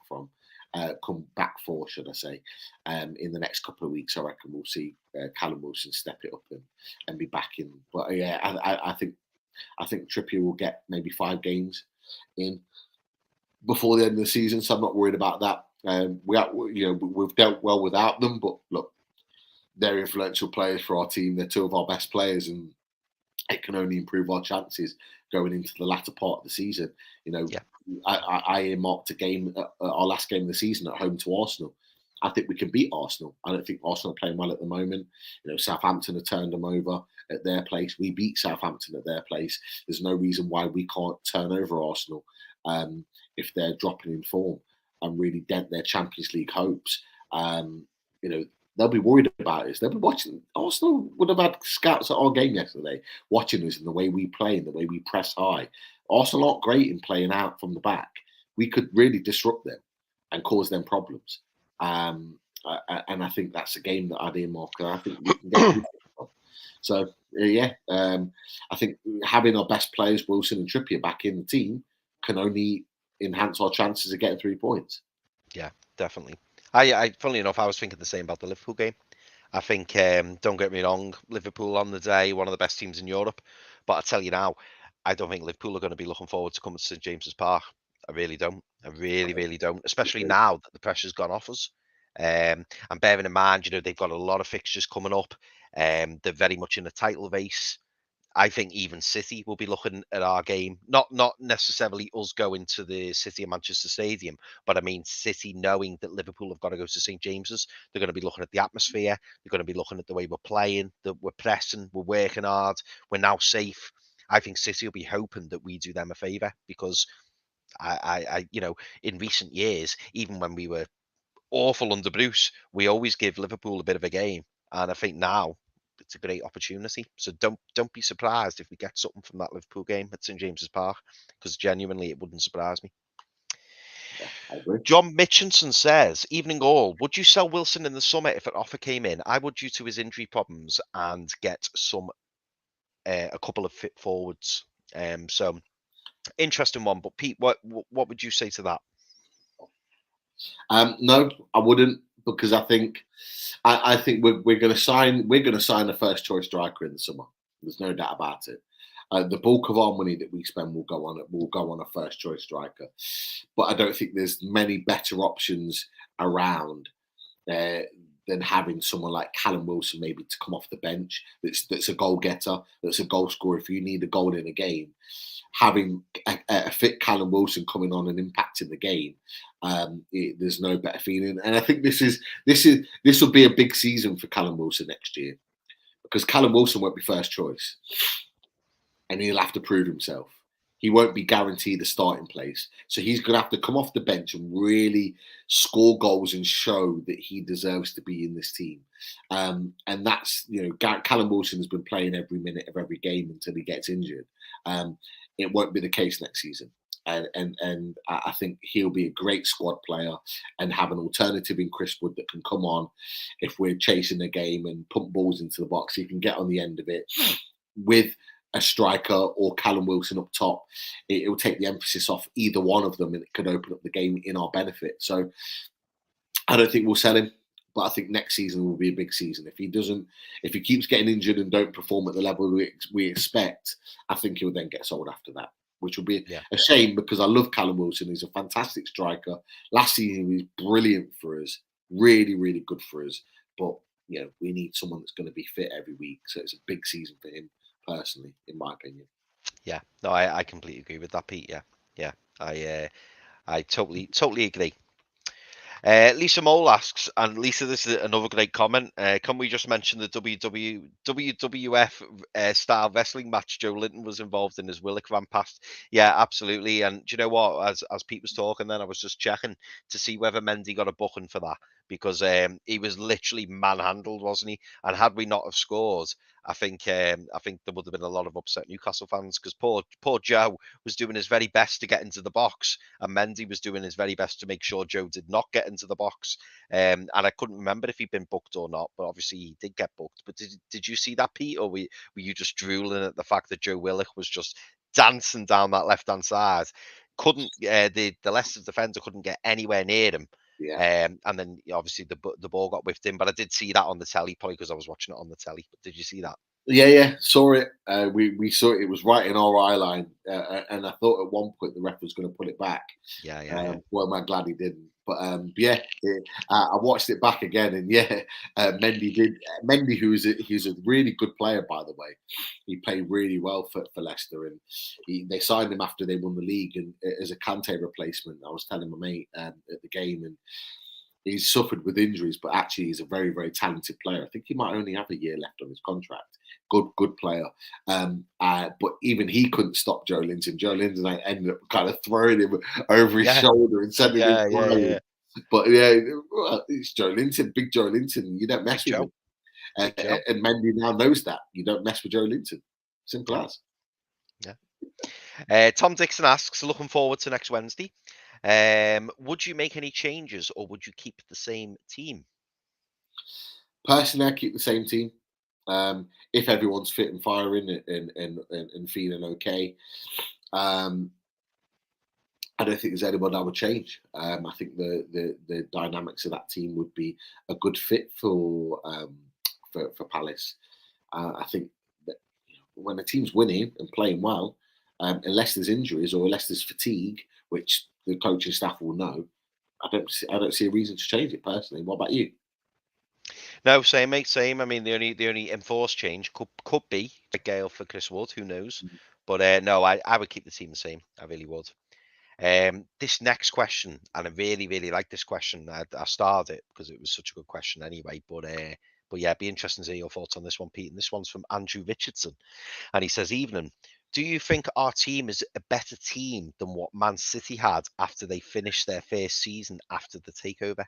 for, should I say, in the next couple of weeks. I reckon we'll see Callum Wilson step it up and be back in. But I think Trippier will get maybe 5 games in before the end of the season, so I'm not worried about that. We've dealt well without them, but look, they're influential players for our team. They're 2 of our best players, and it can only improve our chances going into the latter part of the season. I earmarked a game, our last game of the season at home to Arsenal. I think we can beat Arsenal. I don't think Arsenal are playing well at the moment. Southampton have turned them over at their place. We beat Southampton at their place. There's no reason why we can't turn over Arsenal if they're dropping in form and really dent their Champions League hopes. They'll be worried about us. They'll be watching. Arsenal would have had scouts at our game yesterday, watching us and the way we play and the way we press high. Arsenal aren't great in playing out from the back. We could really disrupt them. and cause them problems. And I think that's a game that I'd earmark. And I think we can get so I think having our best players, Wilson and Trippier, back in the team can only enhance our chances of getting 3 points. Yeah, definitely. I funnily enough, I was thinking the same about the Liverpool game. I think, don't get me wrong, Liverpool on the day, one of the best teams in Europe. But I tell you now, I don't think Liverpool are going to be looking forward to coming to St James's Park. I really don't. I really, really don't. Especially now that the pressure's gone off us. And bearing in mind, they've got a lot of fixtures coming up. They're very much in the title race. I think even City will be looking at our game, not necessarily us going to the City of Manchester Stadium, but I mean City knowing that Liverpool have got to go to St James's. They're going to be looking at the atmosphere. They're going to be looking at the way we're playing, that we're pressing, we're working hard, we're now safe. I think City will be hoping that we do them a favour because I in recent years, even when we were awful under Bruce, we always give Liverpool a bit of a game, and I think now it's a great opportunity. So don't be surprised if we get something from that Liverpool game at St James's Park, because genuinely it wouldn't surprise me. Yeah, I agree. John Mitchinson says, evening all, would you sell Wilson in the summer if an offer came in? I would, due to his injury problems, and get a couple of fit forwards. So interesting one. But Pete, what would you say to that? No, I wouldn't, because I think we're going to sign a first choice striker in the summer. There's no doubt about it. The bulk of our money that we spend will go on a first choice striker, but I don't think there's many better options around than having someone like Callum Wilson maybe to come off the bench. That's a goal getter, that's a goal scorer. If you need a goal in a game, having a fit Callum Wilson coming on and impacting the game, there's no better feeling. And I think this will be a big season for Callum Wilson next year, because Callum Wilson won't be first choice, and he'll have to prove himself. He won't be guaranteed a starting place, so he's going to have to come off the bench and really score goals and show that he deserves to be in this team. And that's, Callum Wilson has been playing every minute of every game until he gets injured. It won't be the case next season. And I think he'll be a great squad player and have an alternative in Chris Wood that can come on if we're chasing the game and pump balls into the box. He can get on the end of it with a striker or Callum Wilson up top. It will take the emphasis off either one of them, and it could open up the game in our benefit. So I don't think we'll sell him, but I think next season will be a big season. If he keeps getting injured and don't perform at the level we expect, I think he'll then get sold after that, which will be a shame, because I love Callum Wilson. He's a fantastic striker. Last season he was brilliant for us, really, really good for us. But we need someone that's going to be fit every week. So it's a big season for him, personally, in my opinion. Yeah, no, I completely agree with that, Pete. Yeah, I totally agree. Lisa Mole asks, and Lisa, this is another great comment. Can we just mention the WWF style wrestling match Joe Linton was involved in as Willock ran past? Yeah, absolutely. And do you know what? As Pete was talking, then I was just checking to see whether Mendy got a booking for that, because he was literally manhandled, wasn't he? And had we not have scored, I think there would have been a lot of upset Newcastle fans, because poor Joe was doing his very best to get into the box, and Mendy was doing his very best to make sure Joe did not get into the box. And I couldn't remember if he'd been booked or not, but obviously he did get booked. But did you see that, Pete, or were you just drooling at the fact that Joe Willock was just dancing down that left-hand side? Couldn't the Leicester defender couldn't get anywhere near him. Yeah. And then obviously the ball got whiffed in, but I did see that on the telly, probably because I was watching it on the telly. But did you see that? Yeah, saw it. We saw it. It was right in our eye line, and I thought at one point the ref was going to put it back. Yeah. Well, I'm glad he didn't. But I watched it back again, and Mendy did. Mendy, he's a really good player, by the way. He played really well for Leicester, and they signed him after they won the league, and as a Kante replacement. I was telling my mate at the game, and he's suffered with injuries, but actually he's a very, very talented player. I think he might only have a year left on his contract. Good player. But even he couldn't stop Joe Linton. Joe Linton ended up kind of throwing him over his shoulder and sending him flying. But it's Joe Linton, big Joe Linton. You don't mess with him. And Mendy now knows that. You don't mess with Joe Linton. Simple as. Yeah. Tom Dixon asks, looking forward to next Wednesday. Would you make any changes, or would you keep the same team? Personally, I keep the same team. If everyone's fit and firing and feeling okay, I don't think there's anyone I would change. I think the dynamics of that team would be a good fit for Palace. I think that when a team's winning and playing well, unless there's injuries or unless there's fatigue, which the coaching staff will know, I don't see a reason to change it personally. What about you? No, same, mate, same. I mean, the only enforced change could be a Gale for Chris Wood. Who knows? But no, I would keep the team the same. I really would. This next question, and I really, really like this question. I started it because it was such a good question anyway. But yeah, it'd be interesting to hear your thoughts on this one, Pete. And this one's from Andrew Richardson, and he says, "Evening. Do you think our team is a better team than what Man City had after they finished their first season after the takeover?"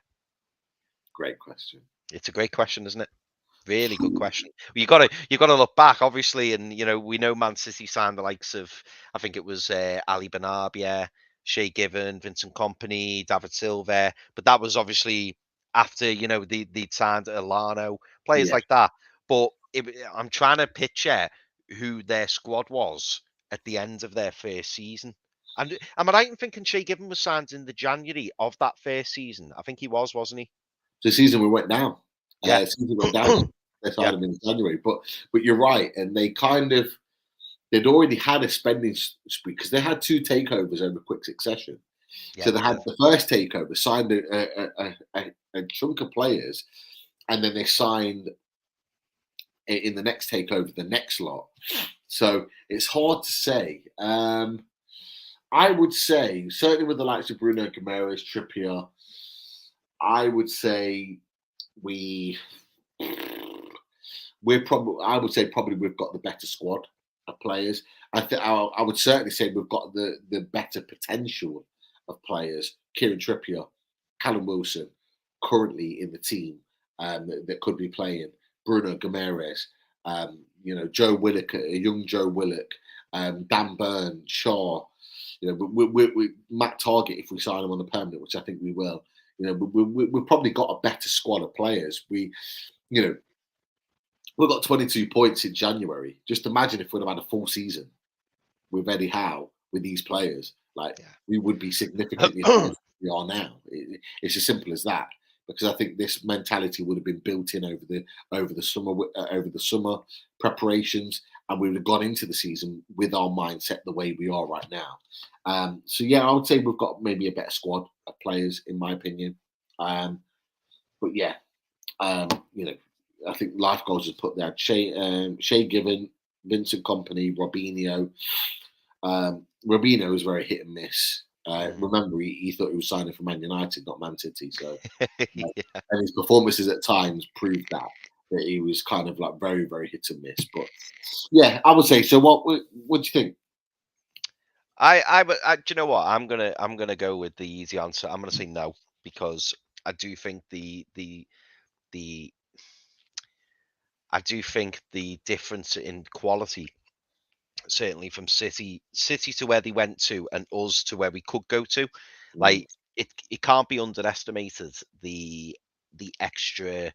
Great question. It's a great question, isn't it? Really good question. You got to look back, obviously, and we know Man City signed the likes of, I think it was Ali Benarbia, Shea Given, Vincent Kompany, David Silva, but that was obviously after they'd signed Alano, players like that. But I'm trying to picture who their squad was at the end of their first season. And am I right in thinking Shea Given was signed in the January of that first season? I think he was, wasn't he? The season we went down. Yeah. Season went down. They signed him in January. But you're right. And they'd already had a spending spree because they had 2 takeovers over quick succession. Yeah, so they had the first takeover, signed a chunk of players, and then they signed in the next takeover the next lot. So it's hard to say. I would say, certainly with the likes of Bruno, Camares, Trippier, I would say I would say probably we've got the better squad of players. I would certainly say we've got the better potential of players. Kieran Trippier, Callum Wilson, currently in the team that could be playing. Bruno Camares, Joe Willock, a young Joe Willock, Dan Burn, Shaw. We Matt Target if we sign him on the permanent, which I think we will. We've probably got a better squad of players. We've got 22 points in January. Just imagine if we'd have had a full season with Eddie Howe with these players. We would be significantly higher than we are now. It's as simple as that. Because I think this mentality would have been built in over the summer preparations, and we would have gone into the season with our mindset the way we are right now. So yeah, I would say we've got maybe a better squad of players, in my opinion. But yeah, I think Life Goals has put there Shea Given, Vincent Kompany, Robinho. Robinho is very hit and miss. Remember, he thought he was signing for Man United, not Man City. So, and his performances at times proved that he was kind of like very, very hit and miss. But yeah, I would say so. What do you think? Do you know what? I'm gonna go with the easy answer. I'm gonna say no, because I do think the difference in quality, certainly from City to where they went to and us to where we could go to, like it can't be underestimated the extra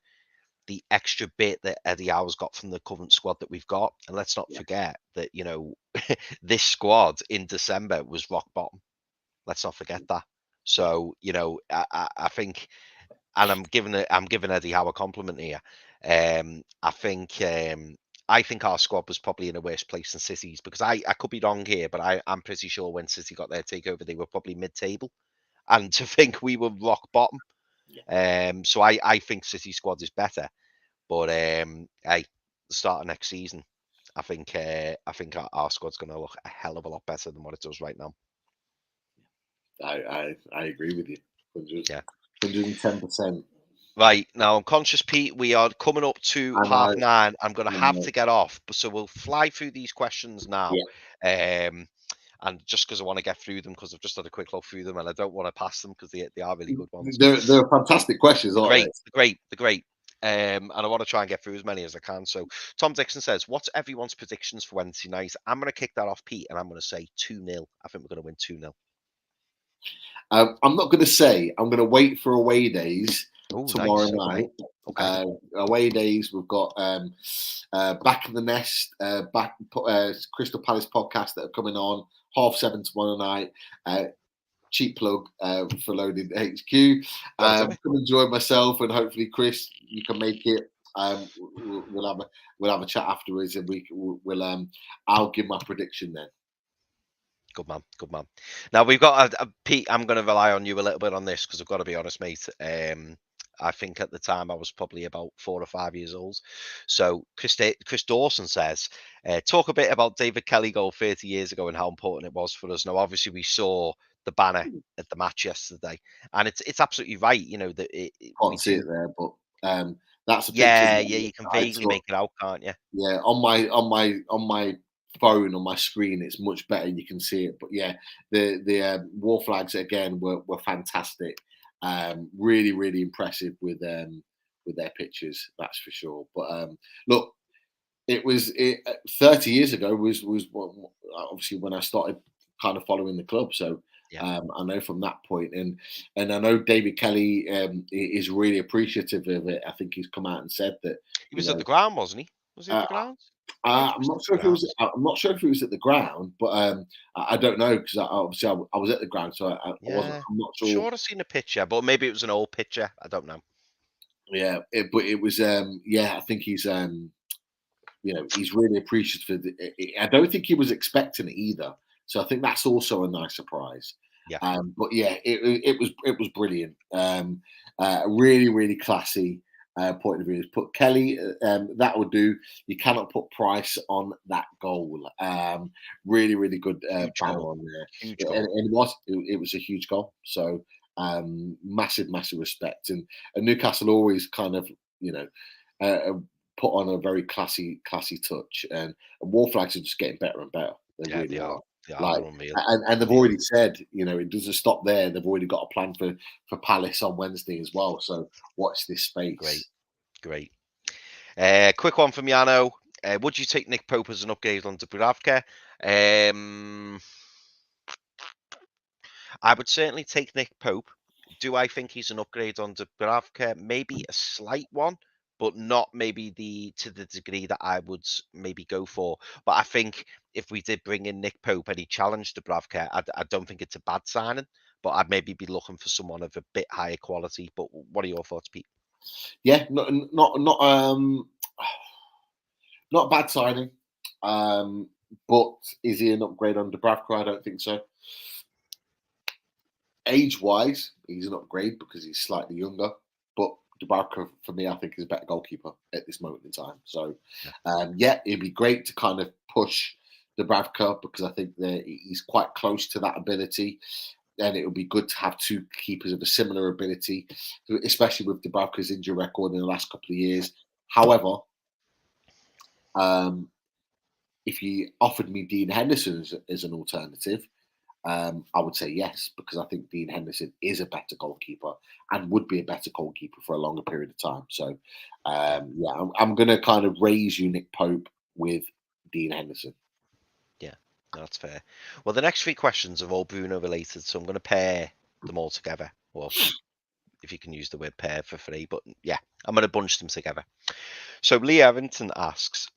bit that Eddie Howe's got from the current squad that we've got. And let's not forget that this squad in December was rock bottom. Let's not forget that. So I think, and I'm giving Eddie Howe a compliment here. I think our squad was probably in a worse place than City's, because I could be wrong here, but I'm pretty sure when City got their takeover, they were probably mid-table, and to think we were rock bottom. So I think City squad is better, but hey, the start of next season, I think our squad's going to look a hell of a lot better than what it does right now. I agree with you, 110%. Right, now I'm conscious, Pete, we are coming up to 9:30. I'm going to have to get off, so we'll fly through these questions now. And just because I want to get through them, because I've just had a quick look through them, and I don't want to pass them because they are really good ones. They're fantastic questions, aren't they? They're great. And I want to try and get through as many as I can. So Tom Dixon says, what's everyone's predictions for Wednesday night? I'm going to kick that off, Pete, and I'm going to say 2-0. I think we're going to win 2-0. I'm not going to say. I'm going to wait for away days Oh, tomorrow nice. night. Okay. Away days, we've got Back in the Nest, Crystal Palace podcast that are coming on 7:30 tomorrow night. Cheap plug for Loading HQ. Come enjoy myself, and hopefully, Chris, you can make it. We'll have a chat afterwards, and we'll I'll give my prediction then. Good man. Now we've got Pete. I'm going to rely on you a little bit on this because I've got to be honest, mate. I think at the time I was probably about 4 or 5 years old. So Chris Dawson says, talk a bit about David Kelly goal 30 years ago and how important it was for us. Now, obviously, we saw the banner at the match yesterday, and it's absolutely right. You know that Can't see it there, but that's a picture. Yeah, you can vaguely make it out, can't you? Yeah, on my phone, on my screen, it's much better. You can see it, but yeah, the war flags again were fantastic. Really impressive with their pictures, that's for sure. But look, it was 30 years ago was obviously when I started kind of following the club. So I know from that point, and I know David Kelly is really appreciative of it. I think he's come out and said that he was at the ground, wasn't he? Was he at the ground? I'm not sure if it was. I'm not sure if it was at the ground, but I don't know because obviously I was at the ground, so I wasn't. I'm not sure. I'm sure I've seen a picture, but maybe it was an old picture. I don't know. Yeah, but it was. I think he's. He's really appreciative. I don't think he was expecting it either, so I think that's also a nice surprise. Yeah. But yeah, it was brilliant. Really classy. Point of view. Put Kelly, that would do. You cannot put Price on that goal. Really good banner on there. Huge goal. And it was a huge goal. So massive respect. And Newcastle always kind of put on a very classy touch. And war flags are just getting better and better. They are. And they've already said, it doesn't stop there. They've already got a plan for Palace on Wednesday as well. So watch this space. Great. Quick one from Yano. Would you take Nick Pope as an upgrade on Dubravka? I would certainly take Nick Pope. Do I think he's an upgrade on Dubravka? Maybe a slight one, but not maybe to the degree that I would maybe go for. But I think if we did bring in Nick Pope and he challenged Dubravka, I don't think it's a bad signing. But I'd maybe be looking for someone of a bit higher quality. But what are your thoughts, Pete? Yeah, not a bad signing. But is he an upgrade on Dubravka? I don't think so. Age-wise, he's an upgrade because he's slightly younger. But Dubravka, for me, I think is a better goalkeeper at this moment in time. So, it'd be great to kind of push Dubravka because I think that he's quite close to that ability. And it would be good to have two keepers of a similar ability, especially with Dubravka's injury record in the last couple of years. However, if you offered me Dean Henderson as an alternative, I would say yes, because I think Dean Henderson is a better goalkeeper and would be a better goalkeeper for a longer period of time. So, I'm going to kind of raise you Nick Pope with Dean Henderson. Yeah, that's fair. Well, the next 3 questions are all Bruno related, so I'm going to pair them all together. Well, if you can use the word pair for free, but yeah, I'm going to bunch them together. So Lee Evington asks,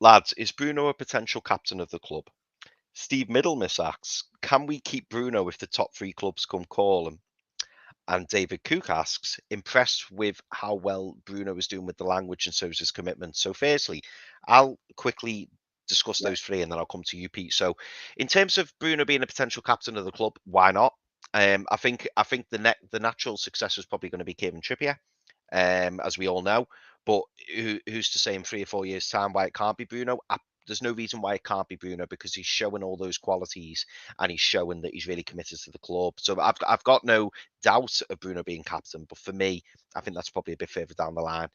lads, is Bruno a potential captain of the club? Steve Middlemiss asks, can we keep Bruno if the top 3 clubs come call him? And David Cook asks, impressed with how well Bruno is doing with the language and so is his commitment. So firstly, I'll quickly discuss those 3 and then I'll come to you, Pete. So in terms of Bruno being a potential captain of the club, why not? I think the natural successor is probably going to be Kieran Trippier, as we all know. But who's to say in 3 or 4 years' time why it can't be Bruno? There's no reason why it can't be Bruno because he's showing all those qualities and he's showing that he's really committed to the club. So I've got no doubt of Bruno being captain, but for me, I think that's probably a bit further down the line.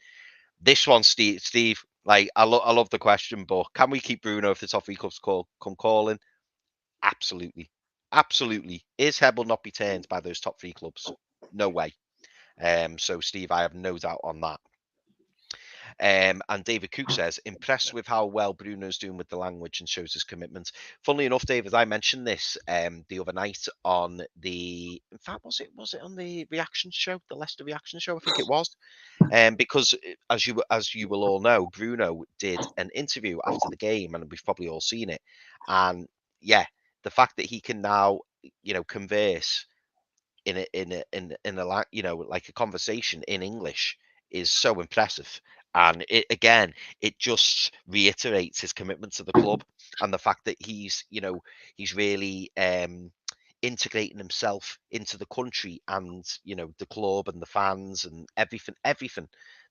This one, Steve, like I love the question, but can we keep Bruno if the top 3 clubs come calling? Absolutely. His head will not be turned by those top 3 clubs. No way. So Steve, I have no doubt on that. And David Cook says, impressed with how well Bruno's doing with the language and shows his commitment. Funnily enough, David, I mentioned this the other night on in fact, was it on the reaction show, the Leicester reaction show? I think it was. Because as you will all know, Bruno did an interview after the game, and we've probably all seen it. And yeah, the fact that he can now, converse in like a conversation in English is so impressive. And it just reiterates his commitment to the club and the fact that he's really integrating himself into the country and the club and the fans and everything.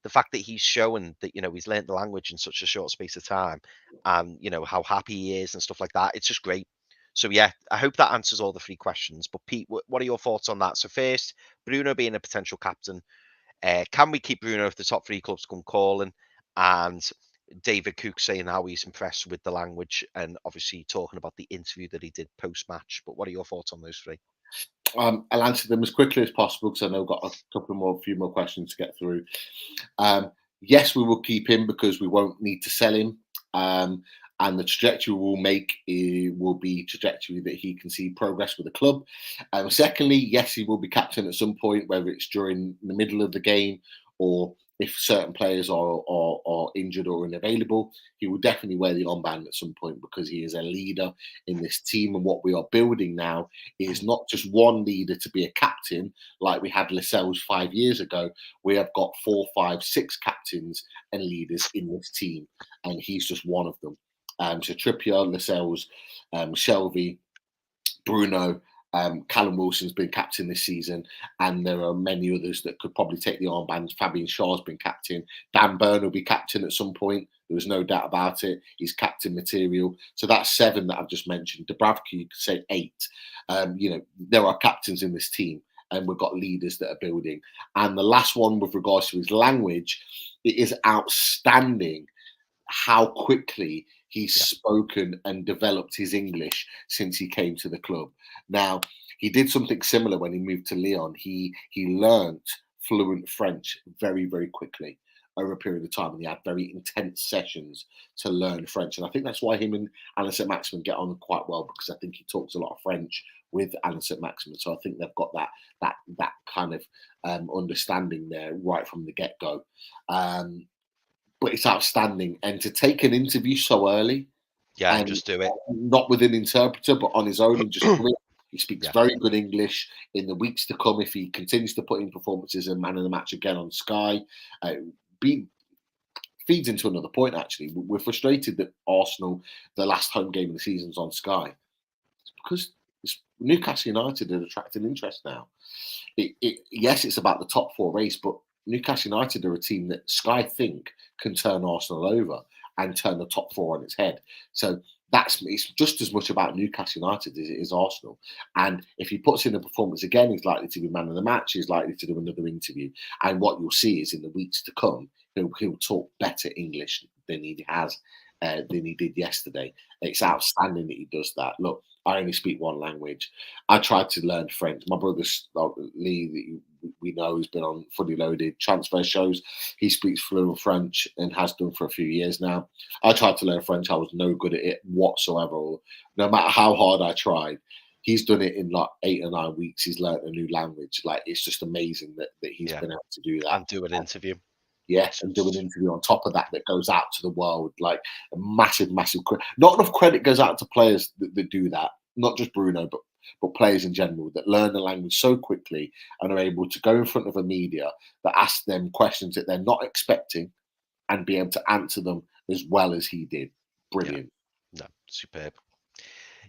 The fact that he's showing that he's learned the language in such a short space of time, and how happy he is and stuff like that, it's just great. So yeah, I hope that answers all the three questions. But Pete, what are your thoughts on that? So first, Bruno being a potential captain, can we keep Bruno if the top three clubs come calling? And David Cook saying how he's impressed with the language, and obviously talking about the interview that he did post-match. But what are your thoughts on those three? I'll answer them as quickly as possible because I know I've got a few more questions to get through. Yes, we will keep him because we won't need to sell him. And the trajectory we'll make will be trajectory that he can see progress with the club. Secondly, yes, he will be captain at some point, whether it's during the middle of the game or if certain players are injured or unavailable. He will definitely wear the armband at some point because he is a leader in this team. And what we are building now is not just one leader to be a captain like we had Lascelles 5 years ago. We have got 4, 5, 6 captains and leaders in this team, and he's just one of them. So Trippier, Lascelles, Shelvey, Bruno, Callum Wilson's been captain this season, and there are many others that could probably take the armband. Fabian Schär's been captain. Dan Burn will be captain at some point. There was no doubt about it. He's captain material. So that's 7 that I've just mentioned. Dubravka, you could say 8. There are captains in this team, and we've got leaders that are building. And the last one with regards to his language, it is outstanding how quickly he's spoken and developed his English since he came to the club. Now, he did something similar when he moved to Lyon. He learnt fluent French very, very quickly over a period of time, and he had very intense sessions to learn French. And I think that's why him and Alain Saint-Maximin get on quite well, because I think he talks a lot of French with Alain Saint-Maximin. So I think they've got that kind of understanding there right from the get-go. But it's outstanding. And to take an interview so early, and just do it. Not with an interpreter, but on his own, and just do it. He speaks very good English. In the weeks to come, if he continues to put in performances and man of the match again on Sky, feeds into another point, actually. We're frustrated that Arsenal, the last home game of the season's on Sky. It's because Newcastle United are attracting interest now. Yes, it's about the top 4 race, but Newcastle United are a team that Sky think can turn Arsenal over and turn the top 4 on its head. So it's just as much about Newcastle United as it is Arsenal. And if he puts in a performance again, he's likely to be man of the match. He's likely to do another interview. And what you'll see is in the weeks to come, he'll talk better English than he has than he did yesterday. It's outstanding that he does that. Look, I only speak one language. I tried to learn French. My brother Lee, we know, has been on Fully Loaded transfer shows. He speaks fluent French and has done for a few years now. I tried to learn French. I was no good at it whatsoever. No matter how hard I tried, he's done it in like 8 or 9 weeks. He's learned a new language. Like, it's just amazing that he's been able to do that. And do an interview. Yes, and do an interview on top of that goes out to the world. Like a massive not enough credit goes out to players that do that, not just Bruno, but players in general that learn the language so quickly and are able to go in front of a media that ask them questions that they're not expecting and be able to answer them as well as he did. Brilliant. No, superb.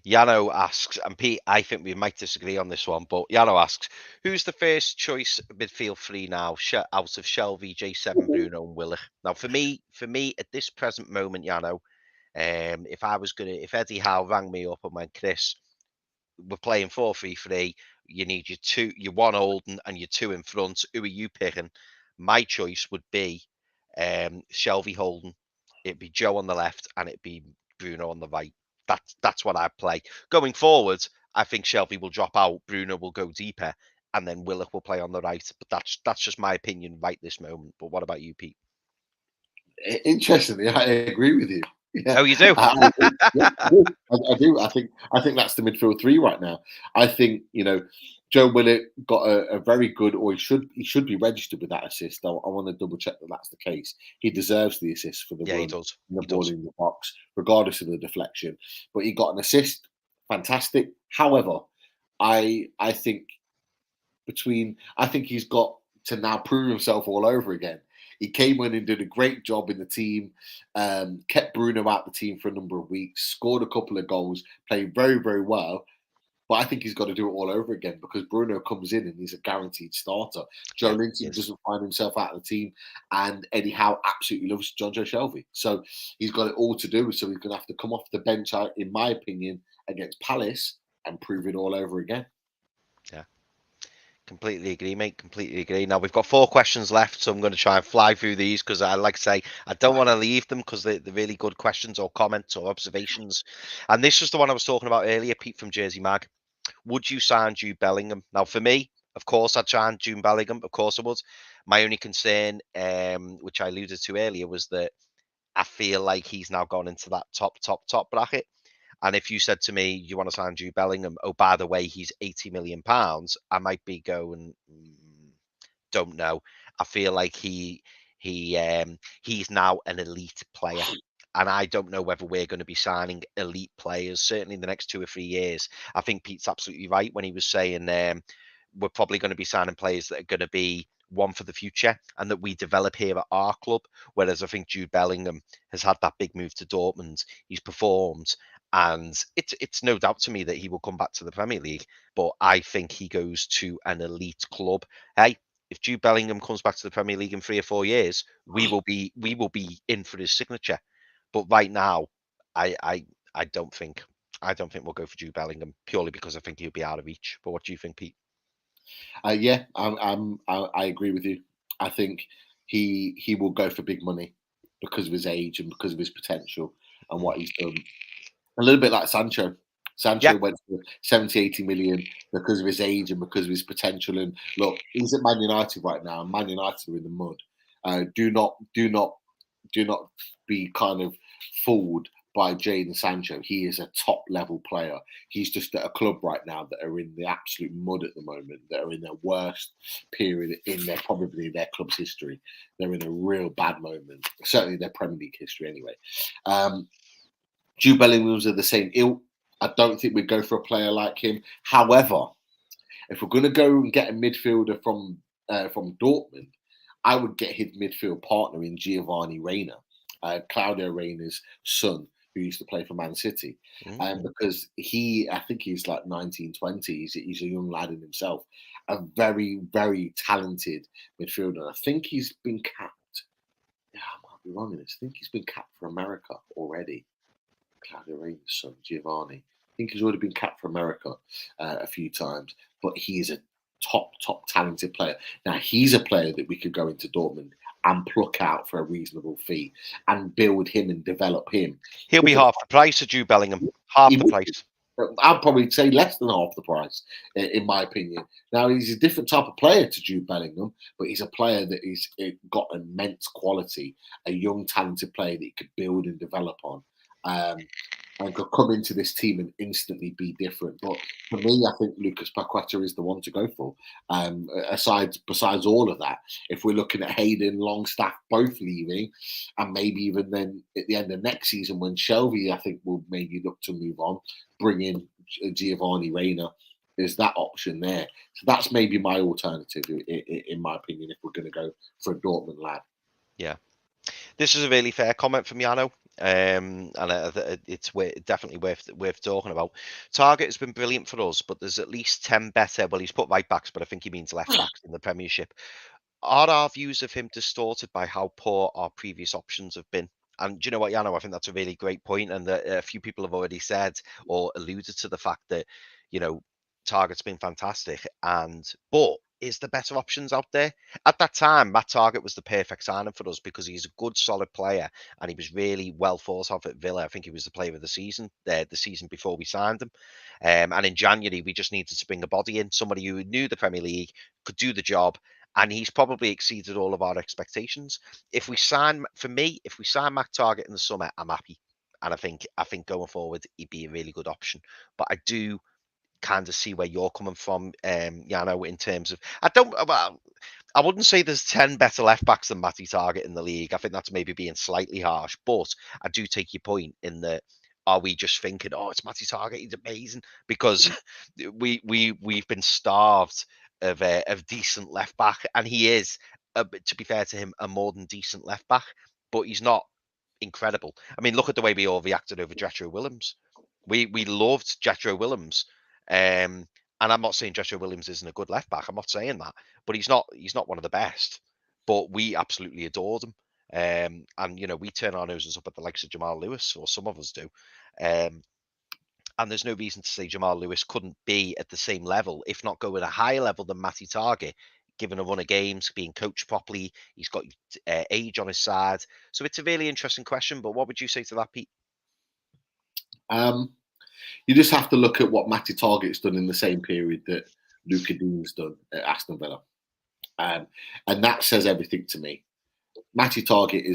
Yano asks, and Pete, I think we might disagree on this one, but Yano asks, who's the first choice midfield 3 now out of Shelvey, J7, Bruno, and Willock? Now, for me, at this present moment, Yano, if Eddie Howe rang me up and went, Chris, we're playing 4-3-3, you need your 1 Holden and your 2 in front, who are you picking? My choice would be Shelvey, Holden, it'd be Joe on the left, and it'd be Bruno on the right. That's what I play. Going forward, I think Shelvey will drop out, Bruno will go deeper, and then Willock will play on the right. But that's just my opinion right this moment. But what about you, Pete? Interestingly, I agree with you. Yeah. Oh, you do? I do. I think that's the midfield three right now. I think Joe Willett got a very good, or he should be registered with that assist. I want to double check that that's the case. He deserves the assist for the Yeah, run he does. and the He ball does. in the box, regardless of the deflection. But he got an assist, fantastic. However, I think he's got to now prove himself all over again. He came in and did a great job in the team, kept Bruno out the team for a number of weeks, scored a couple of goals, played very, very well. But I think he's got to do it all over again because Bruno comes in and he's a guaranteed starter. Joe Linton doesn't find himself out of the team, and Eddie Howe absolutely loves John Joe Shelby. So he's got it all to do. So he's going to have to come off the bench, in my opinion, against Palace and prove it all over again. Yeah. Completely agree, mate. Completely agree. Now, we've got 4 questions left, so I'm going to try and fly through these because I like to say I don't want to leave them because they're really good questions or comments or observations. And this was the one I was talking about earlier, Pete from Jersey Mag. Would you sign Jude Bellingham? Now, for me, of course, I'd sign Jude Bellingham. Of course, I would. My only concern, which I alluded to earlier, was that I feel like he's now gone into that top bracket. And if you said to me, you want to sign Jude Bellingham, oh, by the way, he's £80 million, I might be going, don't know. I feel like he's now an elite player. And I don't know whether we're going to be signing elite players, certainly in the next 2 or 3 years. I think Pete's absolutely right when he was saying we're probably going to be signing players that are going to be one for the future and that we develop here at our club. Whereas I think Jude Bellingham has had that big move to Dortmund. He's performed. And it's no doubt to me that he will come back to the Premier League, but I think he goes to an elite club. Hey, if Jude Bellingham comes back to the Premier League in 3 or 4 years, we will be in for his signature. But right now, I don't think we'll go for Jude Bellingham purely because I think he'll be out of reach. But what do you think, Pete? I agree with you. I think he will go for big money because of his age and because of his potential and what he's done. A little bit like Sancho. Sancho went for 70, 80 million because of his age and because of his potential. And look, he's at Man United right now. And Man United are in the mud. Do not be kind of fooled by Jadon Sancho. He is a top level player. He's just at a club right now that are in the absolute mud at the moment. That are in their worst period in probably their club's history. They're in a real bad moment. Certainly their Premier League history anyway. Jude Bellingham's of the same ilk. I don't think we'd go for a player like him. However, if we're going to go and get a midfielder from Dortmund, I would get his midfield partner in Giovanni Reina, Claudio Reina's son, who used to play for Man City. Because I think he's like 19, 20. He's a young lad in himself. A very, very talented midfielder. I think he's been capped. Yeah, I might be wrong in this. I think he's been capped for America already. Claudio Reina's son, Giovanni. I think he's already been capped for America a few times, but he is a top talented player. Now, he's a player that we could go into Dortmund and pluck out for a reasonable fee and build him and develop him. He'll be half the price of Jude Bellingham. Half the price. I'd probably say less than half the price, in my opinion. Now, he's a different type of player to Jude Bellingham, but he's a player that he's got immense quality, a young, talented player that he could build and develop on. And could come into this team and instantly be different. But for me, I think Lucas Paqueta is the one to go for. Besides all of that, if we're looking at Hayden, Longstaff both leaving, and maybe even then at the end of next season when Shelby, I think, will maybe look to move on, bring in Giovanni Reina. There's that option there. So that's maybe my alternative, in my opinion, if we're going to go for a Dortmund lad. Yeah. This is a really fair comment from Yano. And it's definitely worth talking about. Target has been brilliant for us, but there's at least 10 better. Well, he's put right backs, but I think he means left backs in the Premiership. Are our views of him distorted by how poor our previous options have been? And do you know what, Yano? I think that's a really great point, and that a few people have already said or alluded to the fact that Target's been fantastic, but is there better options out there? At that time, Matt Target was the perfect signing for us because he's a good, solid player, and he was really well thought of at Villa. I think he was the player of the season, the season before we signed him. And in January, we just needed to bring a body in, somebody who knew the Premier League, could do the job, and he's probably exceeded all of our expectations. If we sign Mac Target in the summer, I'm happy, and I think going forward he'd be a really good option. But I do kind of see where you're coming from, Yano, in terms of I wouldn't say there's 10 better left backs than Matty Target in the league. I think that's maybe being slightly harsh, but I do take your point in that. Are we just thinking, oh, it's Matty Target, he's amazing? Because we've been starved of decent left back, and he is, to be fair to him, a more than decent left back, but he's not incredible. I mean, look at the way we all reacted over Jethro Willems. We loved Jethro Willems. And I'm not saying Joshua Williams isn't a good left back. I'm not saying that, but he's not one of the best. But we absolutely adored him. And we turn our noses up at the likes of Jamal Lewis, or some of us do. And there's no reason to say Jamal Lewis couldn't be at the same level, if not go at a higher level than Matty Target, given a run of games, being coached properly. He's got age on his side. So it's a really interesting question. But what would you say to that, Pete? You just have to look at what Matty Target's done in the same period that Luca Dean's done at Aston Villa. And that says everything to me. Matty Target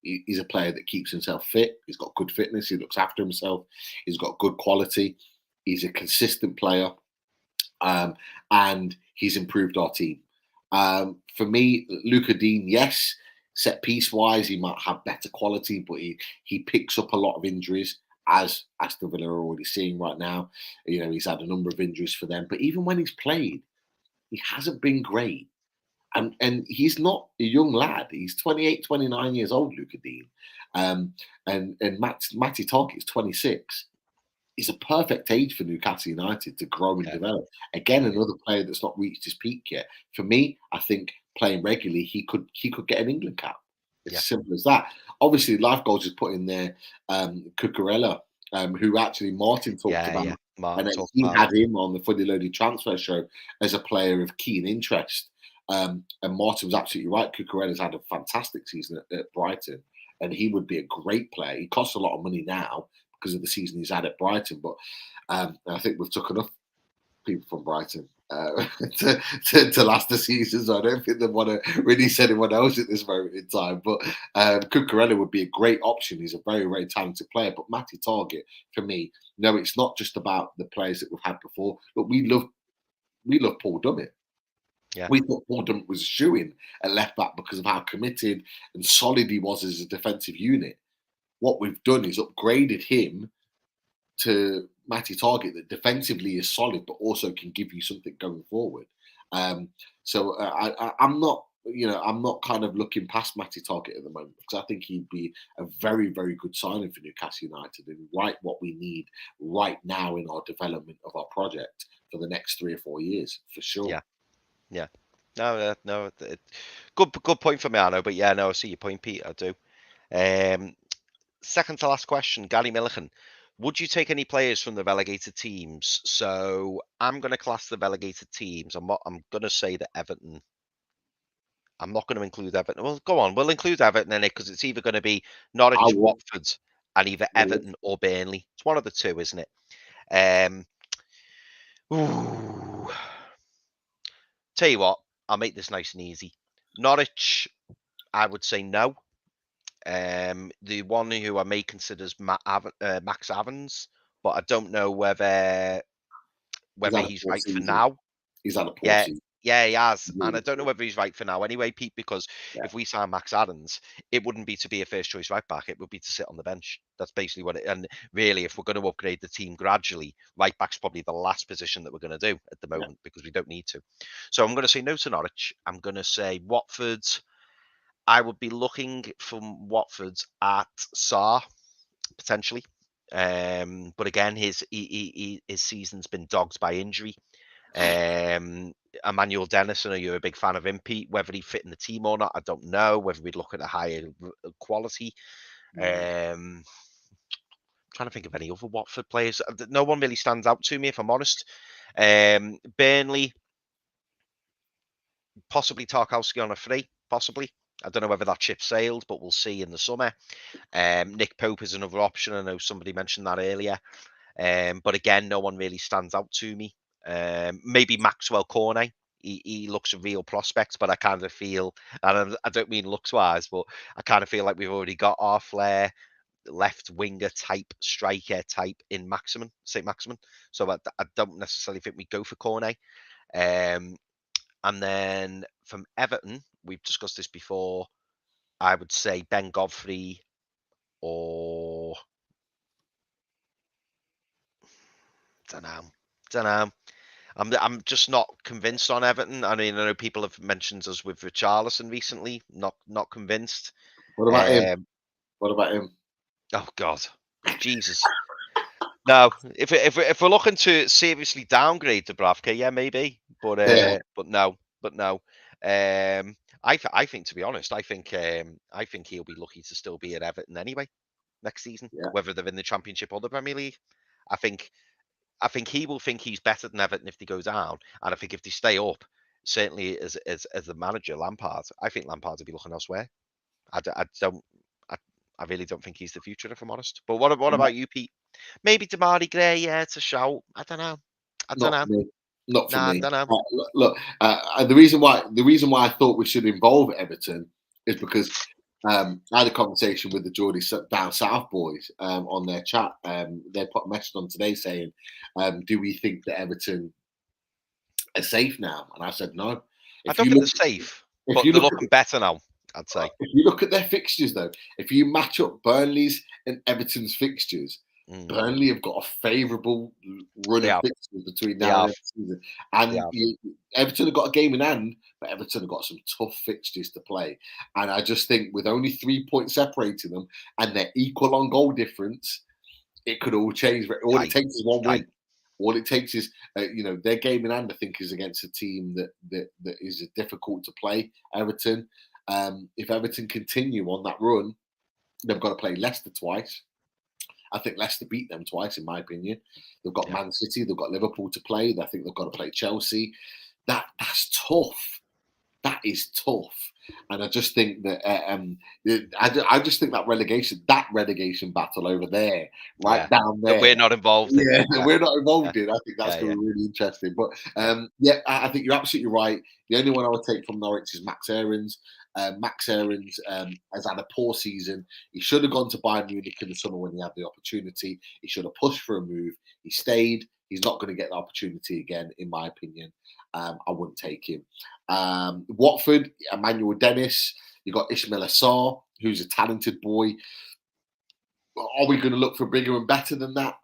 he's a player that keeps himself fit. He's got good fitness. He looks after himself. He's got good quality. He's a consistent player. And he's improved our team. For me, Luca Dean, yes, set piece wise, he might have better quality, but he picks up a lot of injuries, as Aston Villa are already seeing right now. He's had a number of injuries for them. But even when he's played, he hasn't been great. And he's not a young lad. He's 28, 29 years old, Luca Dean. And Matty Target is 26. He's a perfect age for Newcastle United to grow and develop. Again, another player that's not reached his peak yet. For me, I think playing regularly, he could get an England cap. It's simple as that. Obviously, Life Goals has put in there Cucurella, who actually Martin talked about. And he had him on the Fully Loaded Transfer Show as a player of keen interest. And Martin was absolutely right. Cucurella's had a fantastic season at Brighton, and he would be a great player. He costs a lot of money now because of the season he's had at Brighton, but I think we've took enough people from Brighton to last the season, so I don't think they want to really send anyone else at this moment in time. But Cucurella would be a great option. He's a very, very talented player. But Matty Target, for me, no, it's not just about the players that we've had before. But we love Paul Dummett. Yeah. We thought Paul Dummett was a shoo-in at left back because of how committed and solid he was as a defensive unit. What we've done is upgraded him to Matty Target that defensively is solid, but also can give you something going forward. So I'm not kind of looking past Matty Target at the moment, because I think he'd be a very, very good signing for Newcastle United and right what we need right now in our development of our project for the next 3 or 4 years, for sure. Yeah. No. Good point for me, Arno. But yeah, no, I see your point, Pete. I do. Second to last question, Gary Milliken. Would you take any players from the relegated teams? So I'm going to class the relegated teams. I'm going to say that Everton. I'm not going to include Everton. Well, go on. We'll include Everton in it because it's either going to be Norwich, Watford, and either Everton or Burnley. It's one of the two, isn't it? Tell you what, I'll make this nice and easy. Norwich, I would say no. The one who I may consider is Max Evans, but I don't know whether he's right for now. He's had a poor season. Yeah, he has. And I don't know whether he's right for now anyway, Pete, because if we sign Max Evans, it wouldn't be to be a first choice right back. It would be to sit on the bench. That's basically what it, and really, if we're going to upgrade the team gradually, right back's probably the last position that we're going to do at the moment because we don't need to. So I'm going to say no to Norwich. I'm going to say Watford. I would be looking from Watford at Sarr, potentially. But again, his season's been dogged by injury. Emmanuel Denison, are you a big fan of him, Pete? Whether he fit in the team or not, I don't know. Whether we'd look at a higher quality. Trying to think of any other Watford players. No one really stands out to me, if I'm honest. Burnley, possibly Tarkowski on a free, possibly. I don't know whether that ship sailed, but we'll see in the summer. Nick Pope is another option. I know somebody mentioned that earlier. But again, no one really stands out to me. Maybe Maxwell Cornet. he looks a real prospect, but I kind of feel, and I don't mean looks wise, but I kind of feel like we've already got our flair left winger type, striker type in St. Maximin. So I don't necessarily think we go for Cornet. And then from Everton, we've discussed this before. I would say Ben Godfrey or don't know. I'm just not convinced on Everton. I mean, I know people have mentioned us with Richarlison recently. Not convinced. What about him? What about him? Oh God, Jesus. No, if we're looking to seriously downgrade Dubravka, yeah, maybe, but no. I think, to be honest, I think he'll be lucky to still be at Everton anyway next season, whether they're in the Championship or the Premier League. I think he will think he's better than Everton if they go down, and I think if they stay up, certainly as the manager, Lampard, I think Lampard will be looking elsewhere. I really don't think he's the future, if I'm honest. But what about you, Pete? Maybe Damari Gray, it's a shout. I don't know. Not for me. I don't know. Look, the reason why I thought we should involve Everton is because I had a conversation with the Geordie Down South boys on their chat. They put a message on today saying, "Do we think that Everton are safe now?" And I said, "No." I don't think they're safe, but they're looking better now, I'd say. If you look at their fixtures, though, if you match up Burnley's and Everton's fixtures, Burnley have got a favourable run of fixtures between now and next season. And Everton have got a game in hand, but Everton have got some tough fixtures to play. And I just think with only 3 points separating them and they're equal on goal difference, it could all change. All it takes is one win. All it takes is, their game in hand, I think, is against a team that is difficult to play, Everton. If Everton continue on that run, they've got to play Leicester twice. I think Leicester beat them twice, in my opinion. They've got Man City, they've got Liverpool to play. I think they've got to play Chelsea. That's tough. That is tough. And I just think that I just think that relegation battle over there, down there, that we're not involved in. We're not involved in. I think that's going to be really interesting. But I think you're absolutely right. The only one I would take from Norwich is Max Aarons. Max Aarons has had a poor season. He should have gone to Bayern Munich in the summer when he had the opportunity. He should have pushed for a move. He stayed. He's not going to get the opportunity again, in my opinion. I wouldn't take him. Watford, Emmanuel Dennis. You got Ismail Assar, who's a talented boy. Are we going to look for bigger and better than that?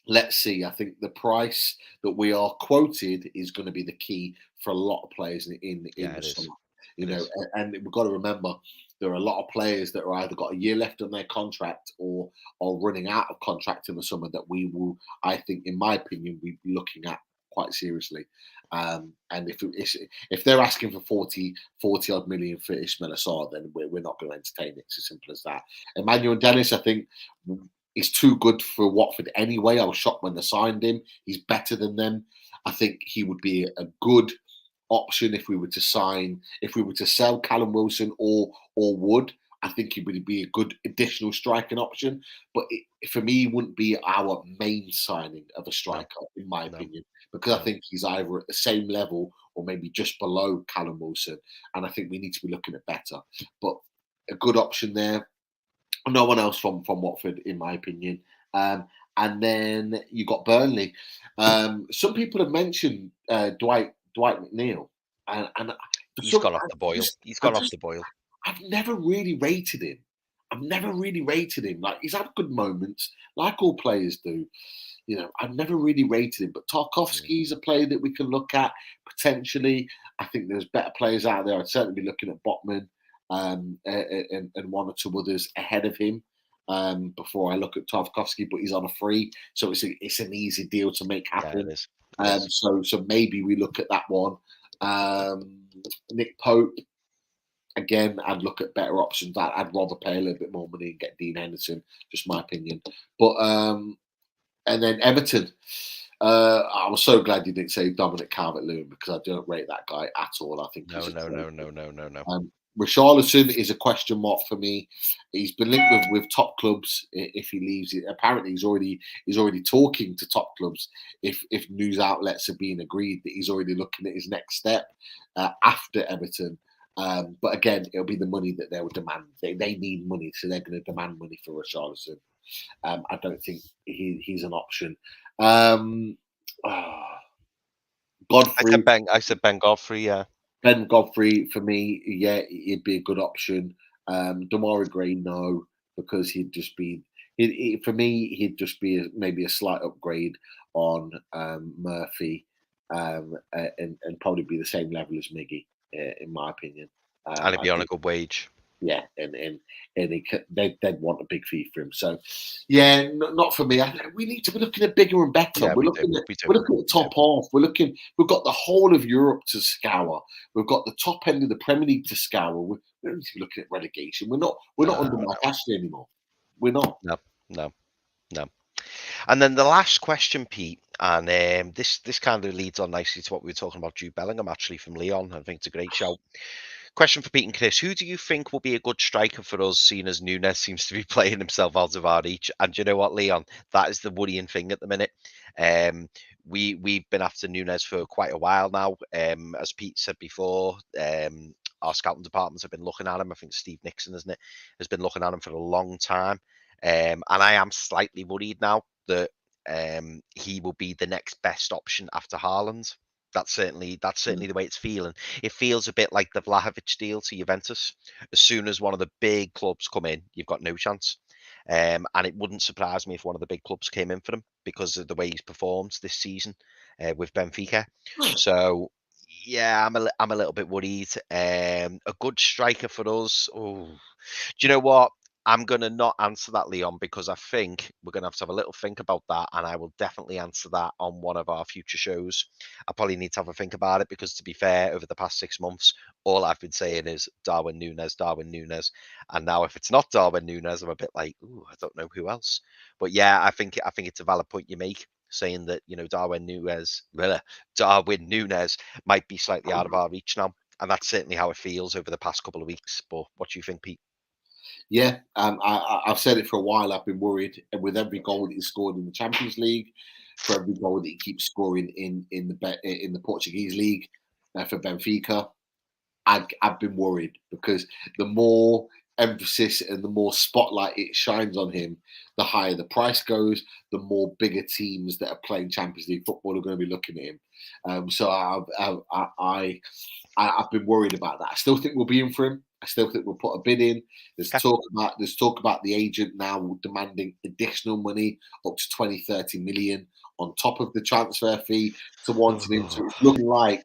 Let's see. I think the price that we are quoted is going to be the key for a lot of players in the summer. And we've got to remember there are a lot of players that are either got a year left on their contract or are running out of contract in the summer that we will, I think, in my opinion, be looking at quite seriously. And if they're asking for 40 odd million for Ismail Assar, then we're not going to entertain it. It's as simple as that. Emmanuel Dennis, I think, is too good for Watford anyway. I was shocked when they signed him. He's better than them. I think he would be a good option if we were to sell Callum Wilson or Wood. I think he would be a good additional striking option, but for me, he wouldn't be our main signing of a striker, in my opinion, because I think he's either at the same level or maybe just below Callum Wilson, and I think we need to be looking at better. But a good option there. No one else from Watford, in my opinion. And then you got Burnley. Some people have mentioned Dwight McNeil, and he's gone off the boil. He's gone off the boil. I've never really rated him. Like, he's had good moments, like all players do. I've never really rated him. But Tarkowski's a player that we can look at potentially. I think there's better players out there. I'd certainly be looking at Botman and one or two others ahead of him before I look at Tarkowski. But he's on a free, so it's an easy deal to make happen. So maybe we look at that one. Nick Pope, again, I'd look at better options. I'd rather pay a little bit more money and get Dean Henderson, just my opinion. But and then Everton, I was so glad you didn't say Dominic Calvert-Lewin because I don't rate that guy at all. I think no. Richarlison is a question mark for me. He's been linked with top clubs. If he leaves, apparently he's already talking to top clubs. If news outlets have been agreed that he's already looking at his next step after Everton. But again, it'll be the money that they will demand. They need money, so they're going to demand money for Richarlison. I don't think he's an option. Godfrey. I said Ben Godfrey. Yeah. Ben Godfrey for me, yeah, he'd be a good option. Damari Gray, no, because he'd just be. For me, he'd just be maybe a slight upgrade on Murphy, and probably be the same level as Miggy, in my opinion. And he'd be on a good wage. Yeah, and they'd want a big fee for him. So, yeah, not for me. We need to be looking at bigger and better. Yeah, we're looking at the top half. We've got the whole of Europe to scour. We've got the top end of the Premier League to scour. We don't need to be looking at relegation. We're not under Mark Ashley anymore. We're not. No. And then the last question, Pete, and this kind of leads on nicely to what we were talking about, Jude Bellingham, actually, from Leon. I think it's a great shout. Question for Pete and Chris: who do you think will be a good striker for us, seeing as Nunes seems to be playing himself out of our reach? And you know what, Leon, that is the worrying thing at the minute. We've been after Nunes for quite a while now. As Pete said before, our scouting departments have been looking at him. I think Steve Nixon, isn't it, has been looking at him for a long time. And I am slightly worried now that he will be the next best option after Haaland. That's certainly the way it's feeling. It feels a bit like the Vlahovic deal to Juventus. As soon as one of the big clubs come in, you've got no chance. And it wouldn't surprise me if one of the big clubs came in for him because of the way he's performed this season with Benfica. So yeah, I'm a little bit worried. A good striker for us. Oh, do you know what? I'm going to not answer that, Leon, because I think we're going to have a little think about that, and I will definitely answer that on one of our future shows. I probably need to have a think about it because, to be fair, over the past 6 months, all I've been saying is Darwin Nunes. And now if it's not Darwin Nunes, I'm a bit like, ooh, I don't know who else. But yeah, I think it's a valid point you make, saying that, you know, Darwin Nunes might be slightly out of our reach now. And that's certainly how it feels over the past couple of weeks. But what do you think, Pete? Yeah, I've said it for a while. I've been worried with every goal that he scored in the Champions League, for every goal that he keeps scoring in the Portuguese league for Benfica. I've been worried because the more emphasis and the more spotlight it shines on him, the higher the price goes, the more bigger teams that are playing Champions League football are going to be looking at him. So I've been worried about that. I still think we'll be in for him. I still think we'll put a bid in. There's talk about the agent now demanding additional money up to 20, 30 million on top of the transfer fee to wanting him to. It's looking like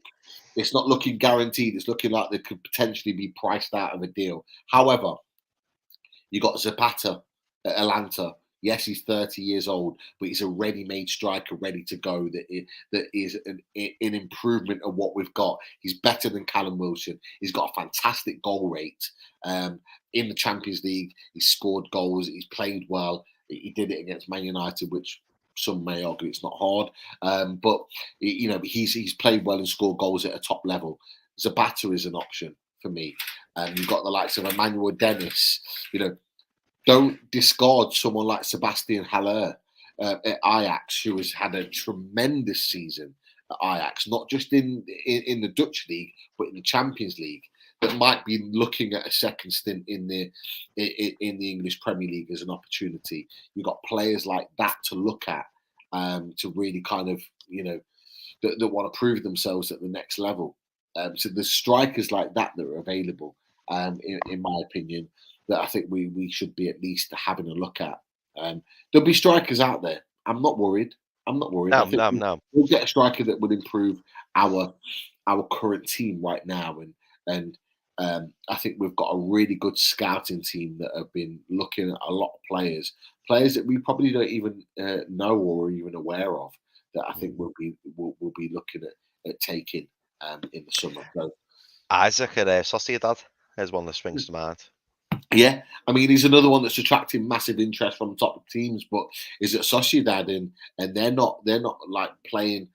it's not looking guaranteed. It's looking like they could potentially be priced out of a deal. However, you got Zapata at Atlanta. Yes, he's 30 years old, but he's a ready-made striker, ready to go. That is an improvement of what we've got. He's better than Callum Wilson. He's got a fantastic goal rate in the Champions League. He's scored goals. He's played well. He did it against Man United, which some may argue it's not hard. But you know, he's played well and scored goals at a top level. Zapata is an option for me. You've got the likes of Emmanuel Dennis. You know, don't discard someone like Sebastian Haller at Ajax, who has had a tremendous season at Ajax, not just in the Dutch league, but in the Champions League. That might be looking at a second stint in the English Premier League as an opportunity. You've got players like that to look at, to really kind of, you know, that want to prove themselves at the next level. So there's strikers like that are available, in my opinion, that I think we should be at least having a look at. There'll be strikers out there. I'm not worried. No. We'll get a striker that would improve our current team right now, and I think we've got a really good scouting team that have been looking at a lot of players that we probably don't even know or are even aware of, that I think we'll be looking at taking in the summer. So, Isaac at Sociedad is one that springs to mind. Yeah, I mean, he's another one that's attracting massive interest from top teams, but is at Sociedad and they're not like playing,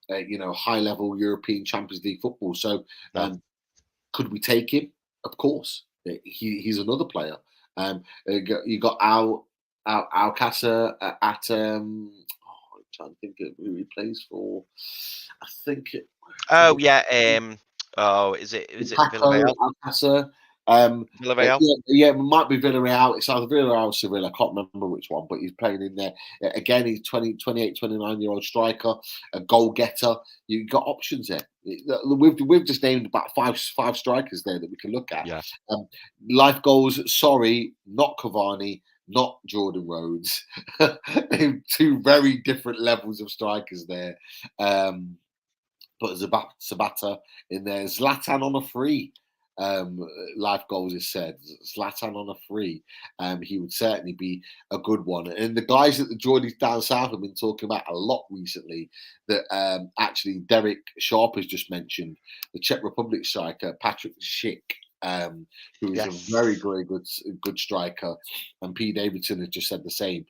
high level European Champions League football. So, could we take him? Of course, he's another player. You got Alcácer at I'm trying to think of who he plays for. I think it. Oh yeah. Is it Villarreal? Alcácer. Villarreal. It might be Villarreal. It's either Villarreal or Seville. I can't remember which one, but he's playing in there. Again, he's 28, 29-year-old striker, a goal getter. You've got options there. We've just named about five strikers there that we can look at. Yeah. Life goals, sorry, not Cavani, not Jordan Rhodes. Two very different levels of strikers there. But Zapata in there. Zlatan on a free. Life goals is said. Zlatan on a free. He would certainly be a good one. And the guys at the Geordies down south have been talking about a lot recently. That actually Derek Sharp has just mentioned, the Czech Republic striker Patrick Schick. Who is a very, very good striker, and P. Davidson has just said the same.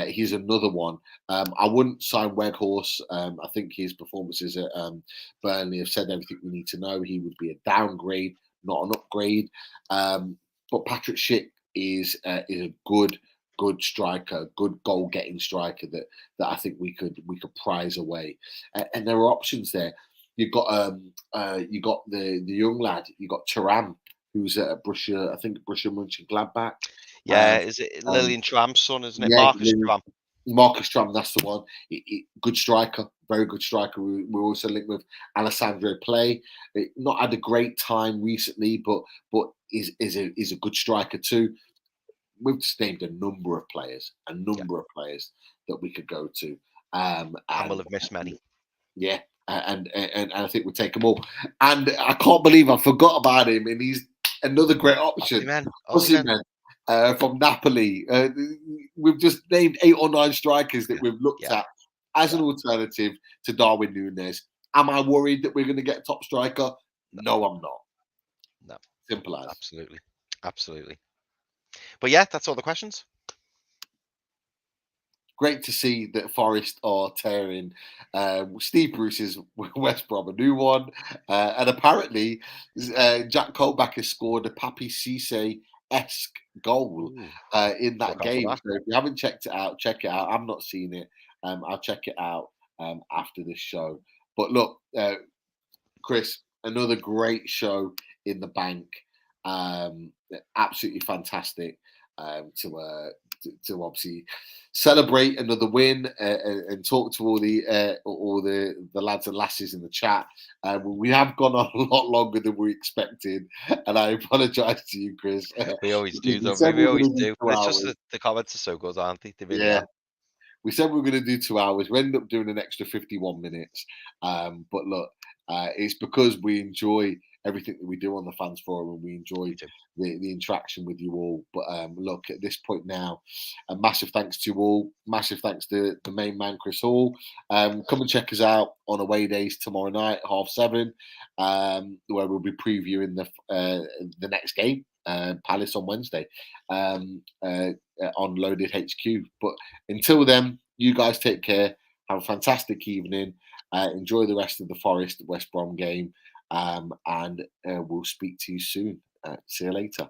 He's another one. I wouldn't sign Weghorst. I think his performances at Burnley have said everything we need to know. He would be a downgrade, not an upgrade. But Patrick Schick is a good striker, good goal-getting striker that I think we could prize away. And there are options there. You've got the young lad. You got Thuram, who's at Borussia, I think Borussia Mönchengladbach. Yeah, is it Lilian Thuram's son, isn't it? Yeah, Marcus Thuram. Marcus Thuram, that's the one. Good striker, very good striker. We're also linked with Alessandro Play. Not had a great time recently, but is a good striker too. We've just named a number of players that we could go to. And we'll have missed many. Yeah. And I think we'll take them all. And I can't believe I forgot about him. And he's another great option. From Napoli. We've just named 8 or 9 strikers that we've looked at as an alternative to Darwin Núñez. Am I worried that we're going to get a top striker? No, I'm not. No. Simple as. Absolutely. But yeah, that's all the questions. Great to see that Forest are tearing Steve Bruce's West Brom a new one. And apparently, Jack Colback has scored a Papi Cisse-esque goal in that game. So if you haven't checked it out, check it out. I've not seen it. I'll check it out after this show. But look, Chris, another great show in the bank. Absolutely fantastic to obviously celebrate another win and talk to all the lads and lasses in the chat. We have gone on a lot longer than we expected, and I apologise to you, Chris. We always do, don't we? We always do. It's just the comments are so good, aren't they? They really are. We said we were going to do 2 hours. We ended up doing an extra 51 minutes. But look, it's because we enjoy everything that we do on the Fans Forum, and we enjoy the interaction with you all. But look, at this point now, a massive thanks to you all. Massive thanks to the main man, Chris Hall. Come and check us out on away days tomorrow night, 7:30, where we'll be previewing the next game, Palace on Wednesday, on Loaded HQ. But until then, you guys take care. Have a fantastic evening. Enjoy the rest of the Forest West Brom game. And we'll speak to you soon. See you later.